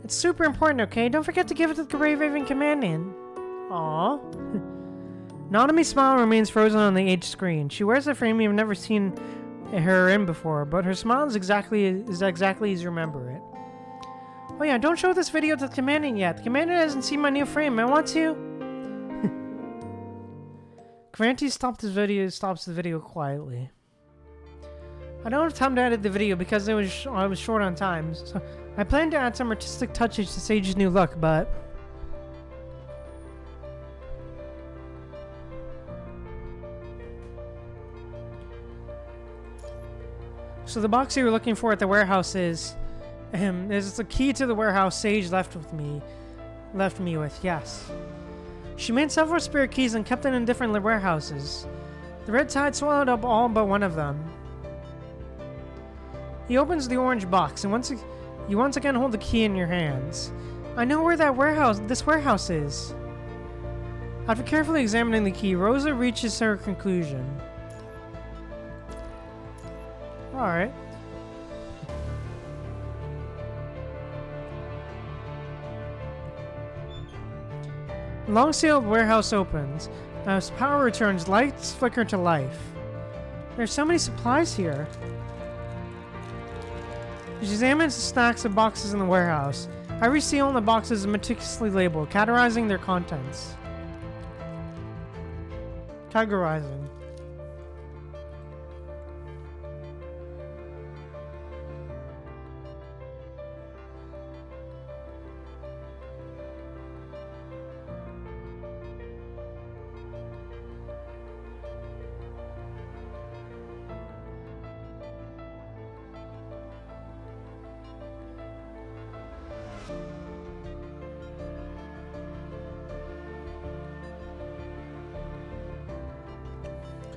Speaker 1: It's super important, okay? Don't forget to give it to the Grey Raven Commandant. Aww. Nanami's smile remains frozen on the age screen. She wears a frame you've never seen her in before, but her smile is exactly as you remember it. Oh yeah, don't show this video to the Commandant yet. The Commandant hasn't seen my new frame. I want to... Cervantes stops the video quietly. I don't have time to edit the video because I was short on time, so I plan to add some artistic touches to Sage's new look, but... So the box you were looking for at the warehouse is the key to the warehouse Sage left me with, yes. She made several spare keys and kept them in different warehouses. The red tide swallowed up all but one of them. He opens the orange box, and you once again hold the key in your hands. I know where this warehouse is. After carefully examining the key, Rosa reaches her conclusion. Alright. Long-sealed warehouse opens. As power returns, lights flicker to life. There's so many supplies here. She examines the stacks of boxes in the warehouse. Every seal in the boxes is meticulously labeled, categorizing their contents. Categorizing.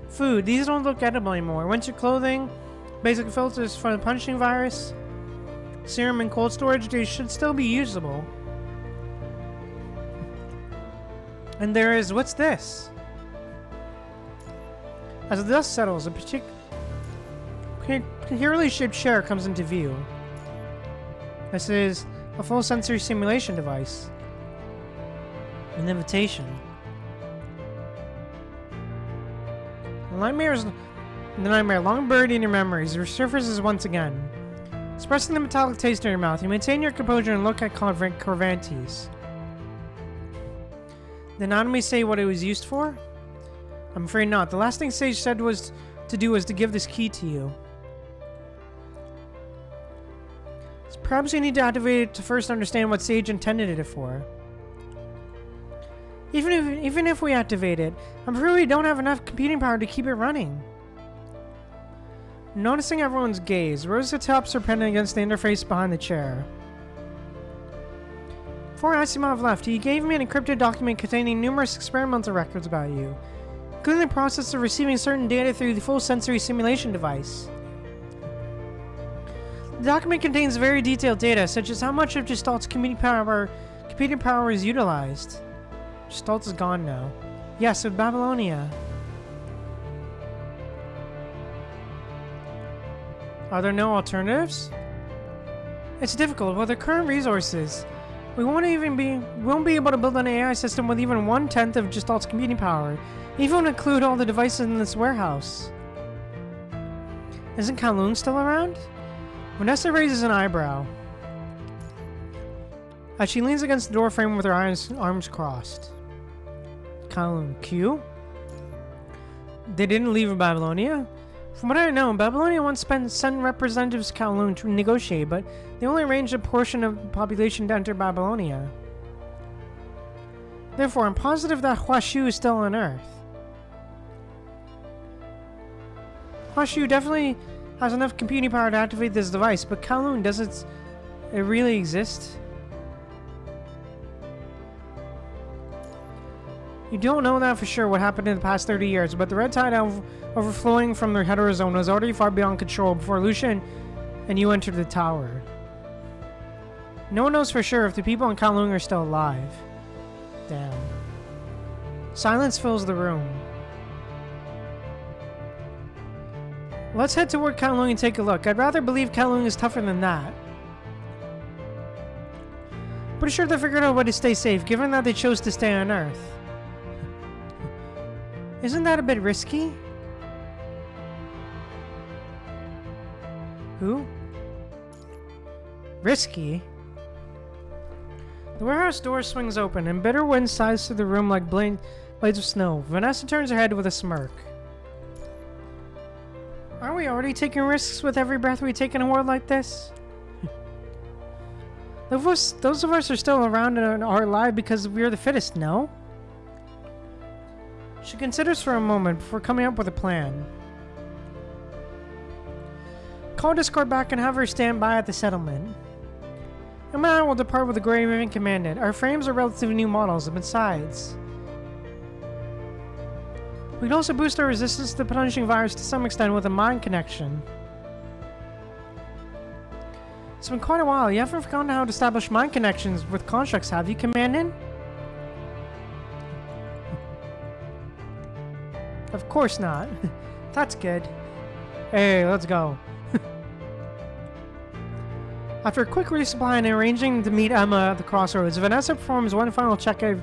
Speaker 1: Food. These don't look edible anymore. Winter clothing, basic filters for the punching virus, serum and cold storage. These should still be usable. And there is, what's this? As the dust settles, a peculiarly shaped chair comes into view. This is a full sensory simulation device. An invitation. The nightmare, long buried in your memories, resurfaces once again. Expressing the metallic taste in your mouth, you maintain your composure and look at Corvantes. Did nanami say what it was used for? I'm afraid not. The last thing Sage said was to give this key to you. So perhaps you need to activate it to first understand what Sage intended it for. Even if we activate it, I'm afraid we don't have enough computing power to keep it running. Noticing everyone's gaze, Rosa taps her pen against the interface behind the chair. Before Asimov left, he gave me an encrypted document containing numerous experimental records about you, including the process of receiving certain data through the full sensory simulation device. The document contains very detailed data, such as how much of Gestalt's computing power is utilized. Gestalt is gone now. Yes, with Babylonia. Are there no alternatives? It's difficult. With the current resources, we won't be able to build an AI system with even 1/10 of Gestalt's computing power, even when include all the devices in this warehouse. Isn't Kowloon still around? Vanessa raises an eyebrow as she leans against the door frame with her arms crossed. Kowloon. Q? They didn't leave Babylonia? From what I know, Babylonia once sent representatives to Kowloon to negotiate, but they only arranged a portion of the population to enter Babylonia. Therefore, I'm positive that Huashu is still on Earth. Huashu definitely has enough computing power to activate this device, but Kowloon, does it really exist? You don't know that for sure what happened in the past 30 years, but the red tide overflowing from the heterozone was already far beyond control before Lucian and you entered the tower. No one knows for sure if the people in Kowloon are still alive. Damn. Silence fills the room. Let's head toward Kowloon and take a look. I'd rather believe Kowloon is tougher than that. Pretty sure they figured out a way to stay safe, given that they chose to stay on Earth. Isn't that a bit risky? Who? Risky? The warehouse door swings open, and bitter wind sighs through the room like blades of snow. Vanessa turns her head with a smirk. Aren't we already taking risks with every breath we take in a world like this? Those of us are still around and are alive because we're the fittest, no? She considers for a moment before coming up with a plan. Call Discord back and have her stand by at the settlement. Emma and I will depart with the Grey Raven Commandant. Our frames are relatively new models, and besides, we can also boost our resistance to the punishing virus to some extent with a mind connection. It's been quite a while. You haven't forgotten how to establish mind connections with constructs, have you, Commandant? Of course not. That's good. Hey, let's go. After a quick resupply and arranging to meet Emma at the crossroads, Vanessa performs one final check of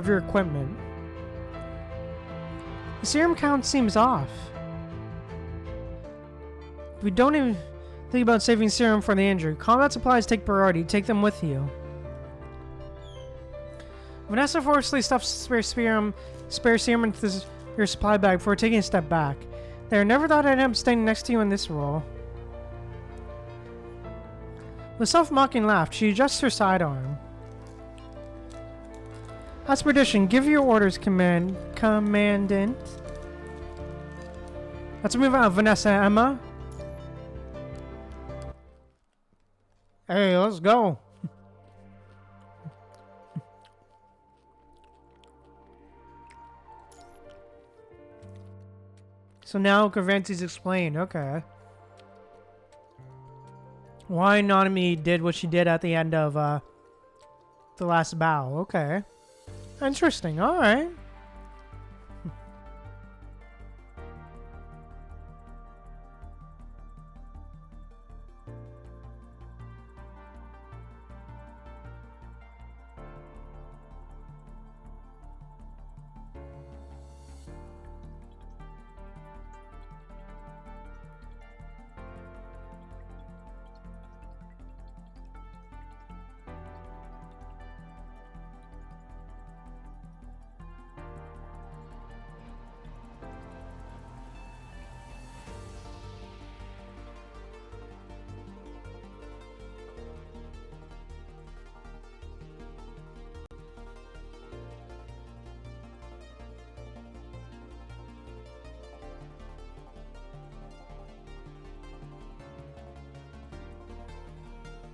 Speaker 1: your equipment. The serum count seems off. We don't even think about saving serum for the injured. Combat supplies take priority. Take them with you. Vanessa forcefully stuffs spare serum into your supply bag before taking a step back. They never thought I'd end up standing next to you in this role. With a self-mocking laugh, she adjusts her sidearm. Expedition, give your orders, Commandant. Let's move on, Vanessa and Emma. Hey, let's go. So now Cavanti's explained, okay. Why Nanami did what she did at the end of the last battle, okay. Interesting, alright.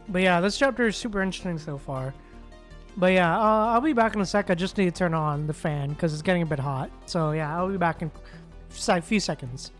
Speaker 1: But yeah, this chapter is super interesting so far. But yeah, I'll be back in a sec. I just need to turn on the fan because it's getting a bit hot. So yeah, I'll be back in a few seconds.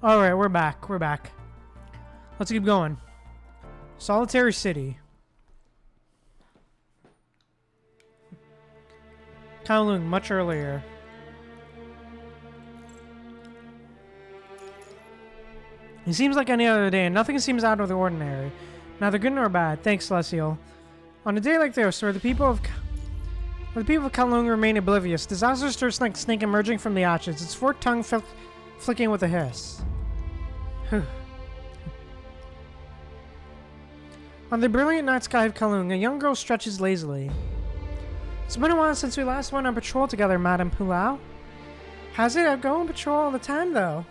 Speaker 1: Alright, we're back. We're back. Let's keep going. Solitary City. Kowloon, much earlier. It seems like any other day, and nothing seems out of the ordinary. Neither good nor bad. Thanks, Celestial. On a day like this, where the people of Kowloon remain oblivious, disaster stirs like a snake emerging from the ashes, its forked tongue flicking with a hiss. On the brilliant night sky of Kowloon, a young girl stretches lazily. It's been a while since we last went on patrol together, Madame Pulau. Has it? I go on patrol all the time, though.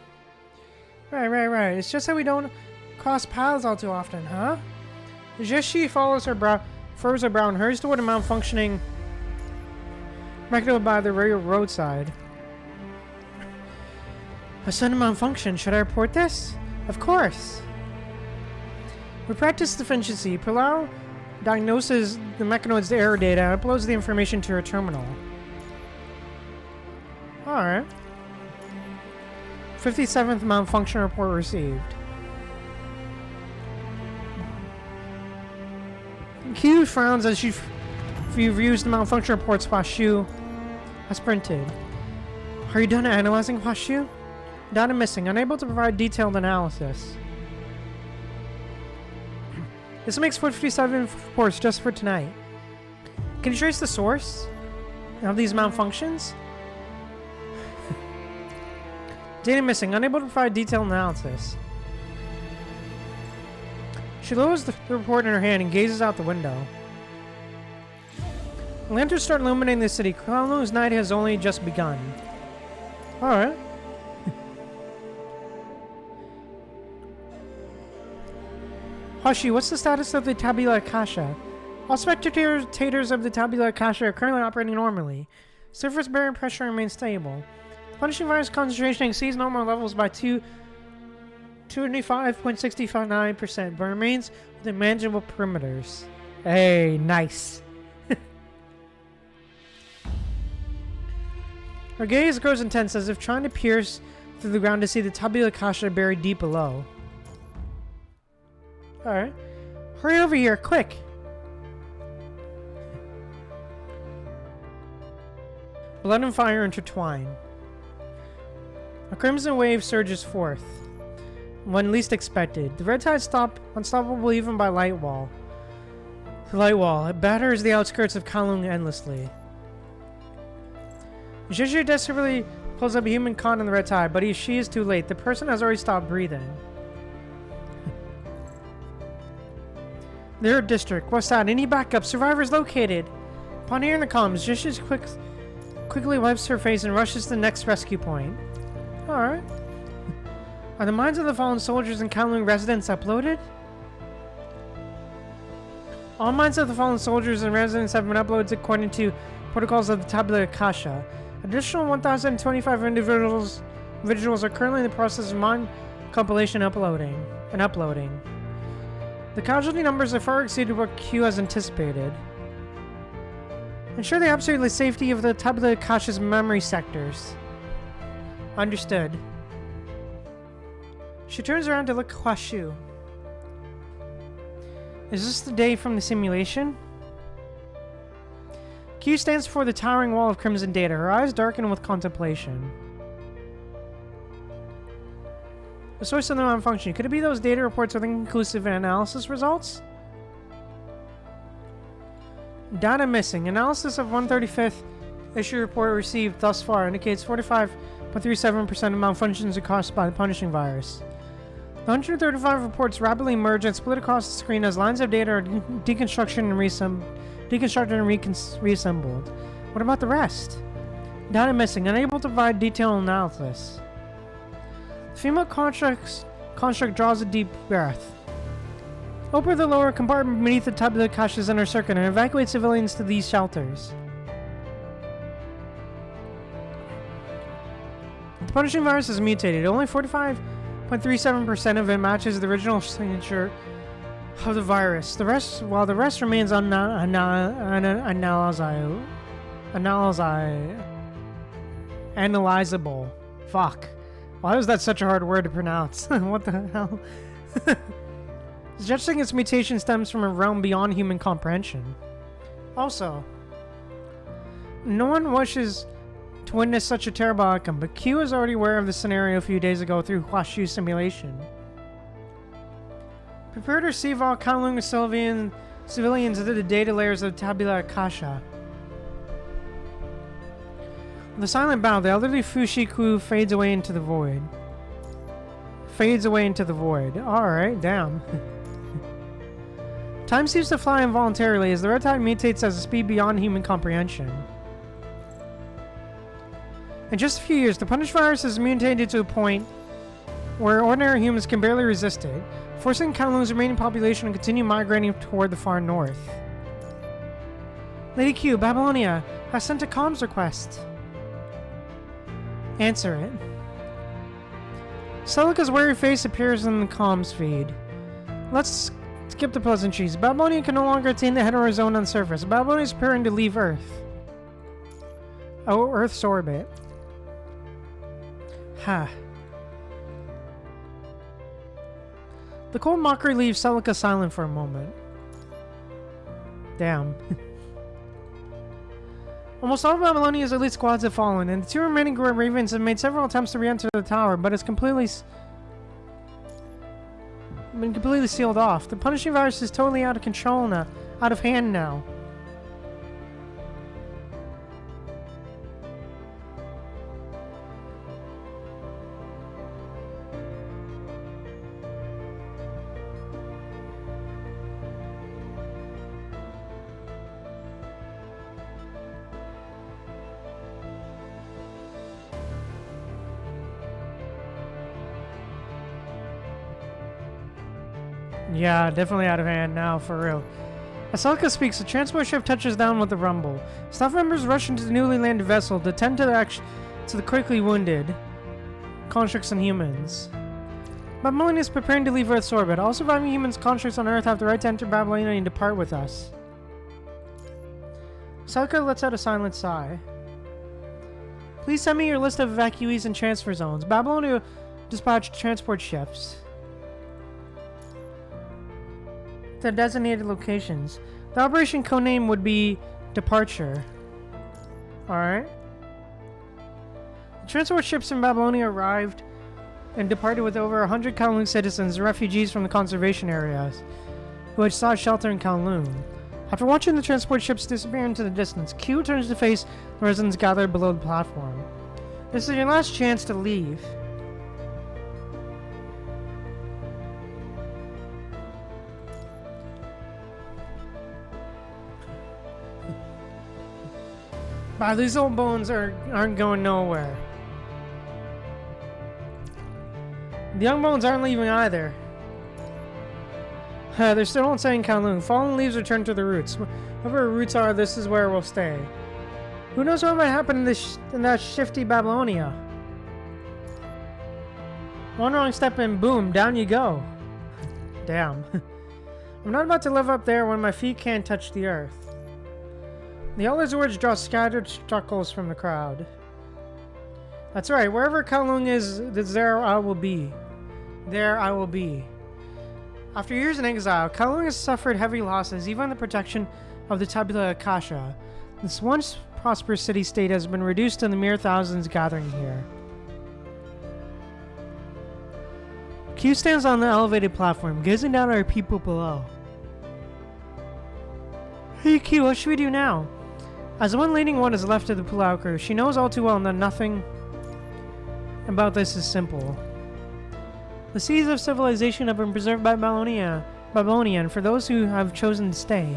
Speaker 1: Right. It's just that we don't cross paths all too often, huh? It's just she furrows her brow and hurries toward a malfunctioning record by the roadside. A sudden malfunction. Should I report this? Of course. We practice efficiency. Pulau diagnoses the mechanoid's error data and uploads the information to her terminal. Alright. 57th malfunction report received. Q frowns as she reviews the malfunction reports Huashu has printed. Are you done analyzing Huashu? Data missing, unable to provide detailed analysis. This makes 57 reports just for tonight. Can you trace the source of these malfunctions? Data missing, unable to provide detailed analysis. She lowers the report in her hand and gazes out the window. Lanterns start illuminating the city. Kowloon's night has only just begun. Alright. Huashu, what's the status of the Tabula Akasha? All spectators of the Tabula Akasha are currently operating normally. Surface barrier pressure remains stable. The punishing virus concentration exceeds normal levels by 25.69%, but remains within manageable perimeters. Hey, nice. Her gaze grows intense as if trying to pierce through the ground to see the Tabula Akasha buried deep below. Alright. Hurry over here, quick! Blood and fire intertwine. A crimson wave surges forth. When least expected. The red tide stop unstoppable even by light wall. The light wall. It batters the outskirts of Kowloon endlessly. Zhizhi desperately pulls up a human caught in the red tide, but she is too late. The person has already stopped breathing. Their district. What's that? Any backup? Survivors located. Upon hearing the comms, Zhizhi quickly wipes her face and rushes to the next rescue point. Alright. Are the minds of the fallen soldiers and Kowloon residents uploaded? All minds of the fallen soldiers and residents have been uploaded according to protocols of the Tabula Akasha. Additional 1,025 individuals are currently in the process of mind compilation uploading. The casualty numbers have far exceeded what Q has anticipated. Ensure the absolute safety of the Tabula Akasha's memory sectors. Understood. She turns around to look at Huashu. Is this the day from the simulation? Q stands before the towering wall of crimson data, her eyes darken with contemplation. The source of the malfunction. Could it be those data reports with inconclusive analysis results? Data missing. Analysis of 135th issue report received thus far indicates 45.37% of malfunctions are caused by the punishing virus. The 135 reports rapidly merge and split across the screen as lines of data are deconstructed and reassembled. What about the rest? Data missing. Unable to provide detailed analysis. The female construct draws a deep breath. Open the lower compartment beneath the Tabula Akasha's inner circuit and evacuate civilians to these shelters. The punishing virus is mutated. Only 45.37% of it matches the original signature of the virus. While the rest remains analyzable. Fuck. Why was that such a hard word to pronounce? What the hell? Suggesting its mutation stems from a realm beyond human comprehension. Also, no one wishes to witness such a terrible outcome, but Q is already aware of the scenario a few days ago through Huashu's simulation. Prepare to receive all Kowloon civilians into the data layers of Tabula Akasha. With a silent bow, the elderly Fushiku fades away into the void. Alright, damn. Time seems to fly involuntarily as the red tide mutates at a speed beyond human comprehension. In just a few years, the punished virus has mutated to a point where ordinary humans can barely resist it, forcing Kowloon's remaining population to continue migrating toward the far north. Lady Q, Babylonia, has sent a comms request. Answer it. Celica's weary face appears in the comms feed. Let's skip the pleasantries. Babylonia can no longer attain the heterozone on the surface. Babylonia is preparing to leave Earth. Oh, Earth's orbit. Ha. The cold mockery leaves Celica silent for a moment. Damn. Almost all of Babylonia's elite squads have fallen, and the 2 remaining Ravens have made several attempts to re-enter the tower, but it's been completely sealed off. The punishing virus is totally out of control now, out of hand now. Yeah, definitely out of hand now, for real. As Celica speaks, the transport ship touches down with a rumble. Staff members rush into the newly landed vessel to tend to the critically wounded constructs and humans. Babylonia is preparing to leave Earth's orbit. All surviving humans constructs on Earth have the right to enter Babylonia and depart with us. Celica lets out a silent sigh. Please send me your list of evacuees and transfer zones. Babylonia dispatched transport ships. The designated locations. The operation codename would be Departure. Alright. The transport ships in Babylonia arrived and departed with over 100 Kowloon citizens and refugees from the conservation areas who had sought shelter in Kowloon. After watching the transport ships disappear into the distance, Q turns to face the residents gathered below the platform. This is your last chance to leave. Wow, these old bones aren't going nowhere. The young bones aren't leaving either. They're still on saying Kowloon. Fallen leaves return to the roots. Wherever roots are, this is where we'll stay. Who knows what might happen in that shifty Babylonia? One wrong step and boom, down you go. Damn. I'm not about to live up there when my feet can't touch the earth. The elder's words draw scattered chuckles from the crowd. That's right, wherever Kowloon is, there I will be. There I will be. After years in exile, Kowloon has suffered heavy losses, even the protection of the Tabula Akasha. This once prosperous city-state has been reduced to the mere thousands gathering here. Q stands on the elevated platform, gazing down at our people below. Hey Q, what should we do now? As the one leading one is left of the Pulau crew, she knows all too well that nothing about this is simple. The seeds of civilization have been preserved by Babylonia, and for those who have chosen to stay.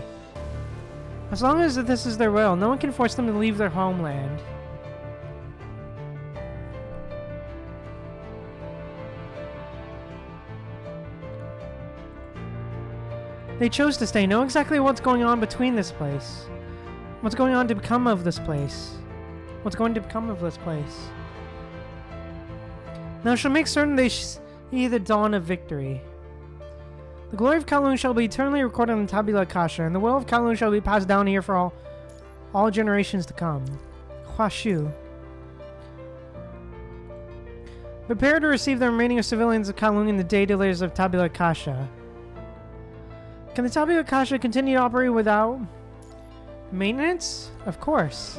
Speaker 1: As long as this is their will, no one can force them to leave their homeland. They chose to stay. Know exactly what's going on between this place. What's going on to become of this place? What's going to become of this place? Now shall make certain they see the dawn of victory. The glory of Kowloon shall be eternally recorded in the Tabula Akasha, and the will of Kowloon shall be passed down here for all generations to come. Huashu. Prepare to receive the remaining civilians of Kowloon in the day delays of Tabula Akasha. Can the Tabula Akasha continue to operate without maintenance? Of course.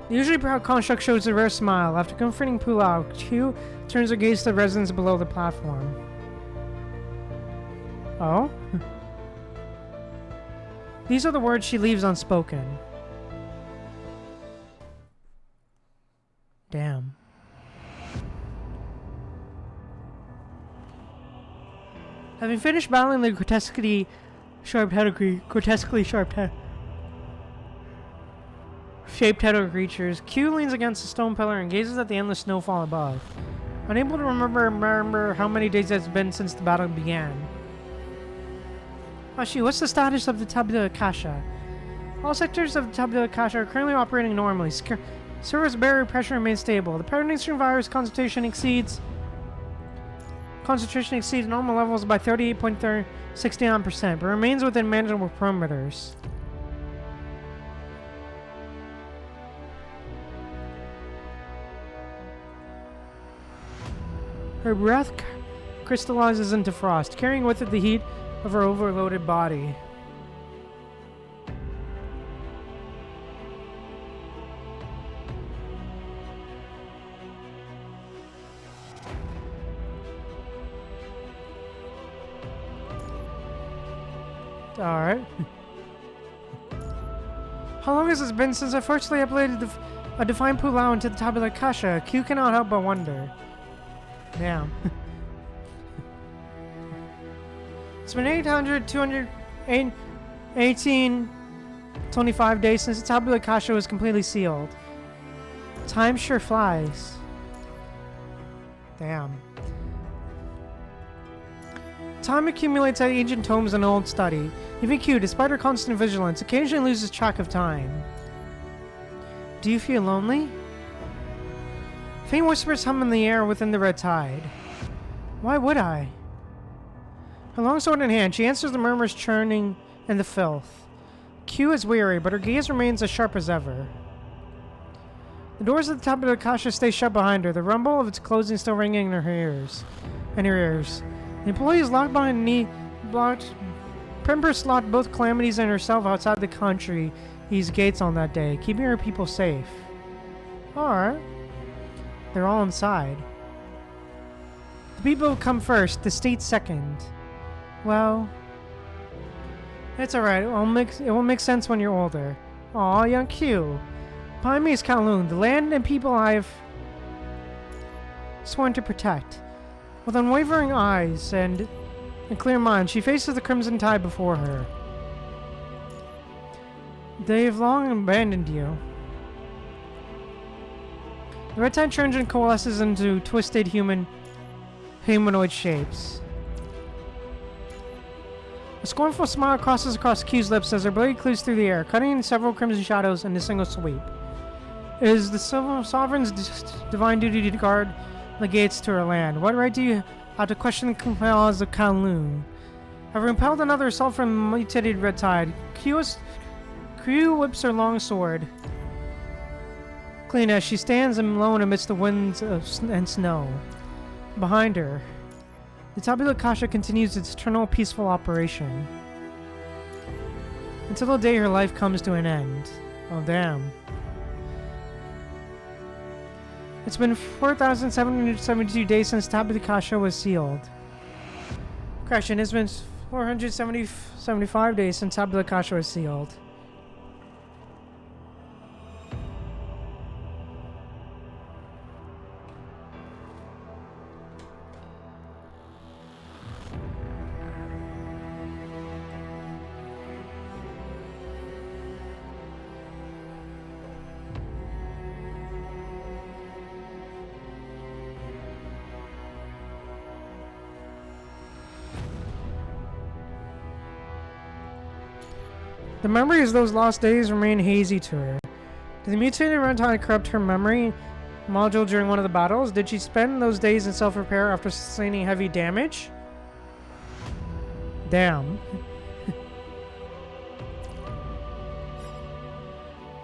Speaker 1: The usually proud construct shows a rare smile. After comforting Pulau, Q turns her gaze to the residents below the platform. Oh? These are the words she leaves unspoken. Damn. Having finished battling the grotesquely shaped head creatures, Q leans against a stone pillar and gazes at the endless snowfall above, unable to remember how many days it's been since the battle began. Hashi, what's the status of the Tabula Akasha? All sectors of the Tabula Akasha are currently operating normally. Surface barrier pressure remains stable. The Paradise virus concentration exceeds normal levels by 38.69%, but remains within manageable parameters. Her breath crystallizes into frost, carrying with it the heat of her overloaded body. Alright. How long has it been since I firstly uploaded a defined Pulao into the Tabula Kasha? Q cannot help but wonder. Damn. It's been 25 days since the Tabula Kasha was completely sealed. Time sure flies. Damn. Time accumulates at ancient tomes and old study. Even Q, despite her constant vigilance, occasionally loses track of time. Do you feel lonely? Faint whispers hum in the air within the red tide. Why would I? Her long sword in hand, she answers the murmurs churning in the filth. Q is weary, but her gaze remains as sharp as ever. The doors at the top of the Kasha stay shut behind her, the rumble of its closing still ringing in her ears. The employees locked behind Prember's locked both Calamities and herself outside the country's gates on that day, keeping her people safe. Alright. They're all inside. The people come first, the state second. Well, it's alright. It will make sense when you're older. Aw, young Q. Behind me is Kowloon, the land and people I've sworn to protect. With unwavering eyes and a clear mind, she faces the Crimson Tide before her. They have long abandoned you. The red tide turns and coalesces into twisted humanoid shapes. A scornful smile crosses across Q's lips as her blade cleaves through the air, cutting several crimson shadows in a single sweep. It is the sovereign's divine duty to guard the gates to her land. What right do you have to question the laws of Kowloon? Having repelled another assault from the mutated red tide, Q whips her long sword clean as she stands alone amidst the winds and snow. Behind her, the Tabula Kasha continues its eternal peaceful operation. Until the day her life comes to an end. Oh damn. It's been 4,772 days since Tabula Kasha was sealed. Correction, it's been 475 days since Tabula Kasha was sealed. The memories of those lost days remain hazy to her. Did the mutated runtime corrupt her memory module during one of the battles? Did she spend those days in self-repair after sustaining heavy damage? Damn.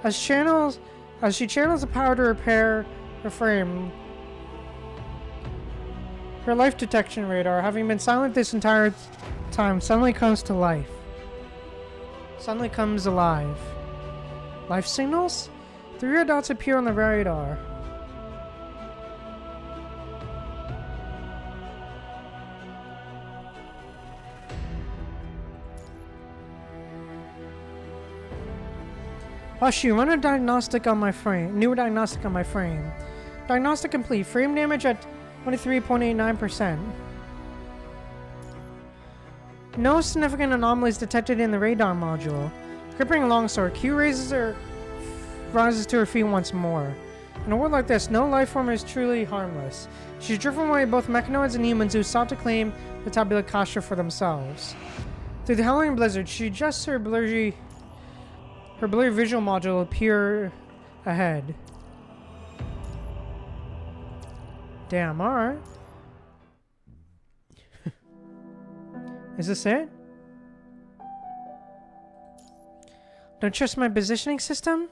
Speaker 1: As she channels the power to repair her frame, her life detection radar, having been silent this entire time, suddenly comes to life. Suddenly comes alive. Life signals? 3 red dots appear on the radar. Hush you, run a diagnostic on my frame. New diagnostic on my frame. Diagnostic complete. Frame damage at 23.89%. No significant anomalies detected in the radar module. Gripping a longsword, Q rises to her feet once more. In a world like this, no life form is truly harmless. She's driven away both mechanoids and humans who sought to claim the Tabula Kasha for themselves. Through the howling blizzard, she adjusts her blurry visual module appear ahead. Damn, alright. Is this it? Don't trust my positioning system?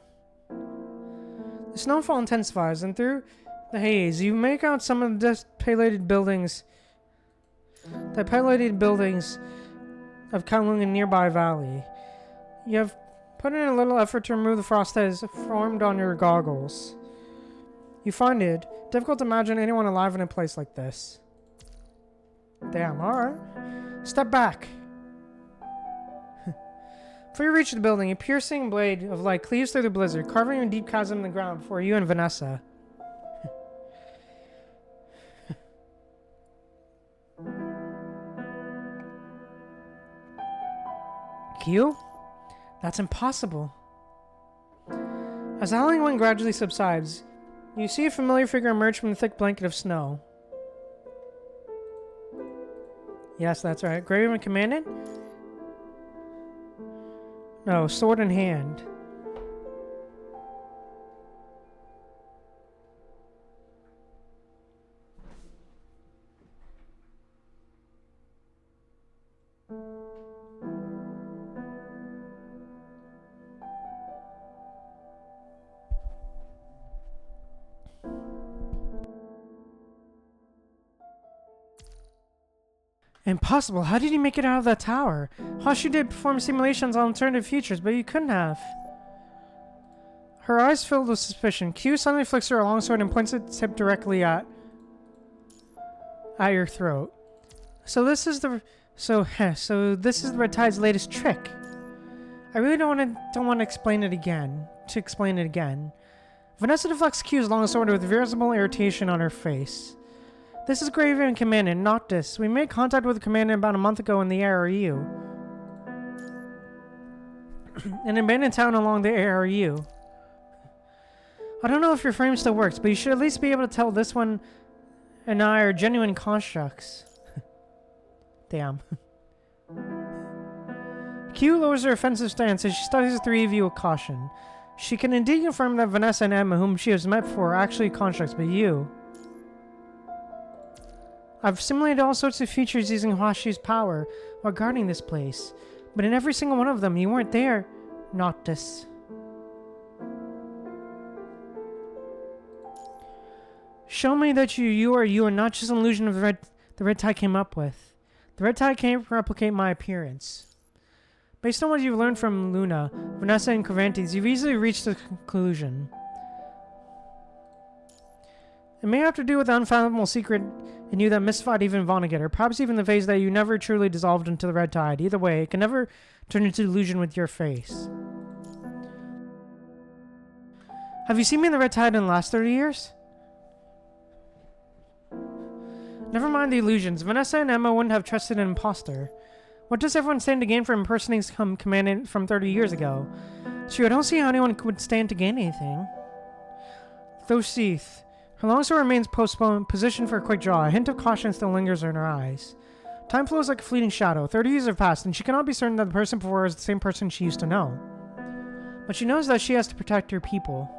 Speaker 1: The snowfall intensifies, and through The haze. You make out some of the pillated buildings. The pillated buildings of Kowloon in nearby valley. You have put in a little effort to remove the frost that has formed on your goggles. You find it difficult to imagine anyone alive in a place like this. Damn, alright. Step back. Before you reach the building, a piercing blade of light cleaves through the blizzard, carving a deep chasm in the ground before you and Vanessa. Q? That's impossible. As the howling wind gradually subsides, you see a familiar figure emerge from the thick blanket of snow. Yes, that's right. Graven Commandant? No, sword in hand. Impossible. How did you make it out of that tower? Hoshu did perform simulations on alternative futures, but you couldn't have. Her eyes filled with suspicion. Q suddenly flicks her longsword and points its tip directly at your throat. So this is the Red Tide's latest trick. I really don't want to explain it again. Vanessa deflects Q's longsword with visible irritation on her face. This is Graven Commandant, Noctis. We made contact with the Commandant about a month ago in the ARU. An abandoned town along the ARU. I don't know if your frame still works, but you should at least be able to tell this one and I are genuine constructs. Damn. Q lowers her offensive stance as she studies the three of you with caution. She can indeed confirm that Vanessa and Emma, whom she has met before, are actually constructs, but you... I've simulated all sorts of features using Hoshu's power while guarding this place, but in every single one of them, you weren't there, Noctis. Show me that you are you and not just an illusion of the Red Tide came up with. The Red Tide can't replicate my appearance. Based on what you've learned from Luna, Vanessa, and Covantes, you've easily reached the conclusion. It may have to do with the unfathomable secret in you that mystified even Vonnegut, or perhaps even the phase that you never truly dissolved into the Red Tide. Either way, it can never turn into illusion with your face. Have you seen me in the Red Tide in the last 30 years? Never mind the illusions. Vanessa and Emma wouldn't have trusted an imposter. What does everyone stand to gain from impersonating some commandant from 30 years ago? Sure, I don't see how anyone would stand to gain anything. Thoseith. Her longsword remains positioned for a quick draw. A hint of caution still lingers in her eyes. Time flows like a fleeting shadow. 30 years have passed, and she cannot be certain that the person before her is the same person she used to know. But she knows that she has to protect her people.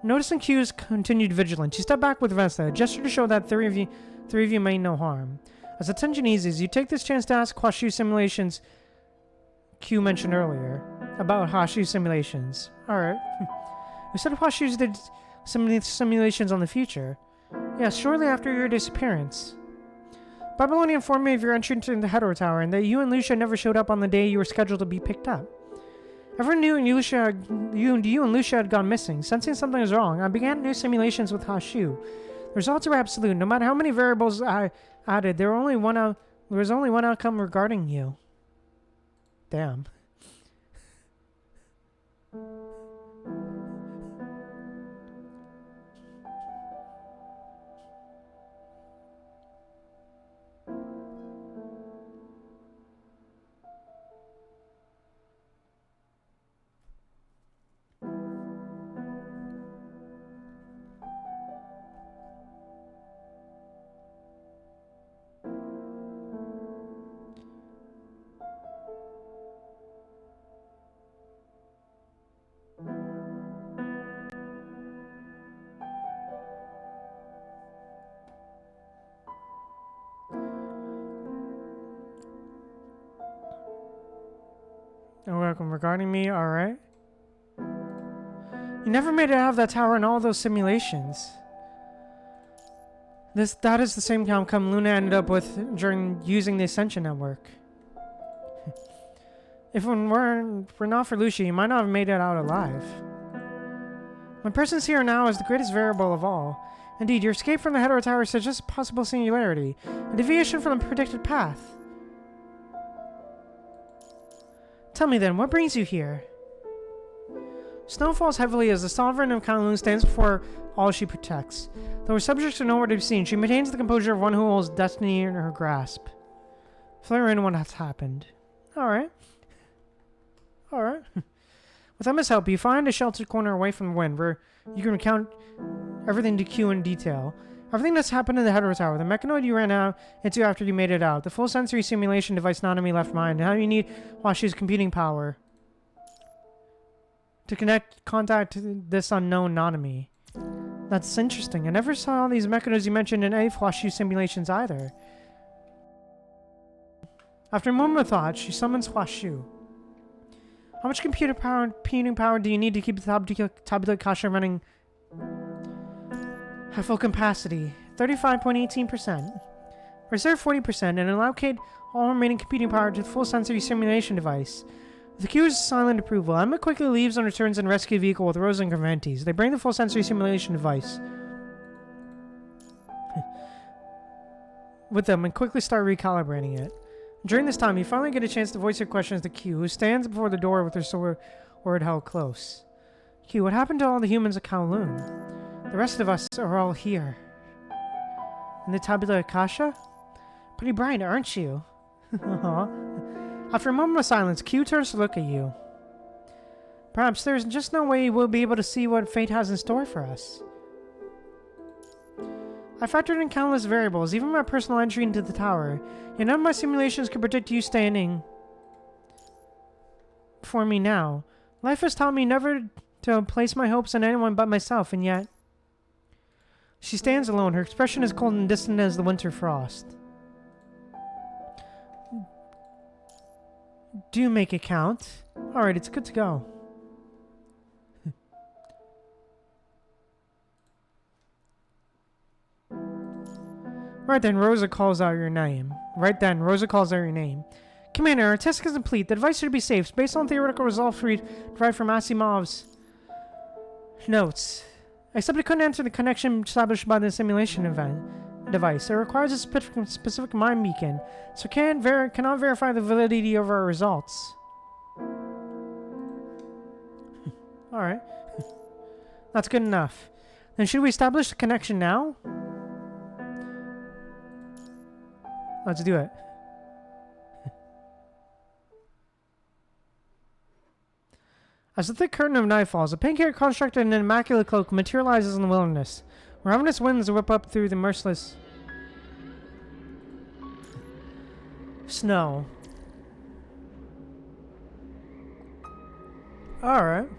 Speaker 1: Noticing Q's continued vigilance, she stepped back with Vanessa, a gesture to show that three of you mean no harm. As the tension eases, you take this chance to ask Hoshu simulations Q mentioned earlier. About Hoshu simulations. Alright. You said Hoshu did simulations on the future. Yes, shortly after your disappearance. Babylonian informed me of your entry into the Hetero Tower and that you and Lucia never showed up on the day you were scheduled to be picked up. Everyone knew you and Lucia had gone missing. Sensing something was wrong, I began new simulations with Hoshu. The results were absolute. No matter how many variables I added, there was only one outcome regarding you. Damn. You're welcome. Regarding me, alright. You never made it out of that tower in all those simulations. That is the same outcome Luna ended up with during using the Ascension Network. If it were not for Lucia, you might not have made it out alive. My presence here now is the greatest variable of all. Indeed, your escape from the Hetero Tower suggests a possible singularity, a deviation from the predicted path. Tell me then, what brings you here? Snow falls heavily as the Sovereign of Kowloon stands before all she protects. Though her subjects are nowhere to be seen, she maintains the composure of one who holds destiny in her grasp. Flare in what has happened. Alright. Alright. With Emma's help, you find a sheltered corner away from the wind where you can recount everything to Q in detail. Everything that's happened in the Hetero Tower, the mechanoid you ran out into after you made it out, the full sensory simulation device Nanami left behind, and how you need Washi's computing power to contact this unknown Nanami. That's interesting. I never saw these mechanoids you mentioned in any Washu simulations either. After a moment of thought, she summons Washu. How much computing power do you need to keep the tabula kasha running at full capacity? 35.18%. Reserve 40% and allocate all remaining computing power to the full sensory simulation device. The Q is silent approval. Emma quickly leaves and returns in a rescue vehicle with Rose and Graventis. They bring the full sensory simulation device with them and quickly start recalibrating it. During this time, you finally get a chance to voice your questions to Q, who stands before the door with her sword held close. Q, what happened to all the humans at Kowloon? The rest of us are all here. In the Tabula Akasha? Pretty bright, aren't you? After a moment of silence, Q turns to look at you. Perhaps there's just no way we'll be able to see what fate has in store for us. I factored in countless variables, even my personal entry into the tower, yet none of my simulations could predict you standing for me now. Life has taught me never to place my hopes on anyone but myself, and yet... She stands alone, her expression as cold and distant as the winter frost. Do make it count. Alright, it's good to go. Right then, Rosa calls out your name. Commander, our test is complete. The device should be safe. Based on theoretical results derived from Asimov's notes. Except it couldn't enter the connection established by the simulation device. It requires a specific mind beacon, so cannot verify the validity of our results. Alright. That's good enough. Then should we establish the connection now? Let's do it. As the thick curtain of night falls, a pink-haired construct in an immaculate cloak materializes in the wilderness. Ravenous winds whip up through the merciless snow. Alright.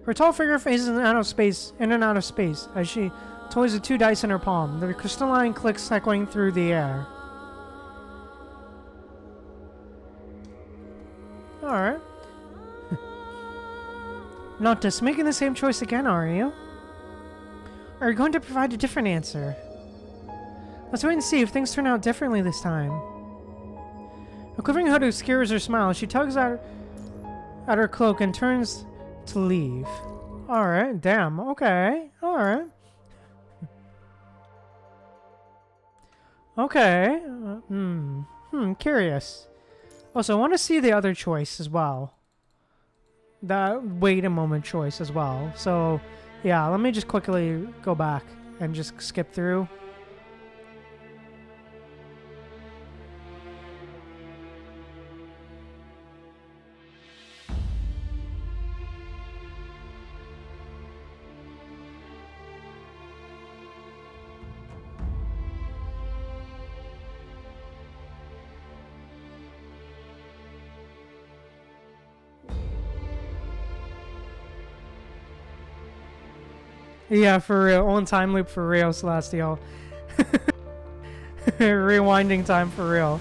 Speaker 1: Her tall figure faces in and out of space as she toys with two dice in her palm, the crystalline clicks echoing through the air. Alright. Not just making the same choice again, are you? Or are you going to provide a different answer? Let's wait and see if things turn out differently this time. A quivering hood obscures her smile. She tugs at her cloak and turns to leave. Alright, damn, okay, alright. Okay, curious. Also, I want to see the other choice as well. That wait a moment choice as well. So, yeah, let me just quickly go back and just skip through. Yeah, for real. On time loop for real, Celestial. Rewinding time for real.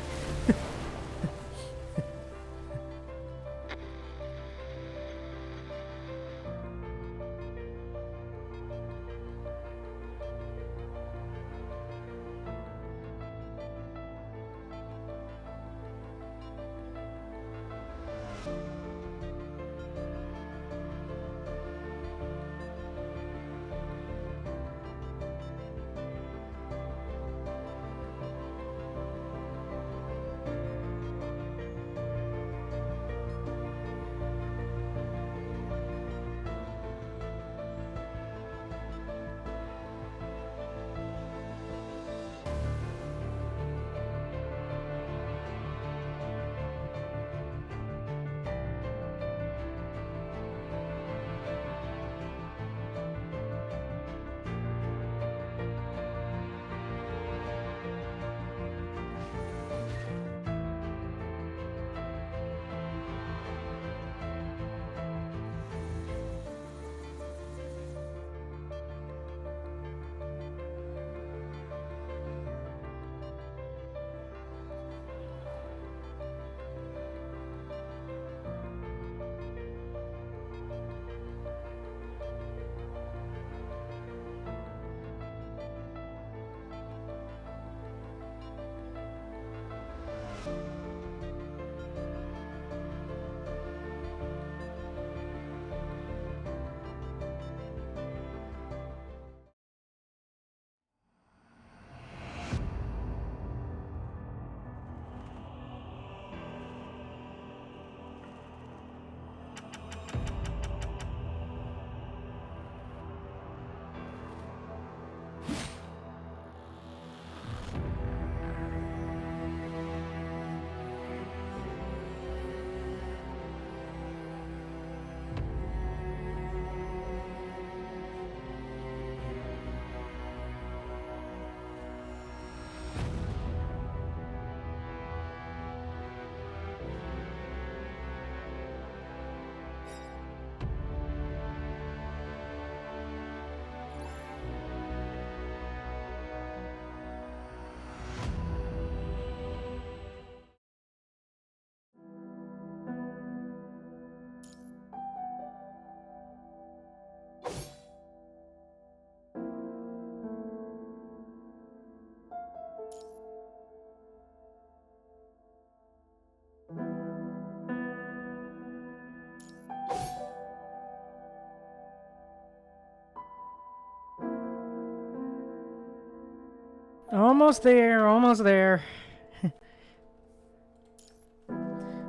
Speaker 1: Almost there, almost there.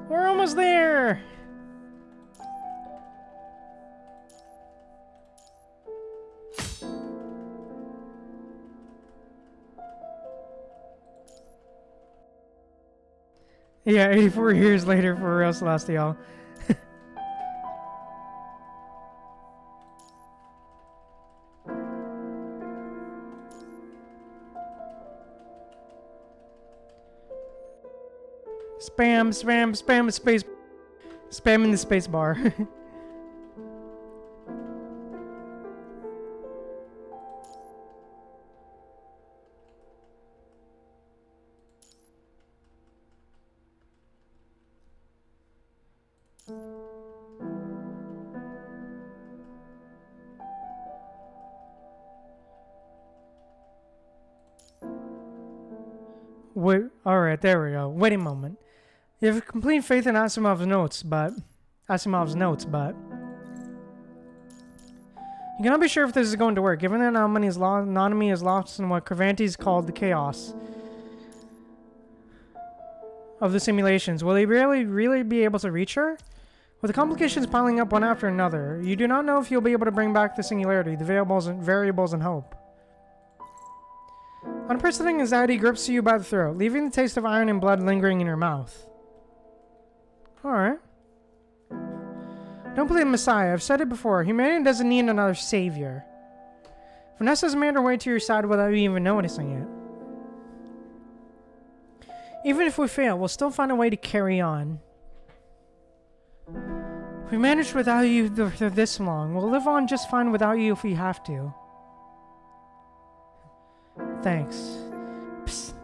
Speaker 1: We're almost there! Yeah, 84 years later for real, Celestial. Spam, spam, spam, space. Spamming the space bar. Wait, alright, there we go. Wait a moment. You have complete faith in Asimov's notes, but you cannot be sure if this is going to work, given that nanami is lost in what Cravantes called the chaos of the simulations. Will he really be able to reach her? With the complications piling up one after another, you do not know if you'll be able to bring back the singularity, the variables and hope. Unprecedented anxiety grips you by the throat, leaving the taste of iron and blood lingering in your mouth. Alright. Don't believe Messiah. I've said it before. Humanity doesn't need another savior. Vanessa's made her way to your side without you even noticing it. Even if we fail, we'll still find a way to carry on. We managed without you for this long. We'll live on just fine without you if we have to. Thanks. Psst.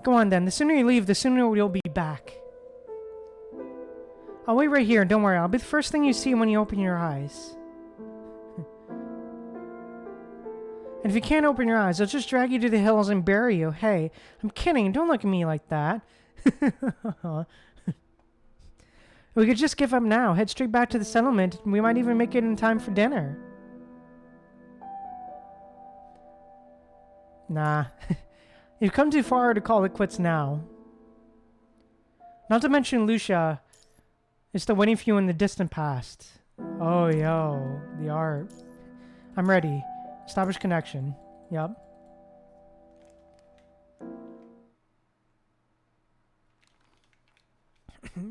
Speaker 1: Go on then. The sooner you leave, the sooner you'll be back. I'll wait right here. Don't worry. I'll be the first thing you see when you open your eyes. And if you can't open your eyes, I'll just drag you to the hills and bury you. Hey, I'm kidding. Don't look at me like that. We could just give up now. Head straight back to the settlement. We might even make it in time for dinner. Nah. You've come too far to call it quits now. Not to mention Lucia is still waiting for you in the distant past. Oh, yo. The art. I'm ready. Establish connection. Yup.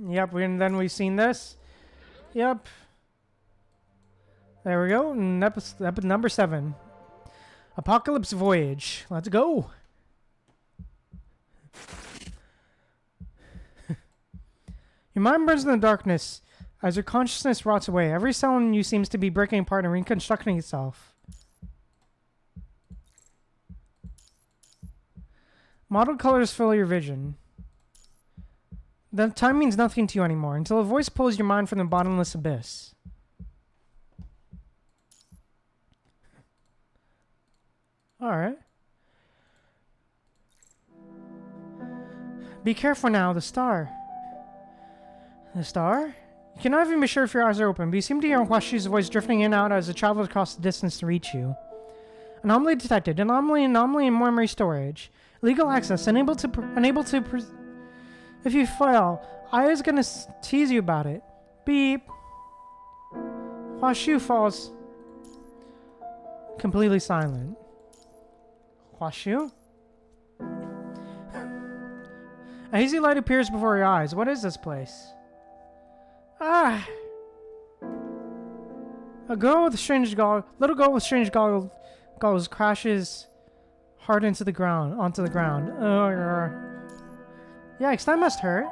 Speaker 1: Yep, and then we've seen this. Yep. There we go. And episode number 7. Apocalypse Voyage. Let's go. Your mind burns in the darkness as your consciousness rots away. Every cell in you seems to be breaking apart and reconstructing itself. Mottled colors fill your vision. Then time means nothing to you anymore until a voice pulls your mind from the bottomless abyss. Alright. Be careful now, the star. The star? You cannot even be sure if your eyes are open, but you seem to hear Huashu's voice drifting in and out as it travels across the distance to reach you. Anomaly detected. Anomaly in memory storage. Legal access. If you fail, I is gonna tease you about it. Beep. Huashu falls completely silent. Huashu? A hazy light appears before your eyes. What is this place? Ah! A girl with strange little girl with strange goggles crashes hard onto the ground. Yikes, that must hurt.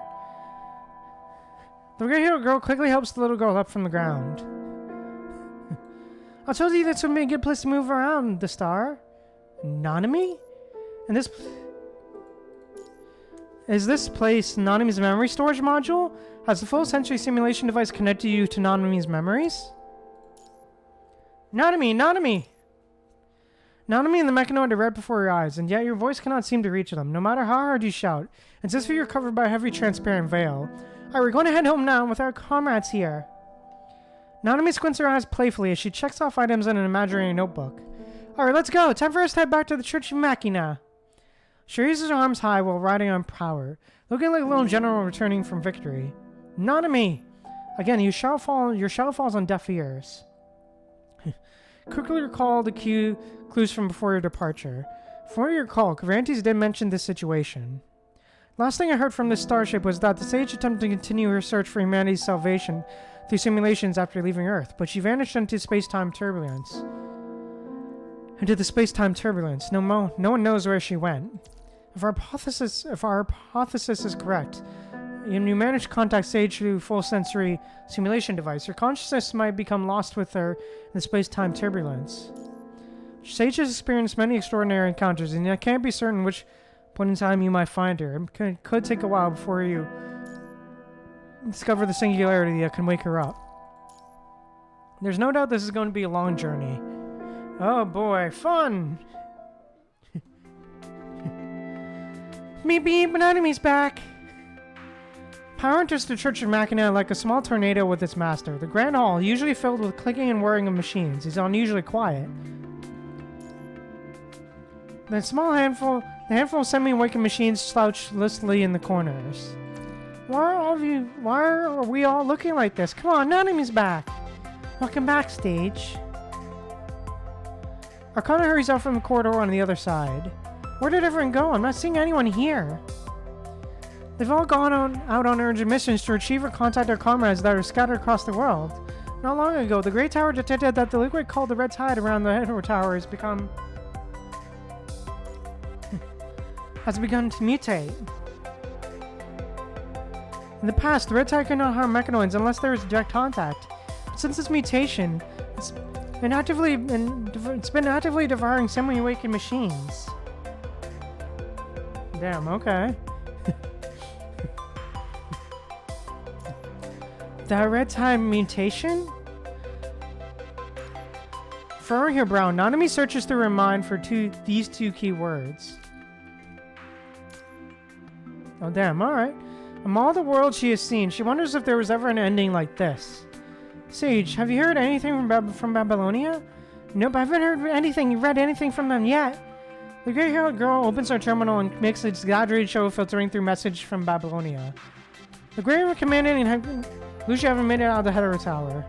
Speaker 1: The hero girl quickly helps the little girl up from the ground. I told you this would be a good place to move around, the star. Nanami? And this... Is this place Nanami's memory storage module? Has the full sensory simulation device connected you to Nanami's memories? Nanami! Nanami! Nanami and the mechanoid are right before your eyes, and yet your voice cannot seem to reach them, no matter how hard you shout. It's as if you're covered by a heavy transparent veil. Alright, we're going to head home now with our comrades here. Nanami squints her eyes playfully as she checks off items in an imaginary notebook. Alright, let's go. Time for us to head back to the Church Machina. She raises his arms high while riding on power, looking like a little general returning from victory. Nanami! Again, your shout falls on deaf ears. Quickly recall the clues from before your departure. From what you recall, Cavantes did mention this situation. Last thing I heard from this starship was that the sage attempted to continue her search for humanity's salvation through simulations after leaving Earth, but she vanished into space-time turbulence. Into the space-time turbulence. No one knows where she went. If our hypothesis is correct, and you manage to contact Sage through full sensory simulation device, her consciousness might become lost with her in the space-time turbulence. Sage has experienced many extraordinary encounters, and I can't be certain which point in time you might find her. It could take a while before you discover the singularity that can wake her up. There's no doubt this is going to be a long journey. Oh boy, fun! Meep beep, Nanami's back! Power enters the Church of Machina like a small tornado with its master. The Grand Hall, usually filled with clicking and whirring of machines, is unusually quiet. The handful of semi-awakened machines slouch listlessly in the corners. Why are we all looking like this? Come on, Nanami's back! Welcome backstage. Arcana hurries out from the corridor on the other side. Where did everyone go? I'm not seeing anyone here. They've all gone out on urgent missions to retrieve or contact their comrades that are scattered across the world. Not long ago, the Great Tower detected that the liquid called the Red Tide around the Head Tower has begun to mutate. In the past, the Red Tide could not harm mechanoids unless there was direct contact. But since this mutation, it's been actively devouring semi-awakened machines. Damn, okay. That Red Tide mutation? Furrowing her brow, Nanami searches through her mind for these two key words. Oh damn, alright. Among all the worlds she has seen, she wonders if there was ever an ending like this. Sage, have you heard anything from Babylonia? Nope, I haven't read anything from them yet. The gray-haired girl opens her terminal and makes an exaggerated show of filtering through message from Babylonia. The Grey Commander and Lucia haven't made it out of the Hetero Tower.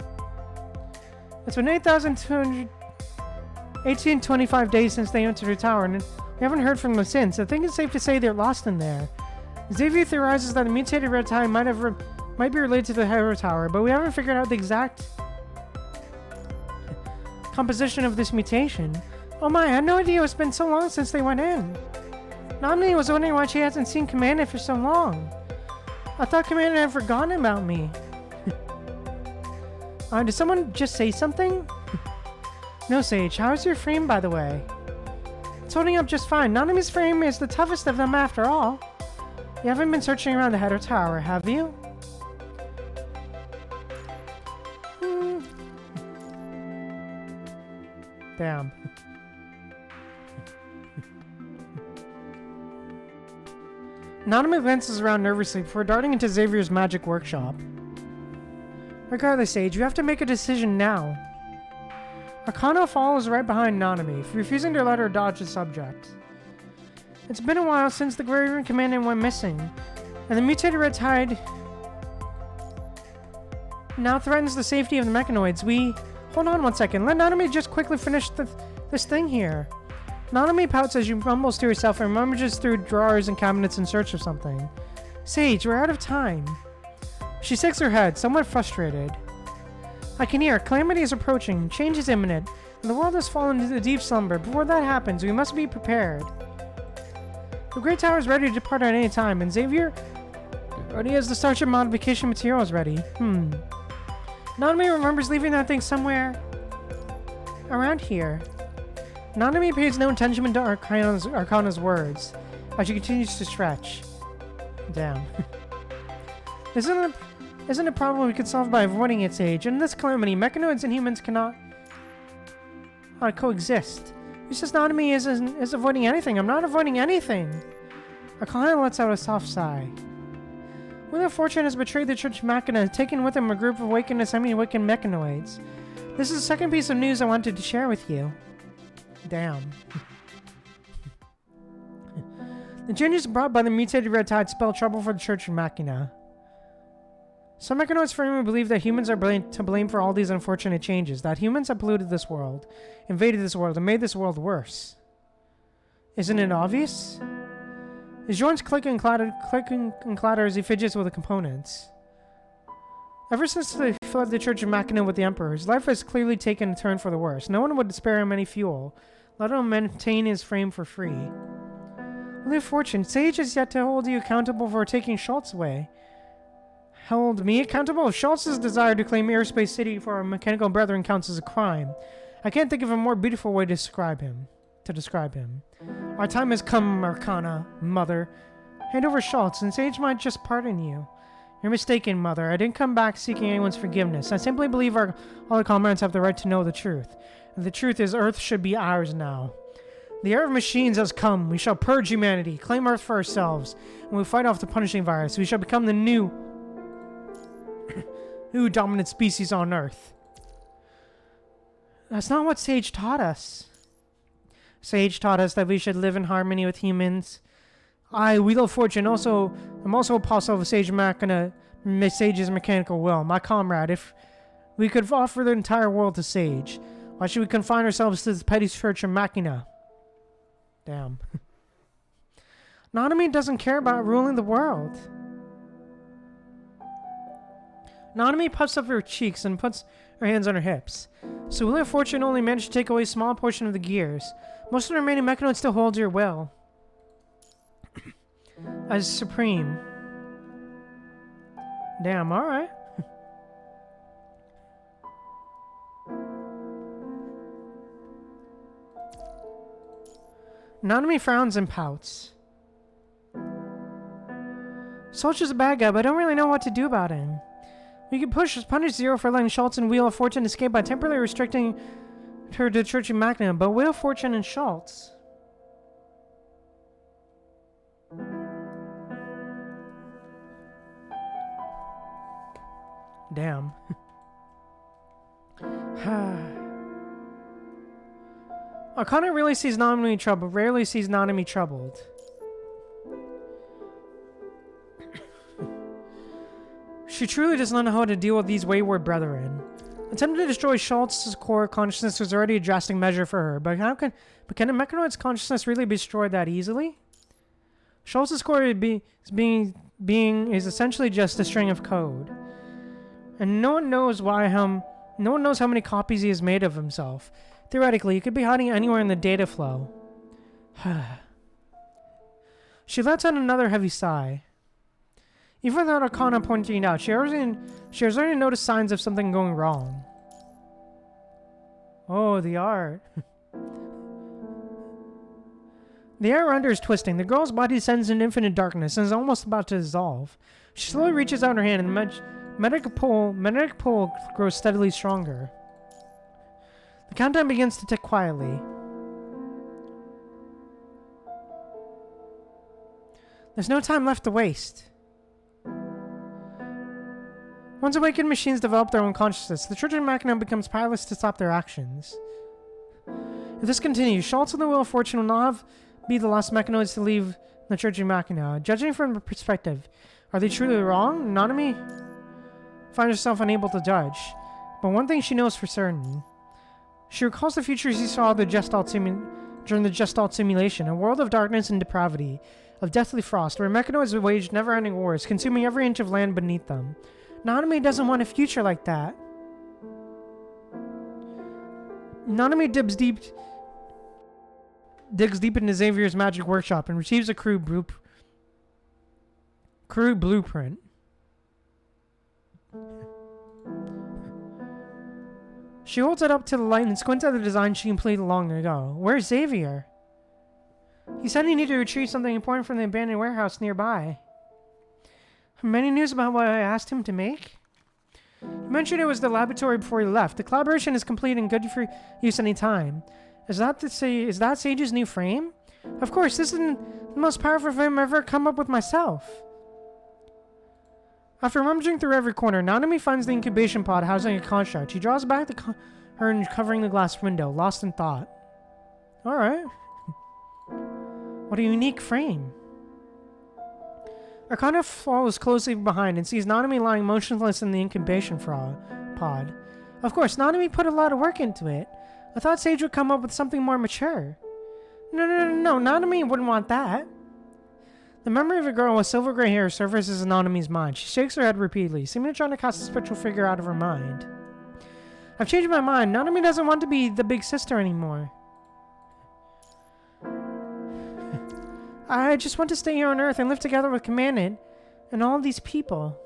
Speaker 1: It's been 1825 days since they entered the tower, and we haven't heard from them since. I think it's safe to say they're lost in there. Xavier theorizes that the mutated Red Tide might be related to the Hetero Tower, but we haven't figured out the exact composition of this mutation. Oh my, I had no idea it's been so long since they went in. Nanami was wondering why she hasn't seen Commander for so long. I thought Commander had forgotten about me. Did someone just say something? No, Sage. How's your frame, by the way? It's holding up just fine. Nanami's frame is the toughest of them after all. You haven't been searching around the Hetero Tower, have you? Damn. Nanami glances around nervously before darting into Xavier's magic workshop. Regardless, Sage, you have to make a decision now. Arcana follows right behind Nanami, refusing to let her dodge the subject. It's been a while since the Grey Commander went missing, and the mutated Red Tide now threatens the safety of the mechanoids. Hold on one second. Let Nanami just quickly finish this thing here. Nanami pouts as she mumbles to herself and rummages through drawers and cabinets in search of something. Sage, we're out of time. She shakes her head, somewhat frustrated. I can hear calamity is approaching, change is imminent, and the world has fallen into deep slumber. Before that happens, we must be prepared. The Great Tower is ready to depart at any time, and Xavier already has the starship modification materials ready. Nanami remembers leaving that thing somewhere around here. Nanami pays no attention to Arcana's words as she continues to stretch. Damn. Isn't a problem we could solve by avoiding its age. In this calamity, mechanoids and humans cannot coexist. It's just Nanami is avoiding anything. I'm not avoiding anything. Arcana lets out a soft sigh. Wheel of Fortune has betrayed the Church Machina and taken with him a group of awakened and semi-awakened mechanoids. This is the second piece of news I wanted to share with you. Damn. The changes brought by the mutated red tide spell trouble for the Church of Machina. Some mechanoids firmly believe that humans are to blame for all these unfortunate changes, that humans have polluted this world, invaded this world, and made this world worse. Isn't it obvious? His joints click and clatter as he fidgets with the components. Ever since they fled the Church of Machina with the Emperor, his life has clearly taken a turn for the worse. No one would spare him any fuel, let alone maintain his frame for free. Only fortune, Sage is yet to hold you accountable for taking Schultz away. Held me accountable? If Schultz's desire to claim Airspace City for our mechanical brethren counts as a crime, I can't think of a more beautiful way to describe him. Our time has come, Arcana, Mother. Hand over Schultz, and Sage might just pardon you. You're mistaken, Mother. I didn't come back seeking anyone's forgiveness. I simply believe all our comrades have the right to know the truth. And the truth is, Earth should be ours now. The era of machines has come. We shall purge humanity, claim Earth for ourselves, and we'll fight off the punishing virus. We shall become the new dominant species on Earth. That's not what Sage taught us. Sage taught us that we should live in harmony with humans. I, Wheel of Fortune, am also apostle of Sage's mechanical will. My comrade, if we could offer the entire world to Sage, why should we confine ourselves to the petty Church of Machina? Damn. Nanami doesn't care about ruling the world. Nanami puffs up her cheeks and puts her hands on her hips. So Wheel of Fortune only managed to take away a small portion of the gears. Most of the remaining mechanoids still hold your will. As supreme. Damn, alright. Nanami frowns and pouts. Soldier's a bad guy, but I don't really know what to do about him. We could punish Zero for letting Schultz and Wheel of Fortune escape by temporarily restricting her to Church of Machina, but Wheel of Fortune and Schultz. Damn. Arcana really sees Nanami troubled, rarely sees Nanami troubled. She truly does not know how to deal with these wayward brethren. Attempting to destroy Schultz's core consciousness was already a drastic measure for her, but can a mechanoid's consciousness really be destroyed that easily? Schultz's core is essentially just a string of code. And no one knows how many copies he has made of himself. Theoretically, he could be hiding anywhere in the data flow. She lets out another heavy sigh. Even without Arcana pointing it out, she has already noticed signs of something going wrong. Oh, the art. The air around her is twisting. The girl's body descends in infinite darkness and is almost about to dissolve. She slowly reaches out her hand and the magnetic pull grows steadily stronger. The countdown begins to tick quietly. There's no time left to waste. Once awakened machines develop their own consciousness, the Church of Machina becomes powerless to stop their actions. If this continues, Schultz and the Wheel of Fortune will not be the last mechanoids to leave the Church of Machina. Judging from the perspective, are they truly wrong? Nanami finds herself unable to judge, but one thing she knows for certain. She recalls the future she saw during the Gestalt simulation, a world of darkness and depravity, of deathly frost, where mechanoids waged never-ending wars, consuming every inch of land beneath them. Nanami doesn't want a future like that. Nanami digs deep into Xavier's magic workshop and receives a crude blueprint. She holds it up to the light and squints at the design she completed long ago. Where's Xavier? He said he needed to retrieve something important from the abandoned warehouse nearby. Many news about what I asked him to make? He mentioned it was the laboratory before he left. The collaboration is complete and good for use any time. Is that Sage's new frame? Of course, this is the most powerful frame I've ever come up with myself. After rummaging through every corner, Nanami finds the incubation pod housing a construct. She draws back the curtain covering the glass window, lost in thought. Alright. What a unique frame. Arcana follows closely behind and sees Nanami lying motionless in the incubation pod. Of course, Nanami put a lot of work into it. I thought Sage would come up with something more mature. No, Nanami wouldn't want that. The memory of a girl with silver gray hair surfaces in Nanami's mind. She shakes her head repeatedly, seemingly trying to cast a spectral figure out of her mind. I've changed my mind. Nanami doesn't want to be the big sister anymore. I just want to stay here on Earth and live together with Commandant and all these people.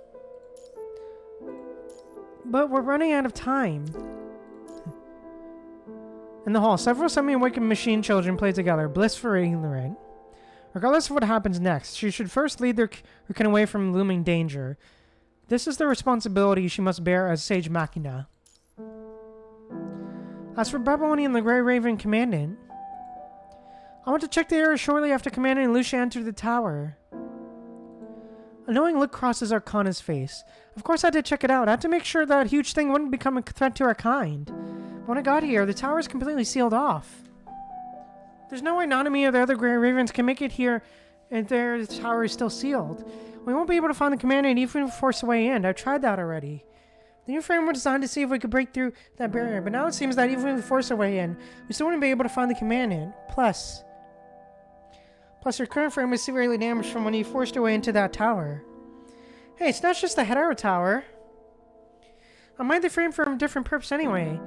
Speaker 1: But we're running out of time. In the hall, several semi-awakened machine children play together, blissfully ignorant. Regardless of what happens next, she should first lead her kin away from looming danger. This is the responsibility she must bear as Sage Machina. As for Babyloni and the Grey Raven Commandant, I want to check the area shortly after Commandant and Lucia enter the tower. A knowing look crosses Arcana's face. Of course I had to check it out. I had to make sure that huge thing wouldn't become a threat to our kind. But when I got here, the tower is completely sealed off. There's no way Nanami or the other Grey Ravens can make it here and the tower is still sealed. We won't be able to find the Commandant even if we force a way in. I've tried that already. The new frame was designed to see if we could break through that barrier, but now it seems that even if we force our way in, we still wouldn't be able to find the Commandant. Plus, your current frame was severely damaged from when you forced your way into that tower. Hey, it's not just the Hetero Tower. I made the frame for a different purpose anyway.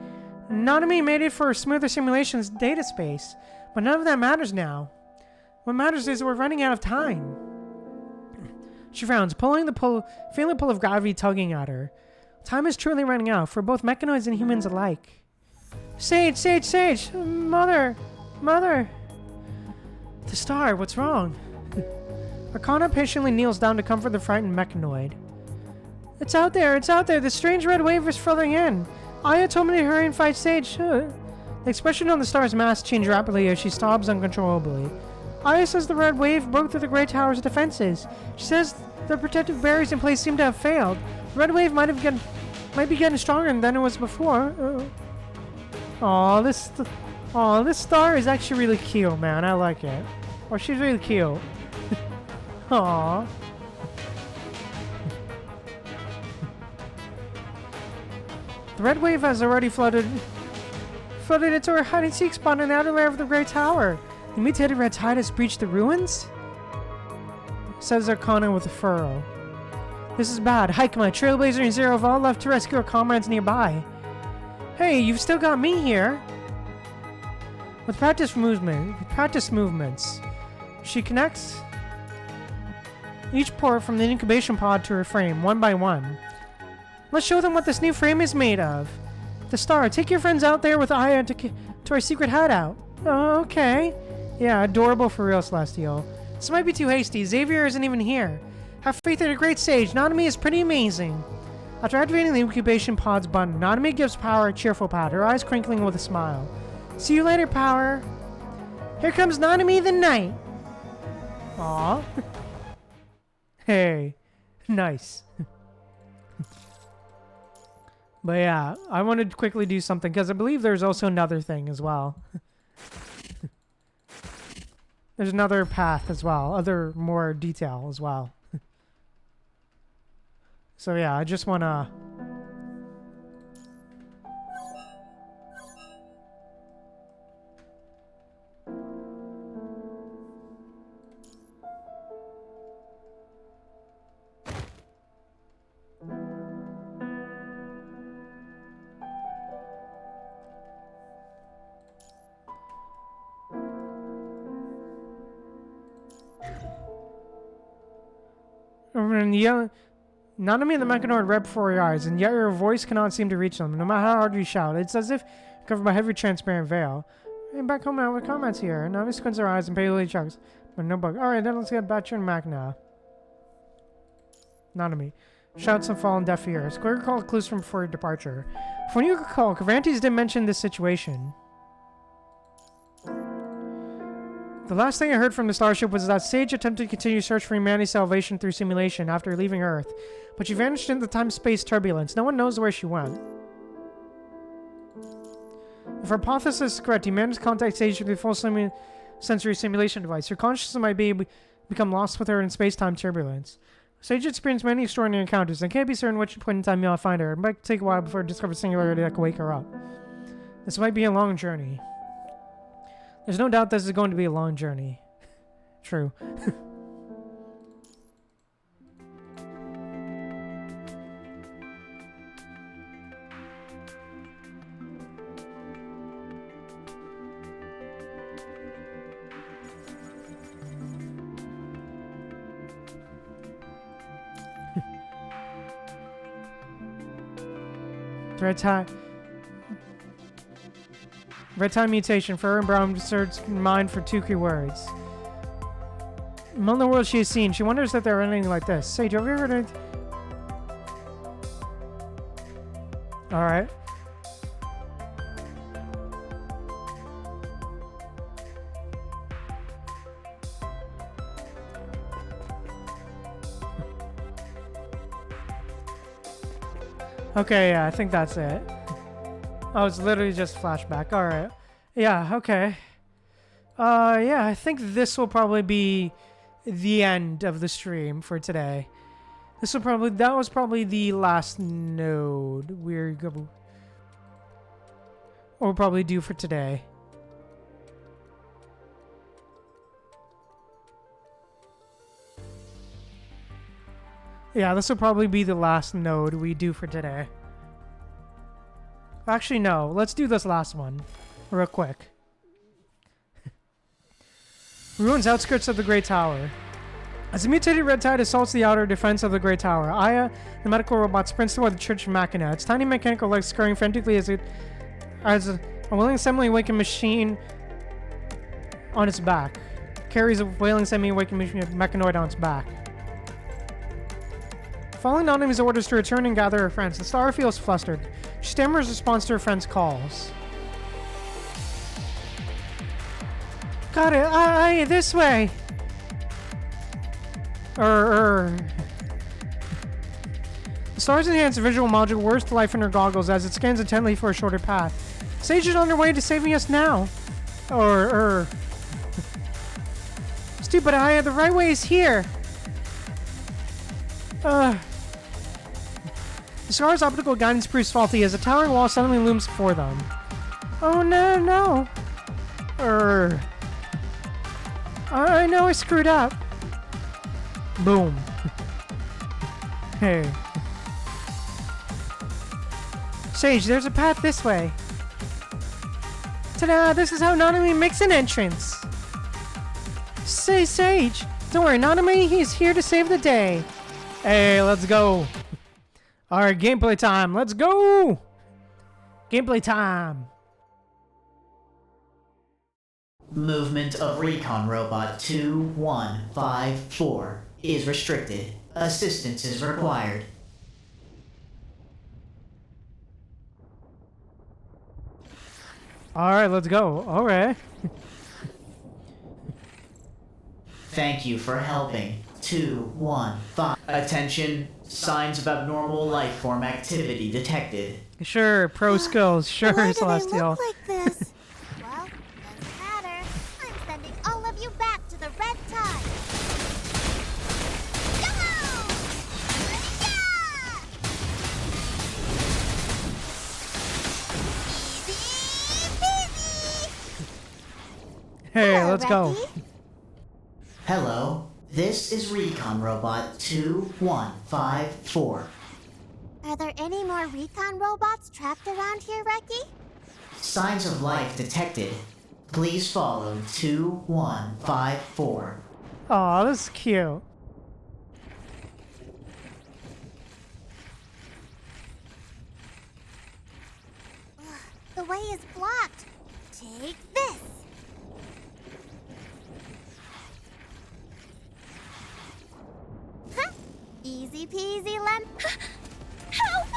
Speaker 1: Nanami made it for smoother simulations data space, but none of that matters now. What matters is we're running out of time. She frowns, feeling the pull of gravity tugging at her. Time is truly running out for both mechanoids and humans alike. Sage! Mother! The star, what's wrong? Arcana patiently kneels down to comfort the frightened mechanoid. It's out there! The strange red wave is flooding in! Aya told me to hurry and fight Sage. The expression on the star's mask changed rapidly as she sobs uncontrollably. Aya says the red wave broke through the Great Tower's defenses. She says the protective barriers in place seem to have failed. The red wave might be getting stronger than it was before. This star is actually really cute, man. I like it. Oh, she's really cute. Aww. The red wave has already flooded into her hide-and-seek spot in the outer layer of the Great Tower. The mutated red tide has breached the ruins? Says Arcana with a furrow. This is bad. Hikema, Trailblazer, and Zero have all left to rescue our comrades nearby. Hey, you've still got me here. With practice movements, she connects each port from the incubation pod to her frame, one by one. Let's show them what this new frame is made of. The star, take your friends out there with Aya to our secret hideout. Oh, okay. Yeah, adorable for real, Celestial. This might be too hasty. Xavier isn't even here. Have faith in a great sage. Nanami is pretty amazing. After activating the incubation pod's button, Nanami gives Power a cheerful pat, her eyes crinkling with a smile. See you later, Power. Here comes Nanami the Knight. Aww. Hey. Nice. But yeah, I wanted to quickly do something because I believe there's also another thing as well. There's another path as well, other more detail as well. So yeah, I just want to... Nanami and the Mechanoid rep before your eyes, and yet your voice cannot seem to reach them, no matter how hard you shout. It's as if covered by a heavy transparent veil. And back home now with comments here. Nanami squints her eyes and palely chucks. But no bug. Alright, then let's get back to your Machina. Nanami. Shouts and fall on deaf ears. Quick recall clues from before your departure. From what you recall, Cavantes did mention this situation. The last thing I heard from the starship was that Sage attempted to continue search for humanity's salvation through simulation after leaving Earth, but she vanished into time-space turbulence. No one knows where she went. If our hypothesis is correct, he managed to contact Sage through the full sensory simulation device. Her consciousness might become lost with her in space-time turbulence. Sage experienced many extraordinary encounters, and can't be certain which point in time you'll find her. It might take a while before it discovers singularity that can wake her up. This might be a long journey. There's no doubt this is going to be a long journey. True. Red time mutation for her and Brown search mind for two key words. Among the world she has seen, she wonders if there are anything like this. Sage, have you ever heard anything? Alright. Okay, yeah, I think that's it. Oh, it's literally just flashback. Alright. Yeah, okay. Yeah, I think this will probably be the end of the stream for today. That was probably the last node we'll probably do for today. Yeah, this will probably be the last node we do for today. Actually, no. Let's do this last one real quick. Ruins outskirts of the Great Tower. As the mutated Red Tide assaults the outer defense of the Great Tower, Aya, the medical robot, sprints toward the Church Machina, its tiny mechanical legs scurrying frantically as a wailing semi-awakened machine on its back. Carries a wailing semi-awakened mechanoid on its back. Following Nanami's orders to return and gather her friends, the star feels flustered. She stammers response to her friend's calls. Got it. Aye, this way. The star's enhanced visual module whirs to life in her goggles as it scans intently for a shorter path. Sage is on her way to saving us now. Stupid Aya, the right way is here. The star's optical guidance proves faulty as a towering wall suddenly looms before them. Oh no. I know I screwed up. Boom. Hey. Sage, there's a path this way. Ta-da! This is how Nanami makes an entrance. Say, Sage, don't worry, Nanami, he's here to save the day. Hey, let's go. Alright, gameplay time. Let's go! Gameplay time.
Speaker 7: Movement of Recon Robot 2154 is restricted. Assistance is required.
Speaker 1: Alright, let's go. Alright.
Speaker 7: Thank you for helping. 215. Attention. Signs of abnormal life form activity detected.
Speaker 1: Sure, pro skills. Sure,
Speaker 8: Why
Speaker 1: Celestial.
Speaker 8: do they look like this? Well, doesn't matter. I'm sending all of you back to the Red Tide. Go! Yeah! Easy peasy!
Speaker 1: Hey,
Speaker 8: Hello,
Speaker 1: let's go.
Speaker 8: Becky.
Speaker 7: Hello. This is Recon Robot 2154.
Speaker 8: Are there any more recon robots trapped around here, Reki?
Speaker 7: Signs of life detected. Please follow 2154.
Speaker 1: Aw, this is cute.
Speaker 8: The way is blocked. Take this. Huh? Easy peasy Help!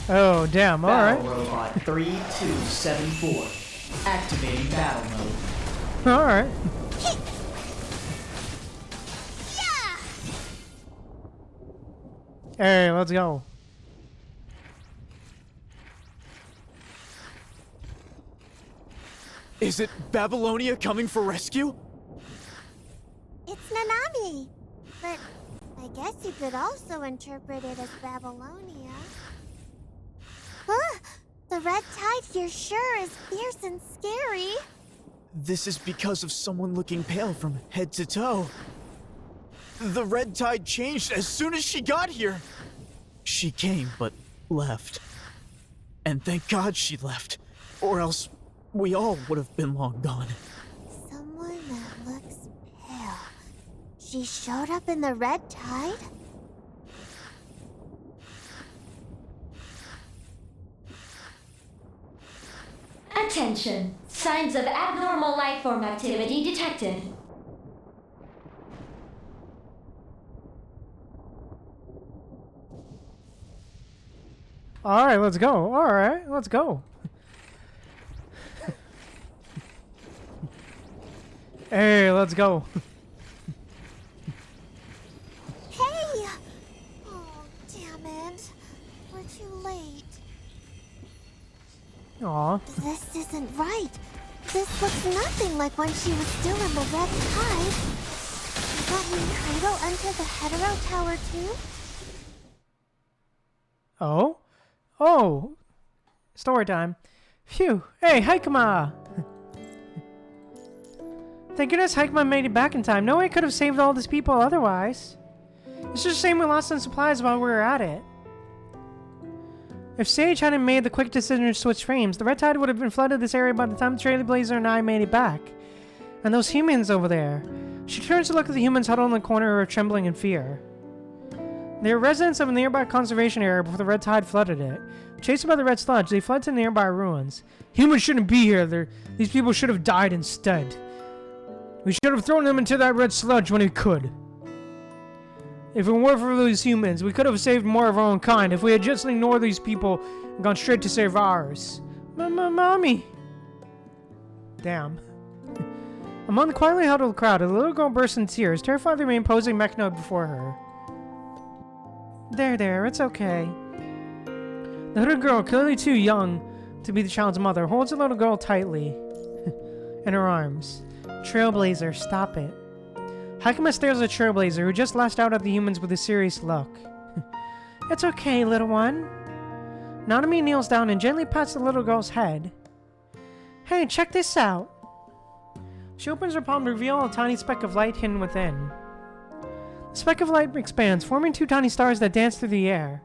Speaker 1: Oh, damn. Alright.
Speaker 7: Battle Robot 3274. Activating battle mode.
Speaker 1: Alright.
Speaker 8: Yeah!
Speaker 1: Hey, let's go.
Speaker 9: Is it Babylonia coming for rescue?
Speaker 8: It's Nanami. But I guess you could also interpret it as Babylonia. The red tide here sure is fierce and scary.
Speaker 9: This is because of someone looking pale from head to toe. The red tide changed as soon as she got here. She came, but left. And thank God she left, or else we all would have been long gone.
Speaker 8: Someone that looks pale. She showed up in the red tide?
Speaker 10: Attention! Signs of abnormal life form activity detected.
Speaker 1: Alright, let's go. Alright, let's go. Hey, let's go.
Speaker 8: Hey! Oh, damn it. We're too late.
Speaker 1: Aw.
Speaker 8: This isn't right. This looks nothing like when she was still in the red tide. Does that mean Cradle entered the hetero tower too?
Speaker 1: Oh? Oh! Story time. Phew. Hey, Hikema! Thank goodness Hikema made it back in time. No way could have saved all these people otherwise. It's just a shame we lost some supplies while we were at it. If Sage hadn't made the quick decision to switch frames, the red tide would have been flooded this area by the time Trailblazer and I made it back. And those humans over there. She turns to look at the humans huddled in the corner, trembling in fear. They were residents of a nearby conservation area before the red tide flooded it. Chased by the red sludge, they fled to nearby ruins. Humans shouldn't be here. These people should have died instead. We should have thrown them into that red sludge when we could. If it weren't for these humans, we could have saved more of our own kind if we had just ignored these people and gone straight to save ours. Mommy! Damn. Among the quietly huddled crowd, a little girl burst in tears, terrified of the imposing mechanoid before her. There, it's okay. The hooded girl, clearly too young to be the child's mother, holds the little girl tightly in her arms. Trailblazer, stop it. Hikema stares at Trailblazer, who just lashed out at the humans with a serious look. It's okay, little one. Nanami kneels down and gently pats the little girl's head. Hey, check this out. She opens her palm to reveal a tiny speck of light hidden within. The speck of light expands, forming two tiny stars that dance through the air.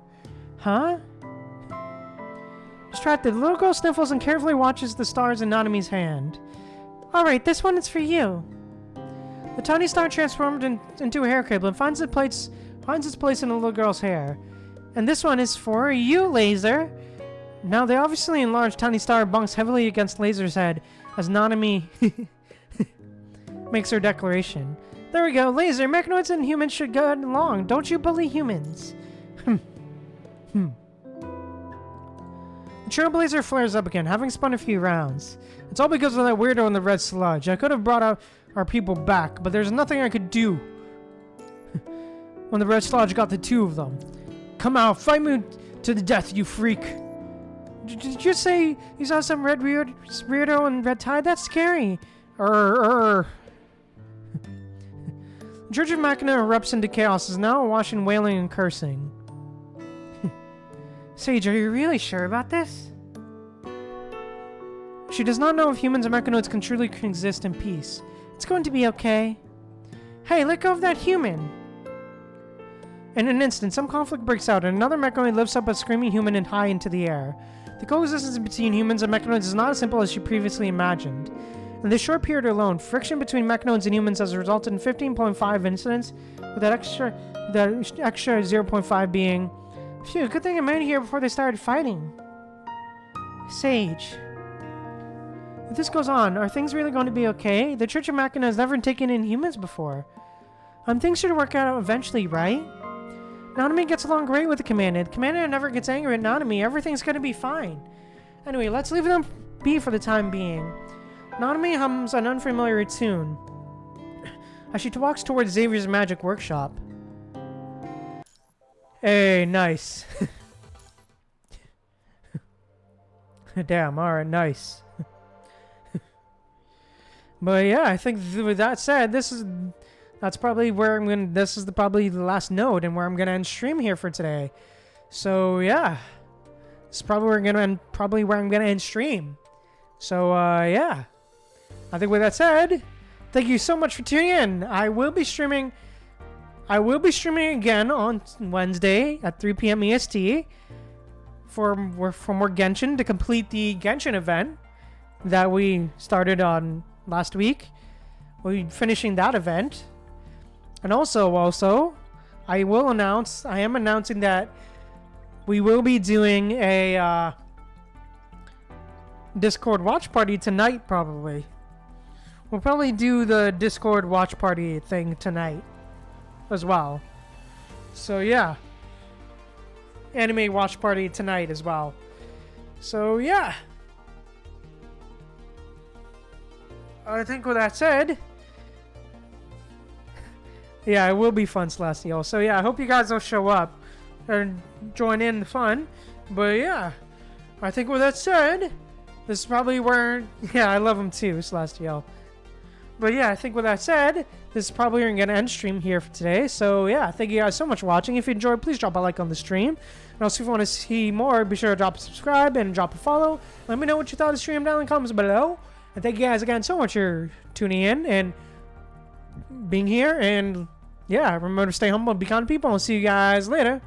Speaker 1: Huh? Distracted, the little girl sniffles and carefully watches the stars in Nanami's hand. Alright, this one is for you. The tiny star transformed into a hair cable and finds its place in the little girl's hair. And this one is for you, Laser. Now, the obviously enlarged tiny star bunks heavily against Laser's head as Nanami makes her declaration. There we go, Laser. Mechanoids and humans should get along. Don't you bully humans. The Trailblazer flares up again, having spun a few rounds. It's all because of that weirdo in the red sludge. I could have brought out our people back, but there's nothing I could do when the red sludge got the two of them. Come out, fight me to the death, you freak. Did you say you saw some red weirdo in red tide? That's scary. The Church of Machina erupts into chaos, is now awash in wailing and cursing. Sage, are you really sure about this? She does not know if humans and mechanoids can truly coexist in peace. It's going to be okay. Hey, let go of that human! In an instant, some conflict breaks out, and another mechanoid lifts up a screaming human and high into the air. The coexistence between humans and mechanoids is not as simple as she previously imagined. In this short period alone, friction between mechanoids and humans has resulted in 15.5 incidents, with that extra 0.5 being... Phew, good thing I made it here before they started fighting. Sage. If this goes on, are things really going to be okay? The Church of Machina has never taken in humans before. Things should work out eventually, right? Nanami gets along great with the Commandant. The Commandant never gets angry at Nanami. Everything's gonna be fine. Anyway, let's leave them be for the time being. Nanami hums an unfamiliar tune as she walks towards Xavier's magic workshop. Hey, nice. Damn, alright, nice. But yeah, I think with that said, that's probably where I'm gonna. This is probably the last node, and where I'm gonna end stream here for today. So yeah, it's probably where I'm gonna end stream. So yeah, I think with that said, thank you so much for tuning in. I will be streaming again on Wednesday at 3 p.m. EST for more Genshin to complete the Genshin event that we started on last week. We'll be finishing that event. And also, I am announcing that we will be doing a Discord watch party tonight, probably. We'll probably do the Discord watch party thing tonight as well. So yeah, anime watch party tonight as well. So yeah, I think with that said, yeah, it will be fun, Celestial. So yeah, I hope you guys will show up and join in the fun. But yeah, I think with that said, this is probably where, yeah, I love him too, Celestial. But yeah, I think with that said, this is probably going to end stream here for today. So yeah, thank you guys so much for watching. If you enjoyed, please drop a like on the stream. And also, if you want to see more, be sure to drop a subscribe and drop a follow. Let me know what you thought of the stream down in the comments below. And thank you guys again so much for tuning in and being here. And yeah, remember to stay humble and be kind to people. I'll see you guys later.